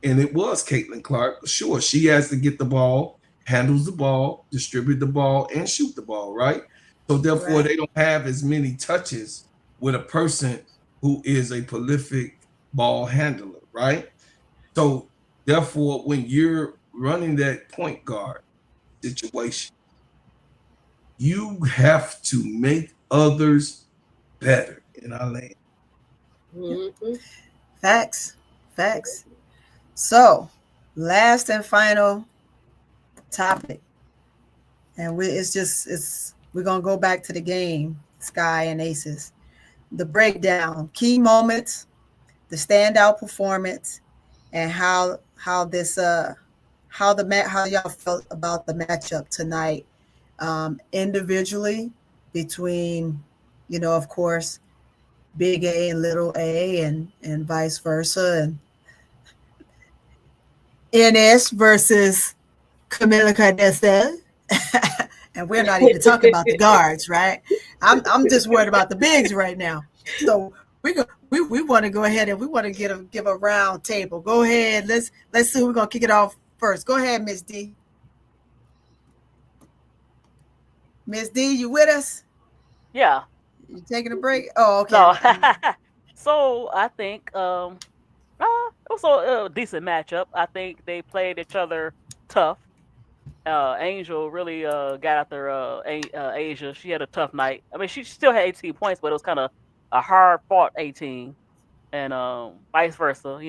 And it was Caitlin Clark. Sure, she has to get the ball, handles the ball, distribute the ball, and shoot the ball, right? So therefore, they don't have as many touches with a person who is a prolific ball handler, right? So therefore, when you're running that point guard situation, you have to make others better in our land. Facts. So, last and final topic, and we're gonna go back to the game, Sky and Aces. The breakdown, key moments, the standout performance, and how y'all felt about the matchup tonight, individually, between, of course, big A and little A, and vice versa, and NS versus Camila Candace. And we're not even talking about the guards, right? I'm just worried about the bigs right now. So we want to go ahead and we want to give a round table. Go ahead. Let's see. We're gonna kick it off first. Go ahead, Miss D. Miss D, you with us? Yeah. You taking a break? Oh, okay. No. So I think it was a decent matchup. I think they played each other tough. Angel really got after Asia. She had a tough night. I mean, she still had 18 points, but it was kind of a hard fought 18, and vice versa.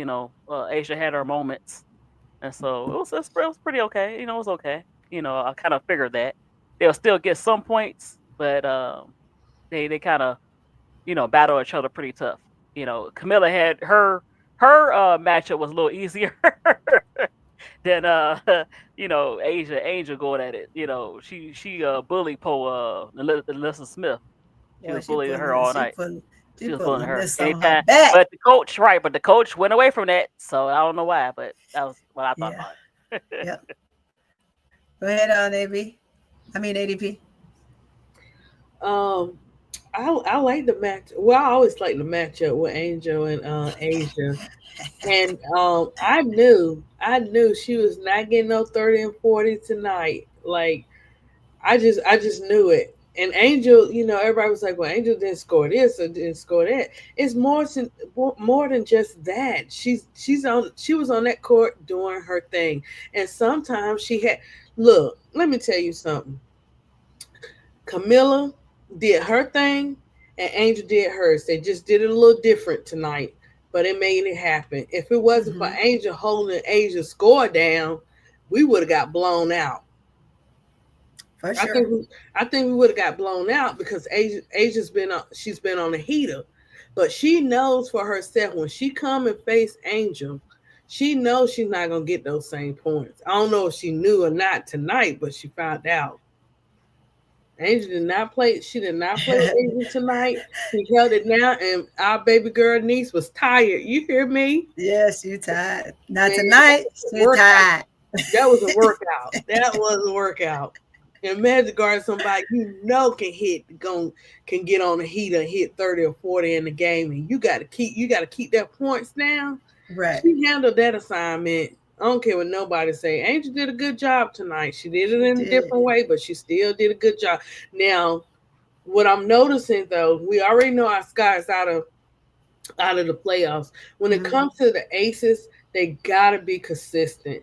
Asia had her moments, and so it was pretty okay. It was okay. I kind of figured that they'll still get some points, but they kind of battle each other pretty tough. Camilla had her matchup was a little easier than Angel going at it. She bullied Alyssa Smith. She Boy, was bullying her all night. she She was put bullying her Alyssa on her anytime. back. But the coach went away from that. So I don't know why, but that was what I thought Yeah. about it. Yep. Go ahead on AV. I mean ADP. I like the match. Well, I always like the matchup with Angel and Asia. And I knew she was not getting no 30 and 40 tonight. Like I just knew it. And Angel, everybody was like, "Well, Angel didn't score this or didn't score that." It's more than just that. She was on that court doing her thing, and sometimes she had. Look, let me tell you something. Camilla did her thing, and Angel did hers. They just did it a little different tonight, but it made it happen. If it wasn't for Angel holding Asia's score down, we would have got blown out. For sure. I think we would have got blown out because Asia's she's been on a heater, but she knows for herself when she come and face Angel, she knows she's not gonna get those same points. I don't know if she knew or not tonight, but she found out. Angel did not play. She did not play with Angel tonight. She held it down, and our baby girl niece was tired. You hear me? Yes, you tired. Not tonight. You're tired. That was a workout. That was a workout. Imagine guarding somebody can get on the heater and hit 30 or 40 in the game, and you got to keep their points down. Right. She handled that assignment. I don't care what nobody say. Angel did a good job tonight. She did it in a different way, but she still did a good job. Now, what I'm noticing though, we already know our Sky is out of the playoffs. When it comes to the Aces, they gotta be consistent.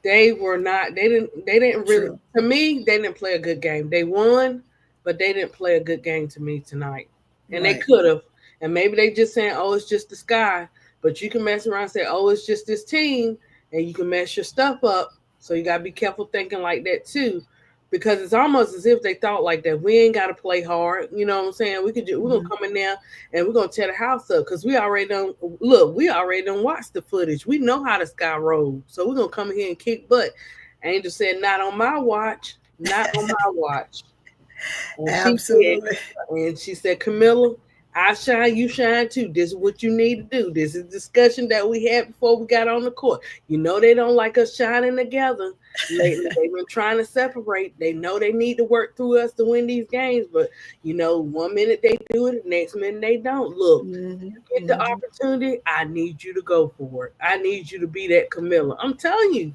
They were not. They didn't really. True. To me, they didn't play a good game. They won, but they didn't play a good game to me tonight. And they could have. And maybe they just saying, "Oh, it's just the Sky." But you can mess around and say, "Oh, it's just this team," and you can mess your stuff up. So you gotta be careful thinking like that too, because it's almost as if they thought like that. We ain't gotta play hard. You know what I'm saying? We're gonna come in there and we're gonna tear the house up because we already done watch the footage. We know how the Sky rolls, so we're gonna come in here and kick butt. Angel said, "Not on my watch. Not on my watch." And absolutely. She said, "Camilla, I shine, you shine too. This is what you need to do. This is discussion that we had before we got on the court. You know they don't like us shining together. Lately, they've been trying to separate. They know they need to work through us to win these games, but 1 minute they do it, the next minute they don't. Look, you get the opportunity, I need you to go for it. I need you to be that Camilla. I'm telling you,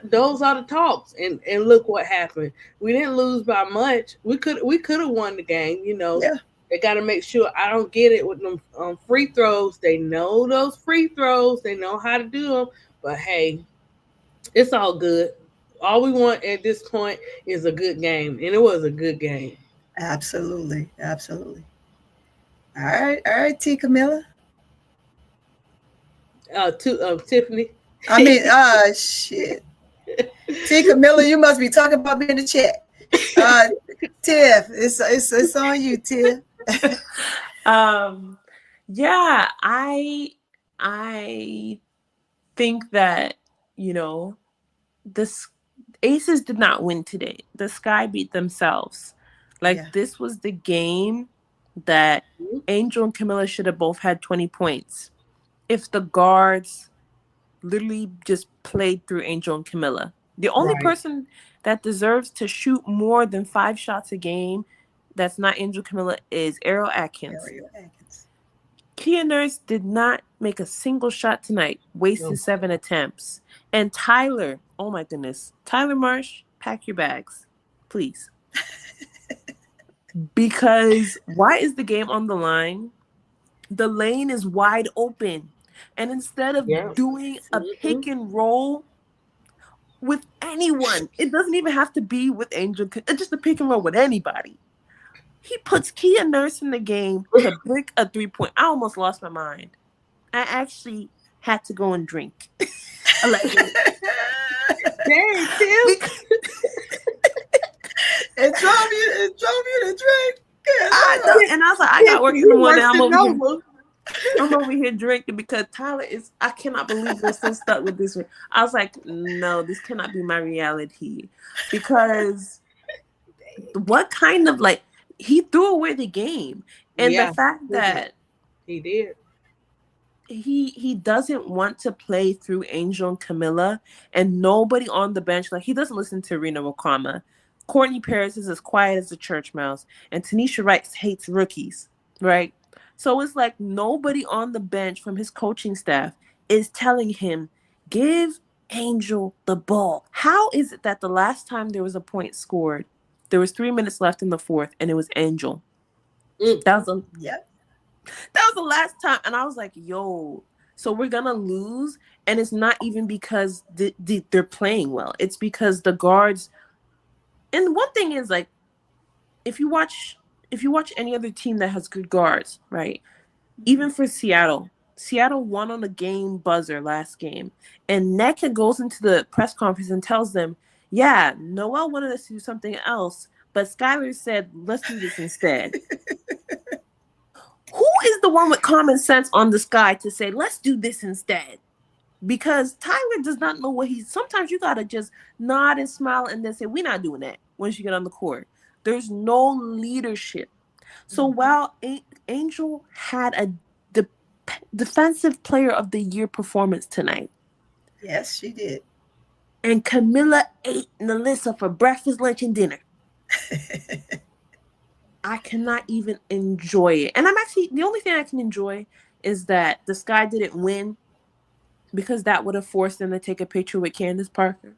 those are the talks. And look what happened. We didn't lose by much. We could have won the game. Yeah. They got to make sure. I don't get it with them free throws. They know those free throws. They know how to do them. But hey, it's all good. All we want at this point is a good game, and it was a good game. Absolutely, absolutely. All right, T. Camilla. Tiffany. I mean, shit. T. Camilla, you must be talking about me in the chat. Tiff, it's on you, Tiff. Yeah, I think that this Aces did not win today. The Sky beat themselves. This was the game that Angel and Camilla should have both had 20 points if the guards literally just played through Angel and Camilla. The only person that deserves to shoot more than 5 shots a game that's not Angel Camilla is Ariel Atkins. Kia Nurse did not make a single shot tonight, wasted 7 attempts. And Tyler, oh my goodness, Tyler Marsh, pack your bags, please. Because why is the game on the line? The lane is wide open. And instead of doing a pick and roll with anyone, it doesn't even have to be with Angel, it's just a pick and roll with anybody. He puts Kia Nurse in the game to break a 3-point. I almost lost my mind. I actually had to go and drink. Dang, Tim. It drove you to drink. And I was like, I got work in the morning. I'm over here. I'm over here drinking because Tyler is. I cannot believe we're still stuck with this. I was like, no, this cannot be my reality, because what kind of like he threw away the game, and the Yeah, fact that he did. he doesn't want to play through Angel and Camilla, and nobody on the bench, like he doesn't listen to Rena Wakama. Courtney Paris is as quiet as a church mouse, and Tanisha Wright hates rookies, right? So it's like nobody on the bench from his coaching staff is telling him, give Angel the ball. How is it that the last time there was a point scored, there was 3 minutes left in the fourth, and it was Angel? That was Yep. that was the last time, and I was like, yo, so we're gonna lose. And it's not even because they're playing well, it's because the guards. And one thing is, like, if you watch any other team that has good guards, right? Even for Seattle won on a game buzzer last game, and Nneka goes into the press conference and tells them, yeah, Noel wanted us to do something else, but Skylar said, let's do this instead. Who is the one with common sense on the sky to say, let's do this instead? Because Tyler does not know what sometimes you got to just nod and smile and then say, we're not doing that once you get on the court. There's no leadership. So while Angel had a defensive player of the year performance tonight. Yes, she did. And Camilla ate Nalissa for breakfast, lunch, and dinner. I cannot even enjoy it. And the only thing I can enjoy is that the Sky didn't win, because that would have forced them to take a picture with Candace Parker.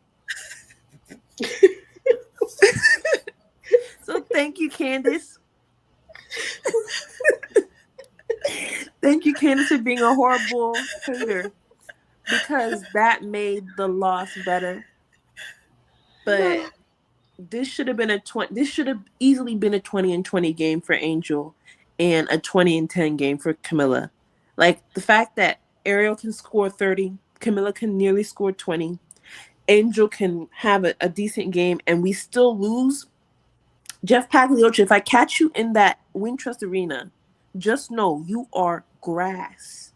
So thank you, Candace. Thank you, Candace, for being a horrible hater, because that made the loss better. But this should have been this should have easily been a 20-20 game for Angel and a 20-10 game for Camilla. Like, the fact that Ariel can score 30, Camilla can nearly score 20, Angel can have a decent game, and we still lose. Jeff Pagliocci, if I catch you in that Wintrust Arena, just know you are grass.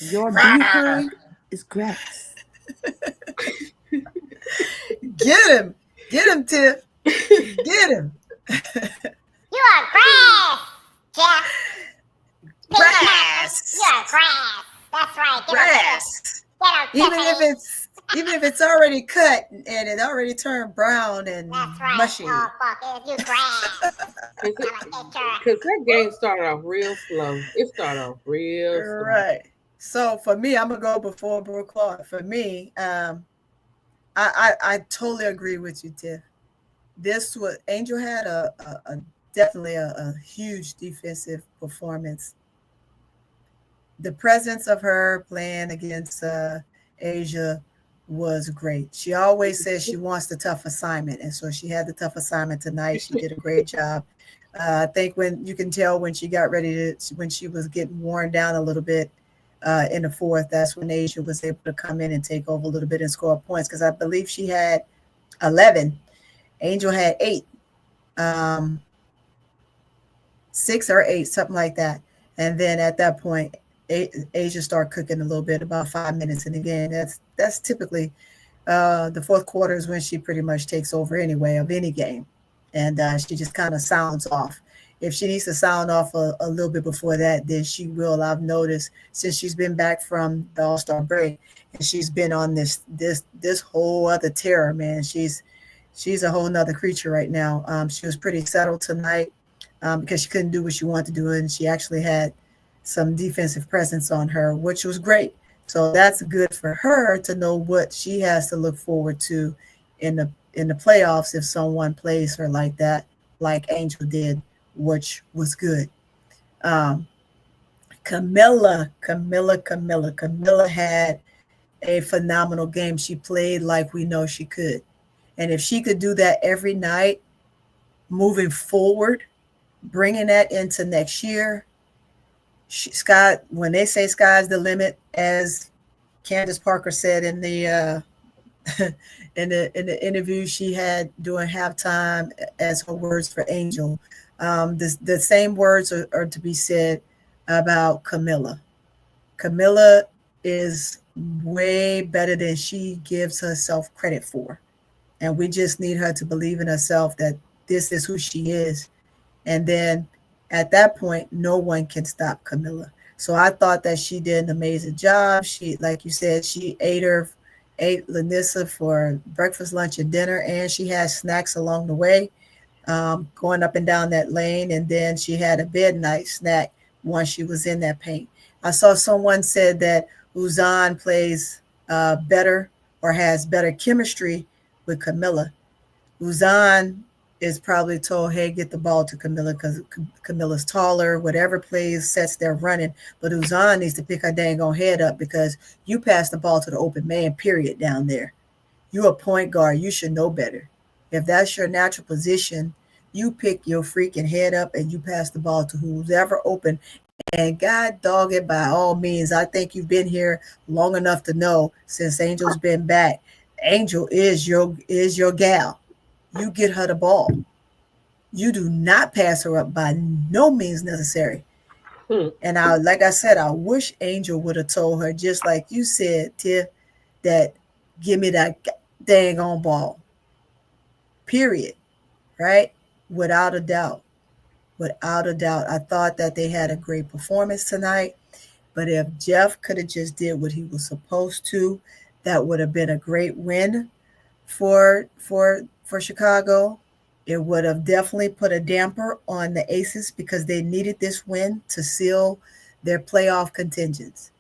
Your behind is grass. Get him, Tiff. Get him. You are grass, Jeff. Grass. You are grass. That's right. Grass. Even if it's already cut and it already turned brown and That's right. mushy. Oh, fuck it. You grass. Because that game started off real slow. It started off real slow. Right. So for me, I'm gonna go before Brooke Clark. For me, I totally agree with you, Tiff. This was Angel had definitely a huge defensive performance. The presence of her playing against Asia was great. She always says she wants the tough assignment, and so she had the tough assignment tonight. She did a great job. I think when you can tell when she got ready when she was getting worn down a little bit in the fourth, that's when Asia was able to come in and take over a little bit and score points, because I believe she had 11. Angel had 8, 6 or 8, something like that. And then at that point, Asia started cooking a little bit, about 5 minutes. And again, that's typically the fourth quarter is when she pretty much takes over anyway of any game. And she just kind of sounds off. If she needs to sound off a little bit before that, then she will. I've noticed since she's been back from the All-Star break, and she's been on this whole other terror, man. She's a whole nother creature right now. She was pretty settled tonight because she couldn't do what she wanted to do, and she actually had some defensive presence on her, which was great. So that's good for her to know what she has to look forward to in the playoffs if someone plays her like that, like Angel did, which was good. Camilla had a phenomenal game. She played like we know she could. And if she could do that every night, moving forward, bringing that into next year, when they say sky's the limit, as Candace Parker said in the in the interview she had during halftime as her words for Angel, the same words are to be said about Camilla. Camilla is way better than she gives herself credit for. And we just need her to believe in herself that this is who she is. And then at that point, no one can stop Camilla. So I thought that she did an amazing job. She, like you said, she ate Lanissa for breakfast, lunch, and dinner, and she had snacks along the way, going up and down that lane. And then she had a midnight snack once she was in that paint. I saw someone said that Uzan plays better or has better chemistry with Camilla. Uzan is probably told, hey, get the ball to Camilla because Camilla's taller, whatever plays, sets they're running. But Uzan needs to pick her dang on head up because you pass the ball to the open man, period, down there. You a point guard. You should know better. If that's your natural position, you pick your freaking head up and you pass the ball to who's ever open. And God dog it, by all means, I think you've been here long enough to know since Angel's been back. Angel is your gal. You get her the ball. You do not pass her up by no means necessary. And like I said, I wish Angel would have told her, just like you said, Tiff, that give me that dang on ball. Period. Right? Without a doubt. Without a doubt. I thought that they had a great performance tonight. But if Jeff could have just did what he was supposed to, that would have been a great win for Chicago. It would have definitely put a damper on the Aces because they needed this win to seal their playoff contingents,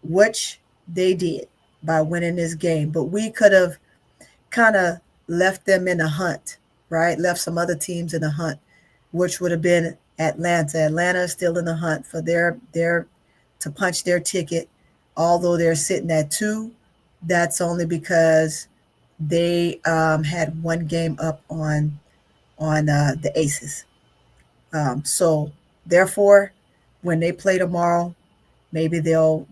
which they did by winning this game. But we could have kind of left them in a hunt, right? Left some other teams in a hunt, which would have been Atlanta. Atlanta is still in the hunt for their to punch their ticket, although they're sitting at 2. That's only because they had one game up on the Aces. So therefore, when they play tomorrow, maybe they'll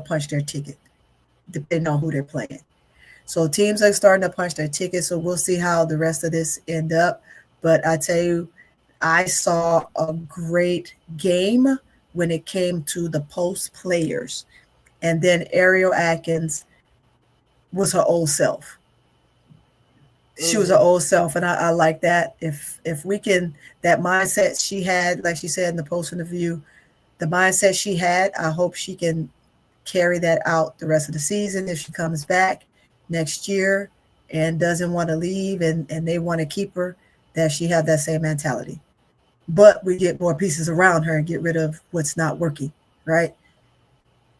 punch their ticket, depending on who they're playing. So teams are starting to punch their ticket. So we'll see how the rest of this end up. But I tell you, I saw a great game when it came to the post players. And then Ariel Atkins was her old self. She was her old self, and I like that. If we can, that mindset she had, like she said in the post interview, the mindset she had, I hope she can carry that out the rest of the season if she comes back next year and doesn't want to leave and they want to keep her, that she have that same mentality. But we get more pieces around her and get rid of what's not working, right?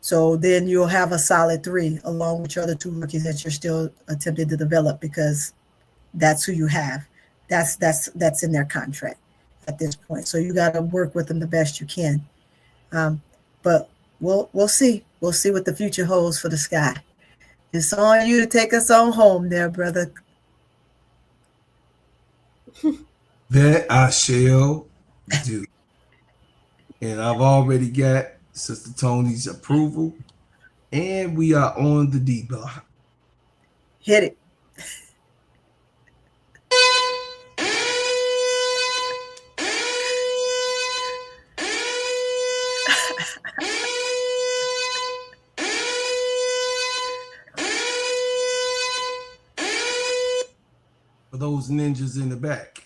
So then you'll have a solid 3 along with your other 2 rookies that you're still attempting to develop because that's who you have. That's in their contract at this point. So you got to work with them the best you can. But we'll see. We'll see what the future holds for the Sky. It's on you to take us on home there, brother. That I shall do. And I've already got Sister Tony's approval. And we are on the D block. Hit it. For those ninjas in the back.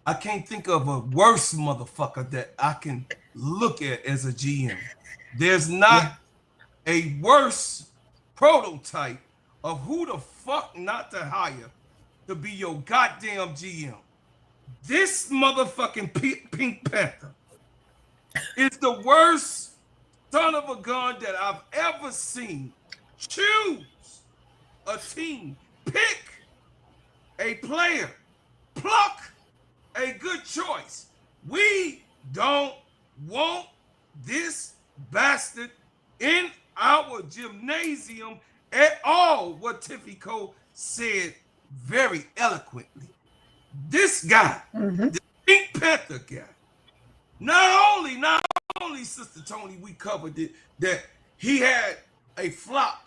I can't think of a worse motherfucker that I can look at as a GM. There's not a worse prototype of who the fuck not to hire to be your goddamn GM. This motherfucking Pink Panther is the worst son of a gun that I've ever seen. Choose a team. Pick a player. Pluck a good choice. We don't want this bastard in our gymnasium at all, what Tiffy Cole said very eloquently. This guy, the Pink Panther guy, Not only, Sister Tony, we covered it, that he had a flop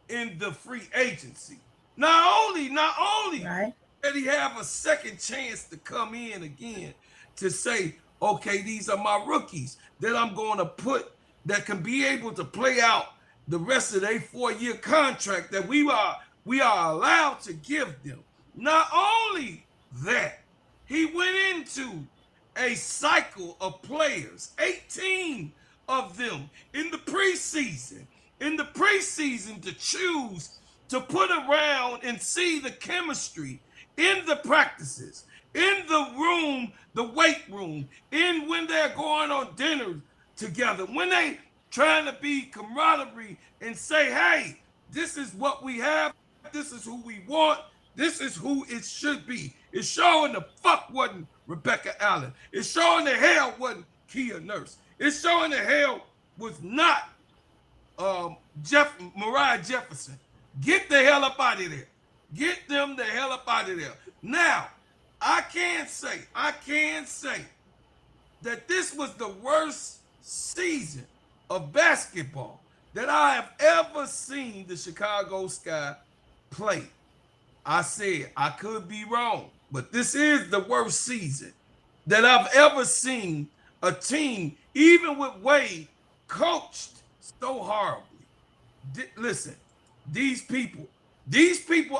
in the free agency. Not only Right. did he have a second chance to come in again to say, okay, these are my rookies that I'm going to put that can be able to play out the rest of their 4-year contract that we are allowed to give them. Not only that, he went into a cycle of players, 18 of them in the preseason. In the preseason, to choose to put around and see the chemistry in the practices, in the room, the weight room, in when they're going on dinner together, when they trying to be camaraderie and say, hey, this is what we have, this is who we want, this is who it should be. It's showing the fuck wasn't Rebecca Allen. It's showing the hell wasn't Kia Nurse. It's showing the hell was not Mariah Jefferson. Get the hell up out of there. Get them the hell up out of there. Now, I can say that this was the worst season of basketball that I have ever seen the Chicago Sky play. I said I could be wrong, but this is the worst season that I've ever seen a team, even with Wade, coached so horribly. Listen, these people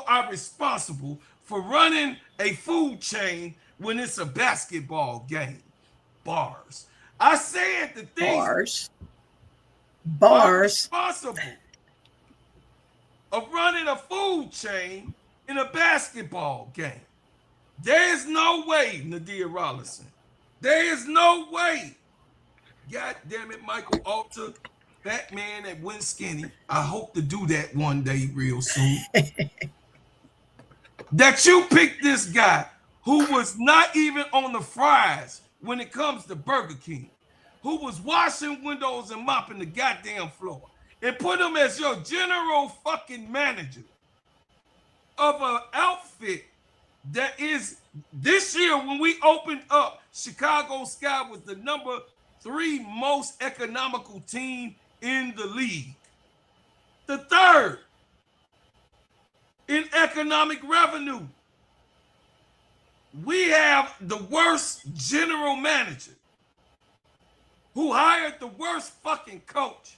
are responsible for running a food chain when it's a basketball game. Bars. I said that these are responsible of running a food chain in a basketball game. There is no way, Nadia Rollison. There is no way. God damn it, Michael Alter, that man that went skinny. I hope to do that one day real soon. That you picked this guy who was not even on the fries when it comes to Burger King, who was washing windows and mopping the goddamn floor, and put him as your general fucking manager of an outfit that is, this year when we opened up, Chicago Sky was the number 3 most economical team in the league. The 3rd in economic revenue. We have the worst general manager who hired the worst fucking coach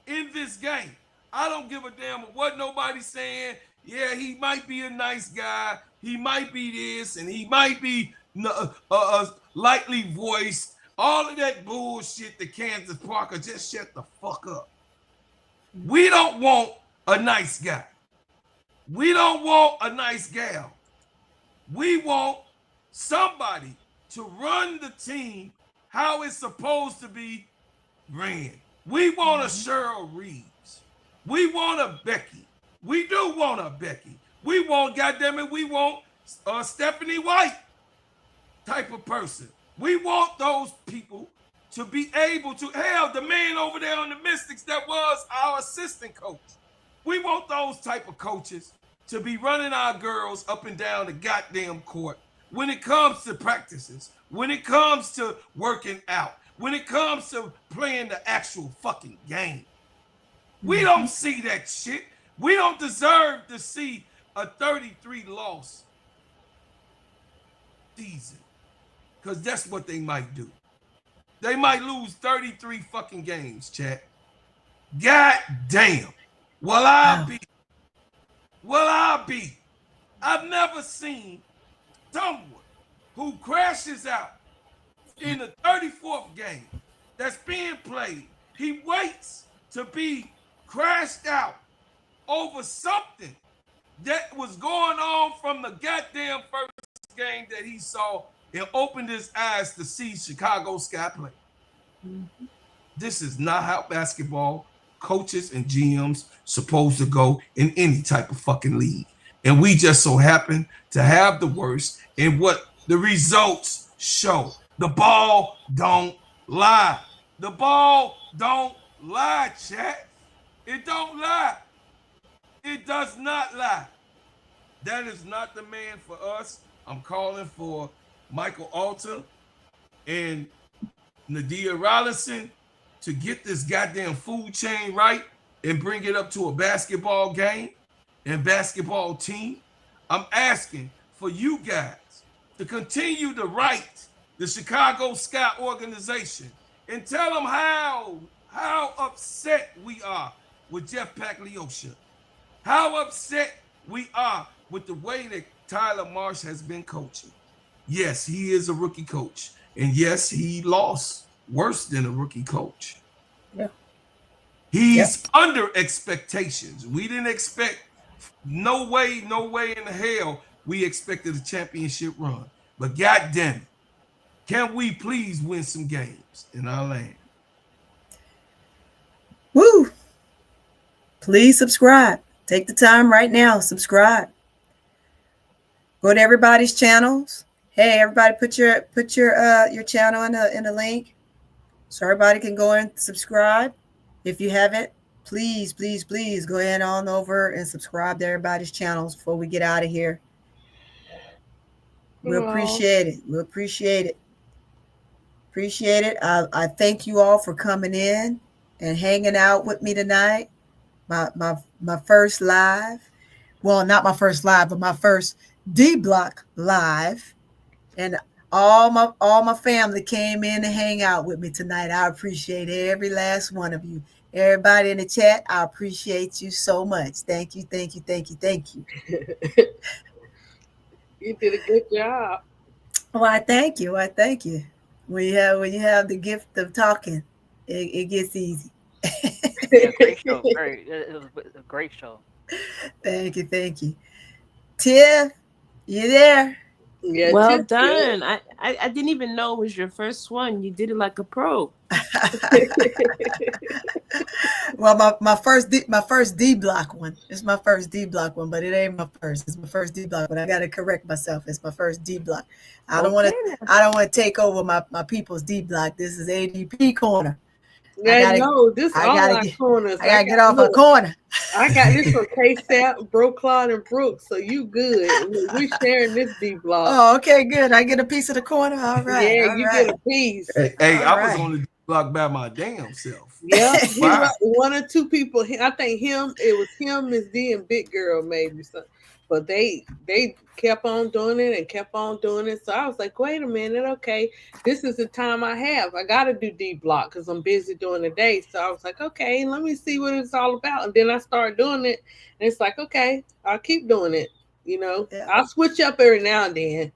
in this game. I don't give a damn what nobody's saying. Yeah, he might be a nice guy. He might be this, and he might be lightly voiced. All of that bullshit that Candace Parker, just shut the fuck up. We don't want a nice guy. We don't want a nice gal. We want somebody to run the team how it's supposed to be ran. We want a Cheryl Reeves. We want a Becky. We do want a Becky. We want, goddammit, we want a Stephanie White type of person. We want those people to be able to, hell, the man over there on the Mystics that was our assistant coach. We want those type of coaches to be running our girls up and down the goddamn court when it comes to practices, when it comes to working out, when it comes to playing the actual fucking game. We don't see that shit. We don't deserve to see a 33-loss season, because that's what they might do. They might lose 33 fucking games, chat. God damn. Well, I'll be. I've never seen someone who crashes out in the 34th game that's being played. He waits to be crashed out over something that was going on from the goddamn first game that he saw and opened his eyes to see Chicago Sky play. This is not how basketball coaches and GMs supposed to go in any type of fucking league. And we just so happen to have the worst, and what the results show. The ball don't lie. The ball don't lie, chat. It don't lie. It does not lie. That is not the man for us. I'm calling for Michael Alter and Nadia Rollinson to get this goddamn food chain right and bring it up to a basketball game and basketball team. I'm asking for you guys to continue to write the Chicago Sky organization and tell them how upset we are with Jeff Pagliosha, how upset we are with the way that Tyler Marsh has been coaching. Yes, he is a rookie coach, and yes, he lost worse than a rookie coach. Yeah. He's under expectations. We didn't expect, no way in the hell we expected a championship run. But God damn it, can we please win some games in our land? Woo! Please subscribe. Take the time right now. Subscribe. Go to everybody's channels. Hey, everybody, put your channel in the link so everybody can go and subscribe. If you haven't, please go ahead on over and subscribe to everybody's channels before we get out of here. We appreciate it. We appreciate it. Appreciate it. I thank you all for coming in and hanging out with me tonight. My first live. Well, not my first live, but my first D Block live. And all my family came in to hang out with me tonight. I appreciate every last one of you. Everybody in the chat, I appreciate you so much. Thank you. You did a good job. Well, I thank you. When you have the gift of talking, it gets easy. Yeah, great show. It was a great show. Thank you. Tiff, you there? Yeah, well done. I didn't even know it was your first one. You did it like a pro. Well, my first D Block one. It's my first D Block one, but it ain't my first. It's my first D Block one. I gotta correct myself. It's my first D Block. I don't want to take over my people's D Block. This is ADP corner. Yeah, this all our corners. I gotta get off a corner. I got this from K-Sap, Broclon, and Brooks, so you good. We're sharing this D Block. Oh, okay, good. I get a piece of the corner. All right. Yeah, you get a piece. Hey, I was on the D Block by my damn self. Yeah, wow. One or two people. I think it was him, Miss D, and Big Girl maybe. So, but they kept on doing it. So I was like, wait a minute, okay, this is the time I have. I got to do D Block because I'm busy during the day. So I was like, okay, let me see what it's all about. And then I started doing it, and it's like, okay, I'll keep doing it. I'll switch up every now and then.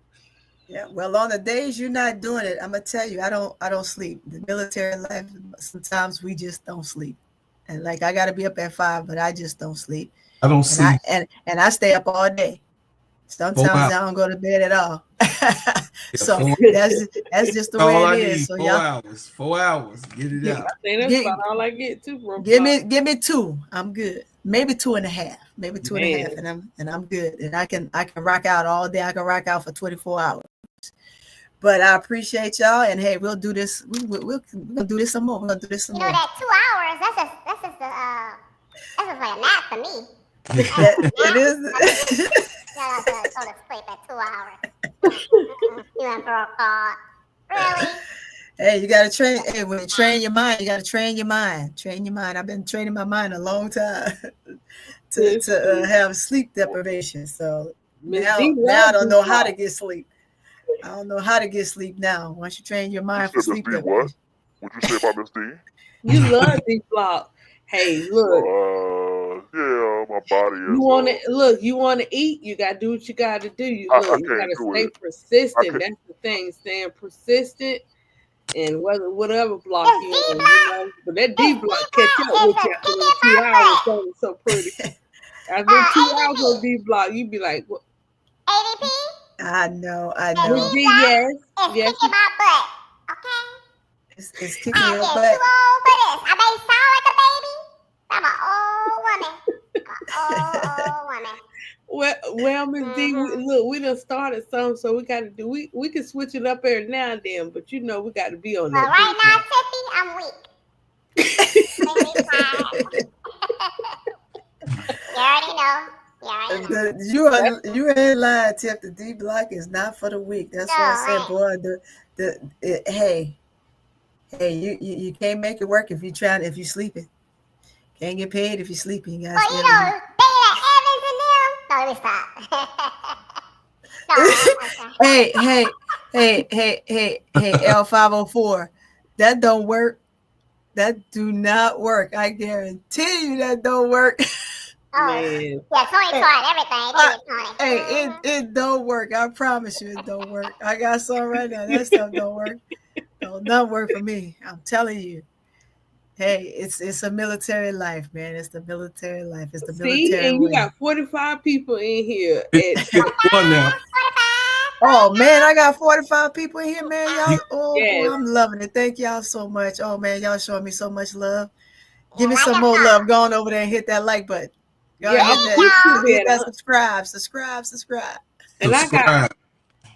Yeah, well, on the days you're not doing it, I'm gonna tell you, I don't sleep. The military life, sometimes we just don't sleep, and like I gotta be up at 5, but I just don't sleep. I don't sleep, and I stay up all day. Sometimes I don't go to bed at all. So that's just the way it is. So 4 hours, get it out. That's about all I get too, bro. Give me 2. I'm good. Maybe 2.5. Maybe 2.5, and I'm good. And I can rock out all day. I can rock out for 24 hours. But I appreciate y'all, and hey, we'll do this. We'll do this some more. We'll do this some more. That 2 hours, that's just like a nap for me. It is. Y'all go to sleep at 2 hours. You and Brooke, really? Hey, you gotta train. Hey, when you train your mind, you gotta train your mind. Train your mind. I've been training my mind a long time to have sleep deprivation. So now I don't know how to get sleep. I don't know how to get sleep now. Once you train your mind for sleep deprivation. What you say about Miss D? You love D Block. Hey, look. Yeah, my body is. You want to eat, you got to do what you got to do. You got to stay persistent. That's the thing, staying persistent. And whatever block you on, but that D Block catch up with you after those 2 hours. That was so pretty. After 2 hours on D Block, you'd be like, what? ADP? I know. Yes. It's kicking my butt, okay? It's kicking your butt. I'm too old for this. I may sound like a baby. I'm an old woman. Well, Miss D, look, we done started some, so we got to do. We can switch it up every now and then, but we got to be on that. Right now, Tiffy, I'm weak. You already know. You ain't lying, Tiff. The D Block is not for the weak. That's what I said, boy. Hey, Hey, you can't make it work if you sleeping. Can't get paid if you're sleeping, guys. Well, you know, they Evans and them. No, let me stop. No, Hey, L504. That don't work. That do not work. I guarantee you that don't work. Man. Yeah, Tony tried everything. Hey, it don't work. I promise you it don't work. I got some right now. That stuff don't work. Don't not work for me. I'm telling you. Hey, it's a military life, man. It's the military life. It's the See, military and you way. got 45 people in here. It's 51 now. Oh man, I got 45 people in here, man. Y'all, Yes. I'm loving it. Thank y'all so much. Oh man, y'all showing me so much love. Give me Yeah, some like more a love. Go on over there and hit that like button. Go Yeah, hit I'm that, YouTube hit that at subscribe. and Subscribe.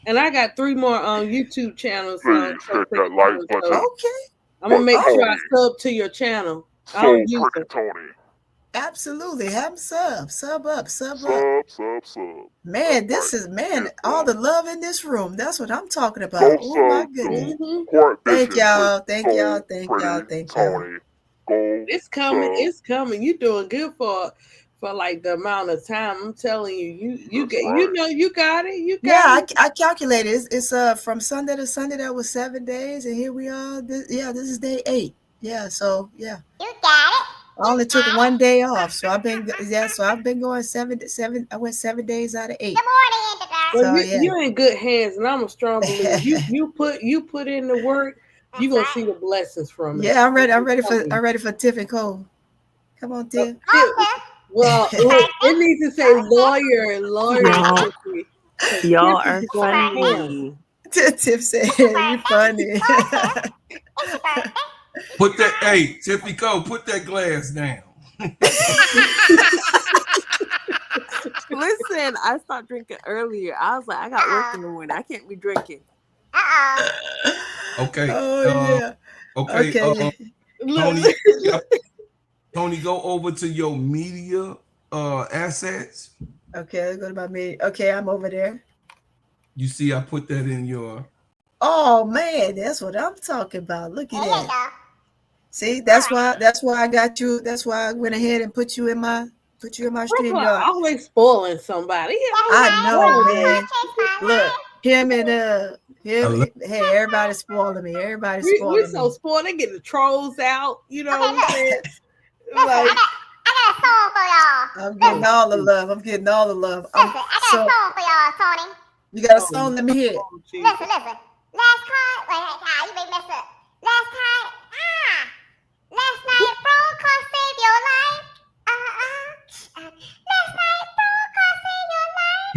I got 3 more YouTube channels. Please hit that like button. Okay, I'm gonna make sure I Tony. sub to your channel. I So don't use pretty, it. Tony. absolutely. Have them sub up. Sub. Man, That's this is right. Get all some. the love in this room. That's what I'm talking about. Go Oh my sub goodness. to Court Thank Vision y'all. with Thank y'all. So Thank Pretty y'all. Thank y'all. Tony. Go It's coming. sub. It's coming. You doing good for like the amount of time. I'm telling you, you That's get right. you know you got it. You Yeah, got it. I calculated. It's from Sunday to Sunday. That was 7 days, and here we are. This is day 8. Yeah, so yeah, You got it. I only took one day off. So I've been going 7. I went 7 days out of 8. Good morning, Indigo. Well, So yeah, you're in good hands, and I'm a strong believer. You put in the work, That's you're gonna right. see the blessings from it. yeah, I'm ready. telling you. I'm ready for Tiff and Cole. Come on, Tiff. Okay. Well, look, it needs to say lawyer. Y'all, Tiffany, 'cause y'all Tiffany are is on hand. funny. Tiff said, "You funny." It's your birthday. Put that, hey, Tiffy Cole, put that glass down. Listen, I stopped drinking earlier. I was like, I got work in the morning. I can't be drinking. Okay. Oh yeah. Okay. Okay. Tony, Tony, go over to your media assets. Okay. Let's go to my meeting. Okay, I'm over there. You see, I put that in your. Oh man, that's what I'm talking about. Look at There you that. go. See, that's why I got you. That's why I went ahead and put you in my stream Brooklyn yard. always spoiling somebody. I know, That's man. fine. Look, him and I love hey, everybody's spoiling me. Everybody's We spoiling so me. spoiled. They get the trolls out. You know Okay, what I'm saying? Listen, Like, I got a song for y'all. I'm getting all the love. I'm getting all the love. Listen, I got So a song for y'all, Tony. you got a song? Let me hear it. Listen. Last card. Wait, hey, you may mess up. Last card. Last night, phone call saved your life. Last night, phone call saved your life.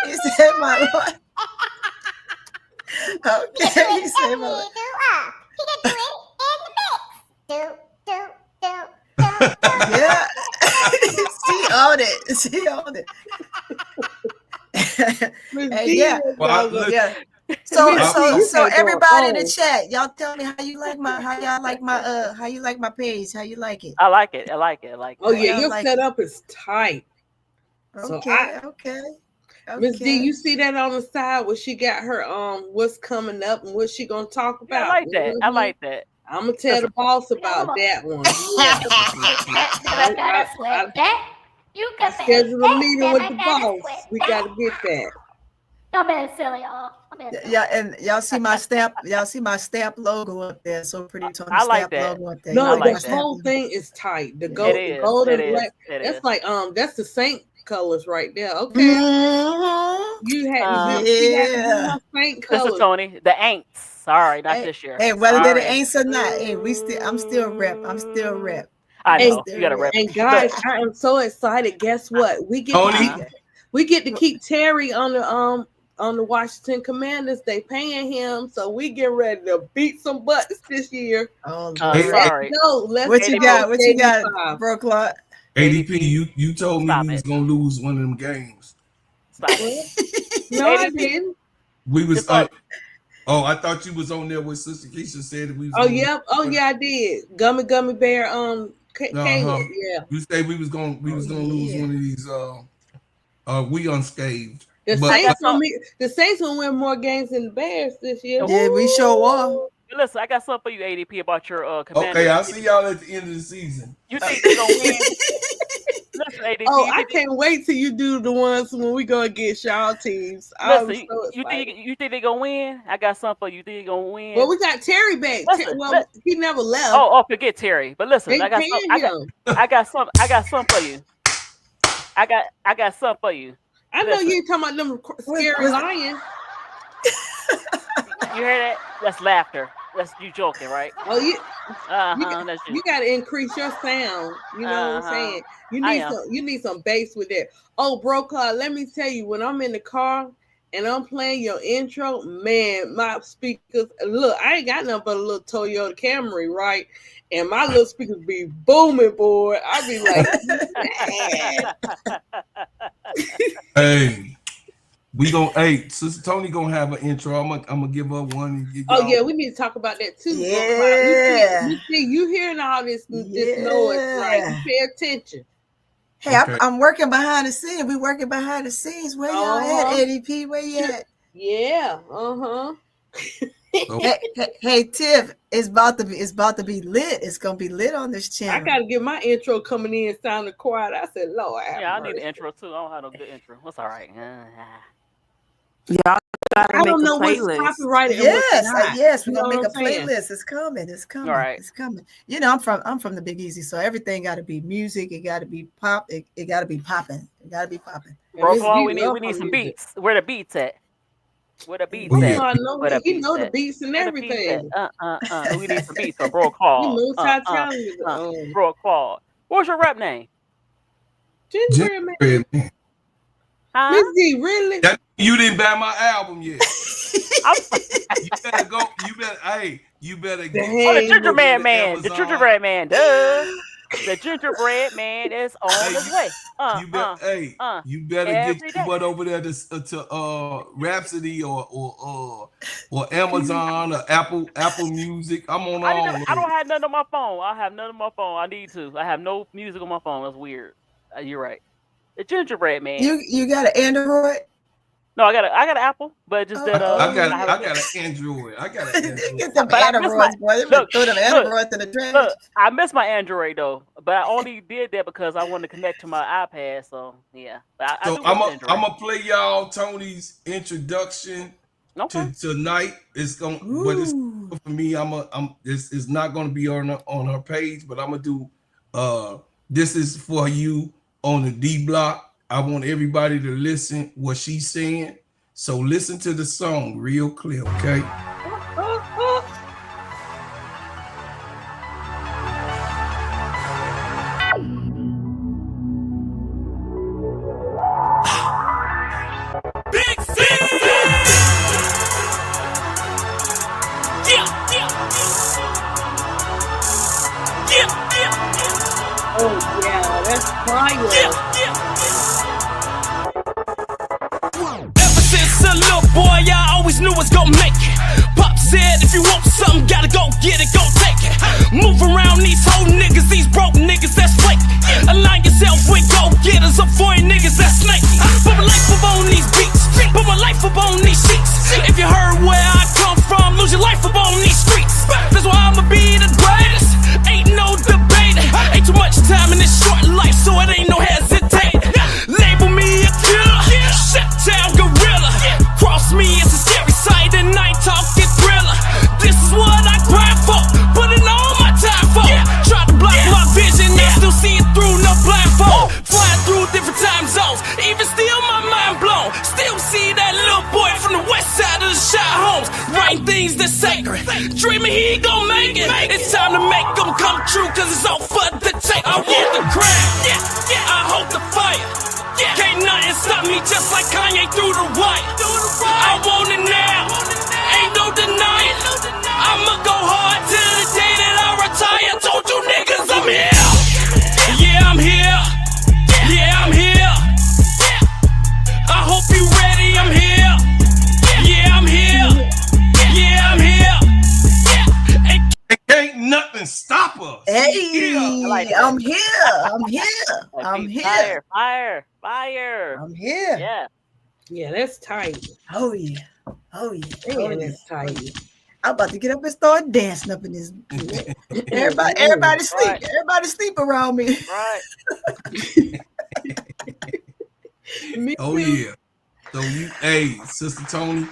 He said my Lord. Okay, he said my Lord. He can do it in the mix. Do. Yeah. She owned it. She owned it. Hey, yeah. Well, look, Yeah. So You can't go everybody in the wrong. chat, y'all tell me how you like my page. How you like it? I like it. Oh yeah, Yeah, your like setup is tight. So Okay. Miss D, you see that on the side where she got her what's coming up and what she gonna talk Yeah, I about. like that. I like that. I'm gonna tell the boss about that one. Yeah. You I can scheduled a meeting with the boss. We gotta get that. I'm being silly, y'all. Yeah, and y'all see my stamp logo up there. So pretty Tony I like stamp that. logo up there. No, I like the that. whole thing is tight. The It gold, is. the gold and It is. black. It That's is. like that's the Saint colors right there. Okay, Mhm. you had Um, to you had to do Yeah. my Saint Listen, colors. Tony, the ain'ts. Sorry, not Hey, this year. hey, whether Sorry. they ain't or not, hey, I'm still rep. I'm still rep. I And know. You gotta rep. and guys, I am so excited. Guess what? We get Tony, to keep Terry on the Washington Commanders. They paying him, so we get ready to beat some butts this year. Oh Hey, Lord. Sorry. Let's What you go, got? What you got, 85. bro, Clark? ADP, you told me Stop we was it. gonna lose one of them games. Stop it. No, I ADP. didn't. We was It's like I thought you was on there with Sister Keisha said that we was Oh gonna yep. Oh yeah, I did. Gummy bear. Uh-huh. Caleb. Yeah. You say we was gonna lose yeah. one of these we unscathed. The But- Saints gonna win more games than the Bears this year. Yeah, we sure are. Listen, I got something for you, ADP, about your Commanders. Okay, I'll see y'all at the end of the season. You think they gonna win? Listen, ADP. Oh, I can't wait till you do the ones when we go against y'all teams. I'm Listen, so you excited. think they gonna win? I got something for you. Think they gonna win? Well, we got Terry back. Listen, He never left. Oh, forget Terry. But listen, They I got something for you. I got something for you. I know you ain't talking about them scary lions. You hear that? That's laughter. That's you joking, right? Oh, That's you got to increase your sound. You know what I'm saying? You need some bass with that. Oh, bro, Claude, let me tell you, when I'm in the car and I'm playing your intro, man, my speakers. Look, I ain't got nothing but a little Toyota Camry, right? And my little speakers be booming, boy. I be like, Hey, Sister Tony gonna have an intro. I'm gonna give her one. Oh yeah, we need to talk about that too. Yeah, you see, you hearing all this noise, right? You pay attention. Hey, okay. I'm working behind the scenes. We working behind the scenes. Where y'all at, ADP? Where you at? Yeah. Hey, Tiff, it's about to be lit. It's gonna be lit on this channel. I gotta get my intro coming in sounding quiet. I said, Lord, I need an intro too. I don't have no good intro. What's all right? Y'all gotta make a playlist. What's copyrighted. Yes, we're gonna make a playlist. It's coming. All right. It's coming. You know, I'm from the Big Easy, so everything got to be music. It got to be pop. It got to be popping. It got to be popping. Bro, we need some beats. Where the beats at? Where the beats at? He know the beats and everything. We need some beats for Bro Claude. Bro Claude. What's your rap name? Gingerbread Man. Huh? Miss D, really? You didn't buy my album yet. You better get the Gingerbread Man. The Gingerbread Man. Duh. The Gingerbread Man is on his way. You better get your butt over there to Rhapsody or Amazon or Apple Music. I'm on all. I don't have nothing on my phone. I have nothing on my phone. I need to. I have no music on my phone. That's weird. You're right. The Gingerbread Man. You got an Android? No, I got an Apple, but just that. I got an Android. Get them Androids, boy. Throw them Androids in the trash. Look, I miss my Android though, but I only did that because I wanted to connect to my iPad. So yeah. I'm gonna play y'all Tony's introduction to tonight. It's gonna, but it's for me. It's not gonna be on her page, but I'm gonna do. This is for you on the D block. I want everybody to listen what she's saying. So listen to the song real clear, okay? Big C! Oh yeah, that's fire. Ever since a little boy, I always knew was gonna make it. Pop said, if you want something, gotta go get it, go take it. Move around these whole niggas, these broke niggas that's fake. Align yourself with go-getters, avoid niggas that's snaky. Put my life up on these beats, put my life up on these sheets. If you heard where I come from, lose your life up on these streets. That's why I'ma be the greatest, ain't no debate. Ain't too much time in this short life, so it ain't no hesitate. Label me a killer, shut down gorilla. Cross me, it's a scary sight, and I ain't talking thriller. This is what I grind for, putting all my time for. Try to block my vision, and still see it through, no blindfold. Flying through different time zones, even still my mind blown. Still see that little boy from the west side of the shot homes, writing things that's sacred, dreaming he gon' make it. It's time to make them come true, cause it's all for the take. I want the crown, I hold the fire. Can't nothing stop me, just like Kanye through the wire. I want it now, ain't no denying. I'ma go hard till the day that I retire. Told you niggas I'm here. Yeah, I'm here. Yeah, I'm here. I hope you ready, I'm here. Yeah, I'm here. Yeah, I'm here. Ain't nothing stop us. Hey, like I'm here. I'm here. I'm here. Fire. I'm here. Yeah. Yeah, that's tight. Oh yeah. Oh yeah. Oh Man, yeah. that's Oh tight. yeah. I'm about to get up and start dancing up in this. Everybody, Man. everybody sleep. Right. Everybody sleep around me. Right. Me Oh too. yeah. So hey, Sister Tony,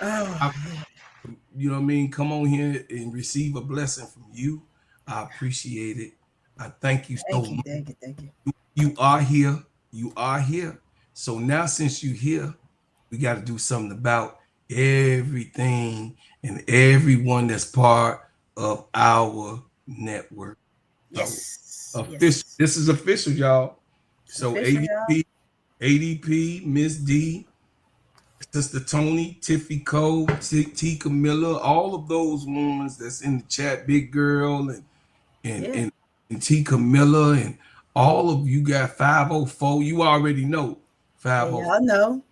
Oh I, yeah. you know what I mean? Come on here and receive a blessing from you. I appreciate it. I thank you so Thank you. much. Thank you. Thank you. You are here. You are here. So now, since you're here, we got to do something about everything and everyone that's part of our network. So Yes. official. Yes. This is official, y'all. It's So official, y'all. ADP, Miss D, Sister Tony, Tiffy Cole, T Camilla, all of those ones that's in the chat, Big Girl and Yeah. and, and T Camilla and all of you got 504. You already know Hey, 504. y'all know.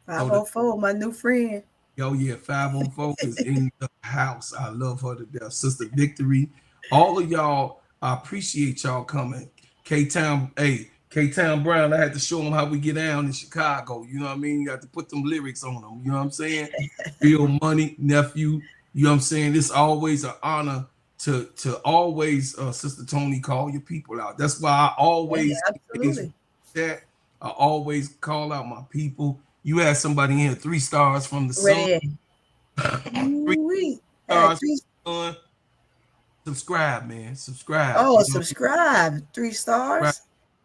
So the 504, my new friend. oh yeah, 504 is in the house. I love her to death. Sister Victory. All of y'all, I appreciate y'all coming. K-Town, hey, K-Town Brown, I had to show them how we get down in Chicago. You know what I mean? You got to put them lyrics on them. You know what I'm saying? Real money, nephew. You know what I'm saying? It's always an honor to always, Sister Tony, call your people out. That's why I Yeah, always engage with absolutely. that. I always call out my people. You had somebody in here, 3 stars from the sun. Ready. 3 Ooh-wee. Had stars three. from the sun. Subscribe, man. Subscribe. Oh, You know, subscribe. Three subscribe. stars.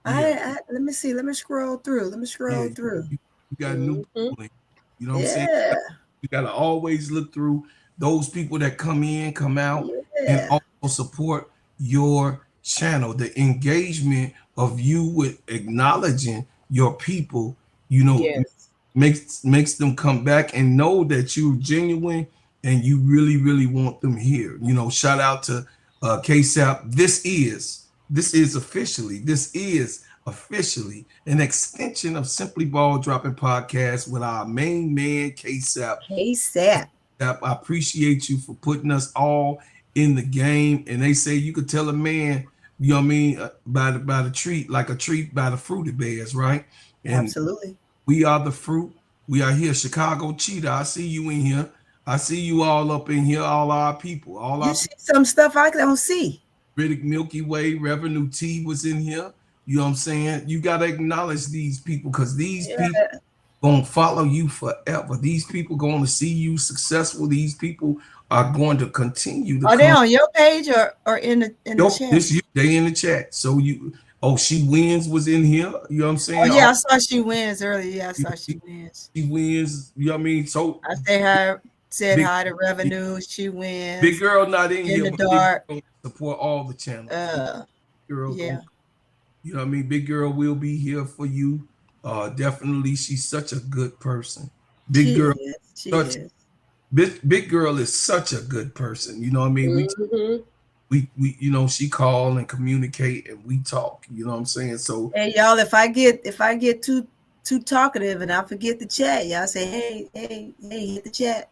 Yeah, Let me see. Let me scroll through. Let me yeah. scroll through. You got new Mm-hmm. people in. You know what I'm saying? Yeah. You got to always look through those people that come in, come out, and Yeah. also support your channel. The engagement of you with acknowledging your people, you know, Yes. makes them come back and know that you're genuine and you really want them here. You know, shout out to KSAP. This is officially an extension of Simply Ball Dropping Podcast with our main man KSAP. Hey, Sap. I appreciate you for putting us all in the game. And they say you could tell a man, you know what I mean, by the treat, like a treat by the fruit it bears, right? And Absolutely. we are the fruit. We are here. Chicago Cheetah. I see you in here. I see you all up in here. All our people. All You our see some stuff I don't see. Riddick Milky Way. Revenue T was in here. You know what I'm saying? You got to acknowledge these people because these people Yeah. going to follow you forever. These people going to see you successful. These people are going to continue to Are they come. on your page or in the Yo, chat? this you they in the chat. So you she wins was in here. You know what I'm Oh saying? yeah, I saw she wins earlier. Yeah, I saw she wins. She wins. You know what I mean? So I say hi, said big hi to Revenue. She wins. big girl not in In here, the but big dark. girl support all the channels. Uh, Girl yeah. go. You know what I mean? Big girl will be here for you. Definitely, she's such a good person. Big She girl, is. She such is. big girl is such a good person. You know what I mean? Mm-hmm. We you know she call and communicate and we talk. You know what I'm saying? So Hey y'all, if I get too talkative and I forget the chat, y'all say, hey, hit the chat.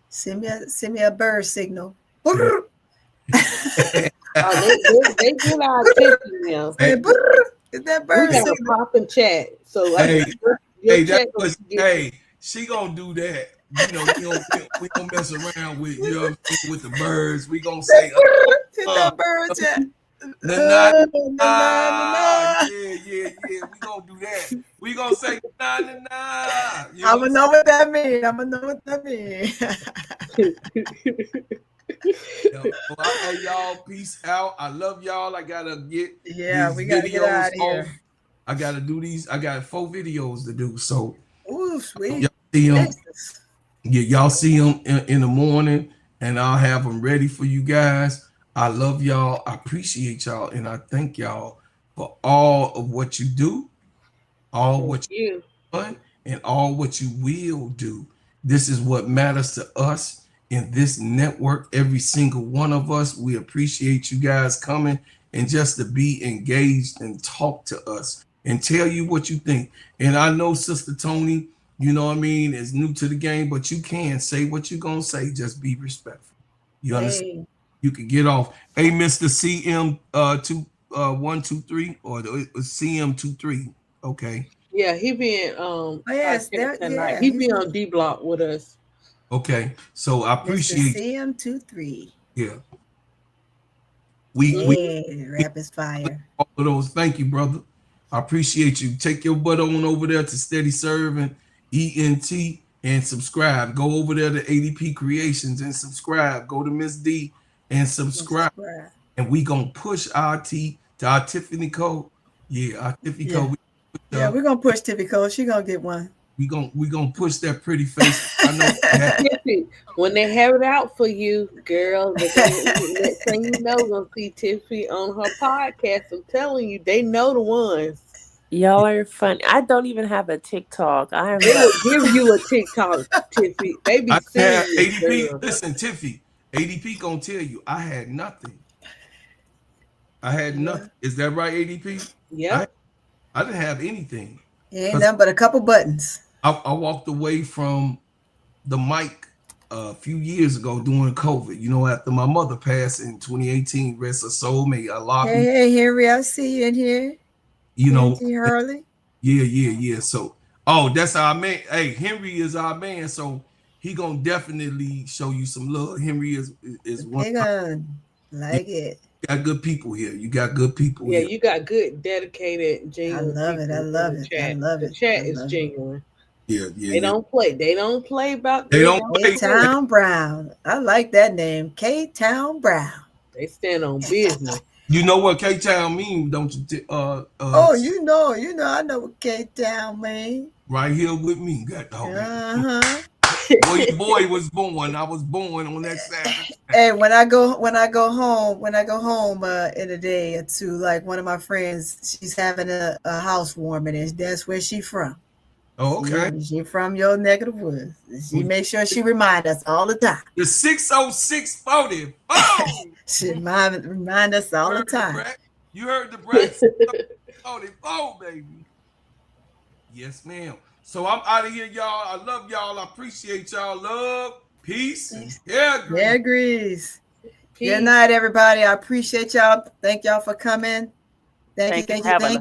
Send me a bird signal. yeah. Oh, they get our attention now. Say, Hey, is that We bird got a signal? popping chat, so hey, your that chat gonna was get hey. She gonna do that. You know we don't mess around with you know what I'm saying, with the birds. We gonna say Hit uh, that bird chat. na na Na, na, na, na. yeah. We gonna do that. We gonna say na na na. You know what I'ma I'm know what that means. I'ma know what that means. saying? Hey y'all, peace out. I love y'all. I gotta get Yeah, these we gotta get out videos of off. here. I gotta do these. I got 4 videos to do. So Ooh, y'all sweet. see them. Texas. Yeah, y'all see them in the morning, and I'll have them ready for you guys. I love y'all. I appreciate y'all, and I thank y'all for all of what you do, all Thank what you. you done, and all what you will do. This is what matters to us in this network. Every single one of us. We appreciate you guys coming and just to be engaged and talk to us and tell you what you think. And I know Sister Tony, you know what I mean, is new to the game, but you can say what you're gonna say. Just be respectful. You understand? Hey, You can get off. Hey, Mr. CM 2 123 or the CM 23. Okay. Yeah, he been yes, podcast tonight. yeah, He be on D Block with us. Okay, so I Mr. appreciate. CM23. Yeah, we Yeah, rap is fire. all of those. Thank you, brother. I appreciate you. Take your butt on over there to Steady Serving ENT and subscribe. Go over there to ADP Creations and subscribe. Go to Miss D and subscribe. Subscribe. And we gonna push our T to our Tiffany Code. Yeah, our Tiffany Yeah. Code. Yeah, we're gonna push Tiffy Cole. She gonna get one. We gonna push that pretty face. I know. Tiffy, when they have it out for you, girl, they're gonna next thing you know, gonna see Tiffy on her podcast. I'm telling you, they know the ones. Y'all are funny. I don't even have a TikTok. I am They will give you a TikTok, Tiffy. They be I have serious, ADP. girl. Listen, Tiffy. ADP gonna tell you I had nothing. I had nothing. Is that right, ADP? Yeah. I didn't have anything. It ain't nothing but a couple buttons. I walked away from the mic a few years ago during COVID. You know, after my mother passed in 2018, rest her soul, may Allah. Hey, Henry, I see you in here. You know, Henry Hurley. Yeah. So, that's our man. Hey, Henry is our man. So he gonna definitely show you some love. Henry is one. They gonna like it. You got good people here. You got good people Yeah, here. you got good, dedicated, genuine. I love it. I love it. I love it. The chat I is love it. genuine. Yeah. They don't play. They don't play about. They don't play. K-Town Brown. I like that name. K-Town Brown. They stand on business. You know what K-Town mean, don't you? Oh, you know, I know what K-Town mean. Right here with me, got the Uh-huh. Your boy was born. I was born on that Saturday. Hey, when I go home in a day or two, like one of my friends, she's having a housewarming, and that's where she from. Oh, okay. She from your neck of the woods. She make sure she remind us all the time. The 60640. She remind us all the time. You heard the Brad 60644, baby. Yes, ma'am. So I'm out of here, y'all. I love y'all. I appreciate y'all. Love, peace, and hair grease. Good night, everybody. I appreciate y'all. Thank y'all for coming. Thank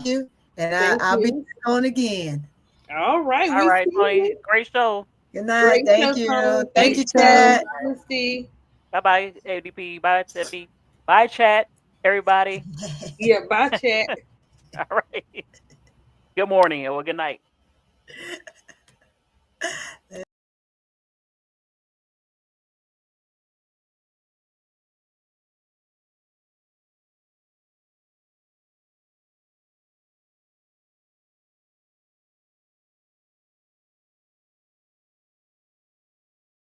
you. And I'll be on again. All right. All right, Tony. Great show. Good night. Thank you. Thank you, Chad. Bye-bye, ADP. Bye, Tiffy. Bye, chat, everybody. Yeah, bye, chat. All right. Good morning or good night.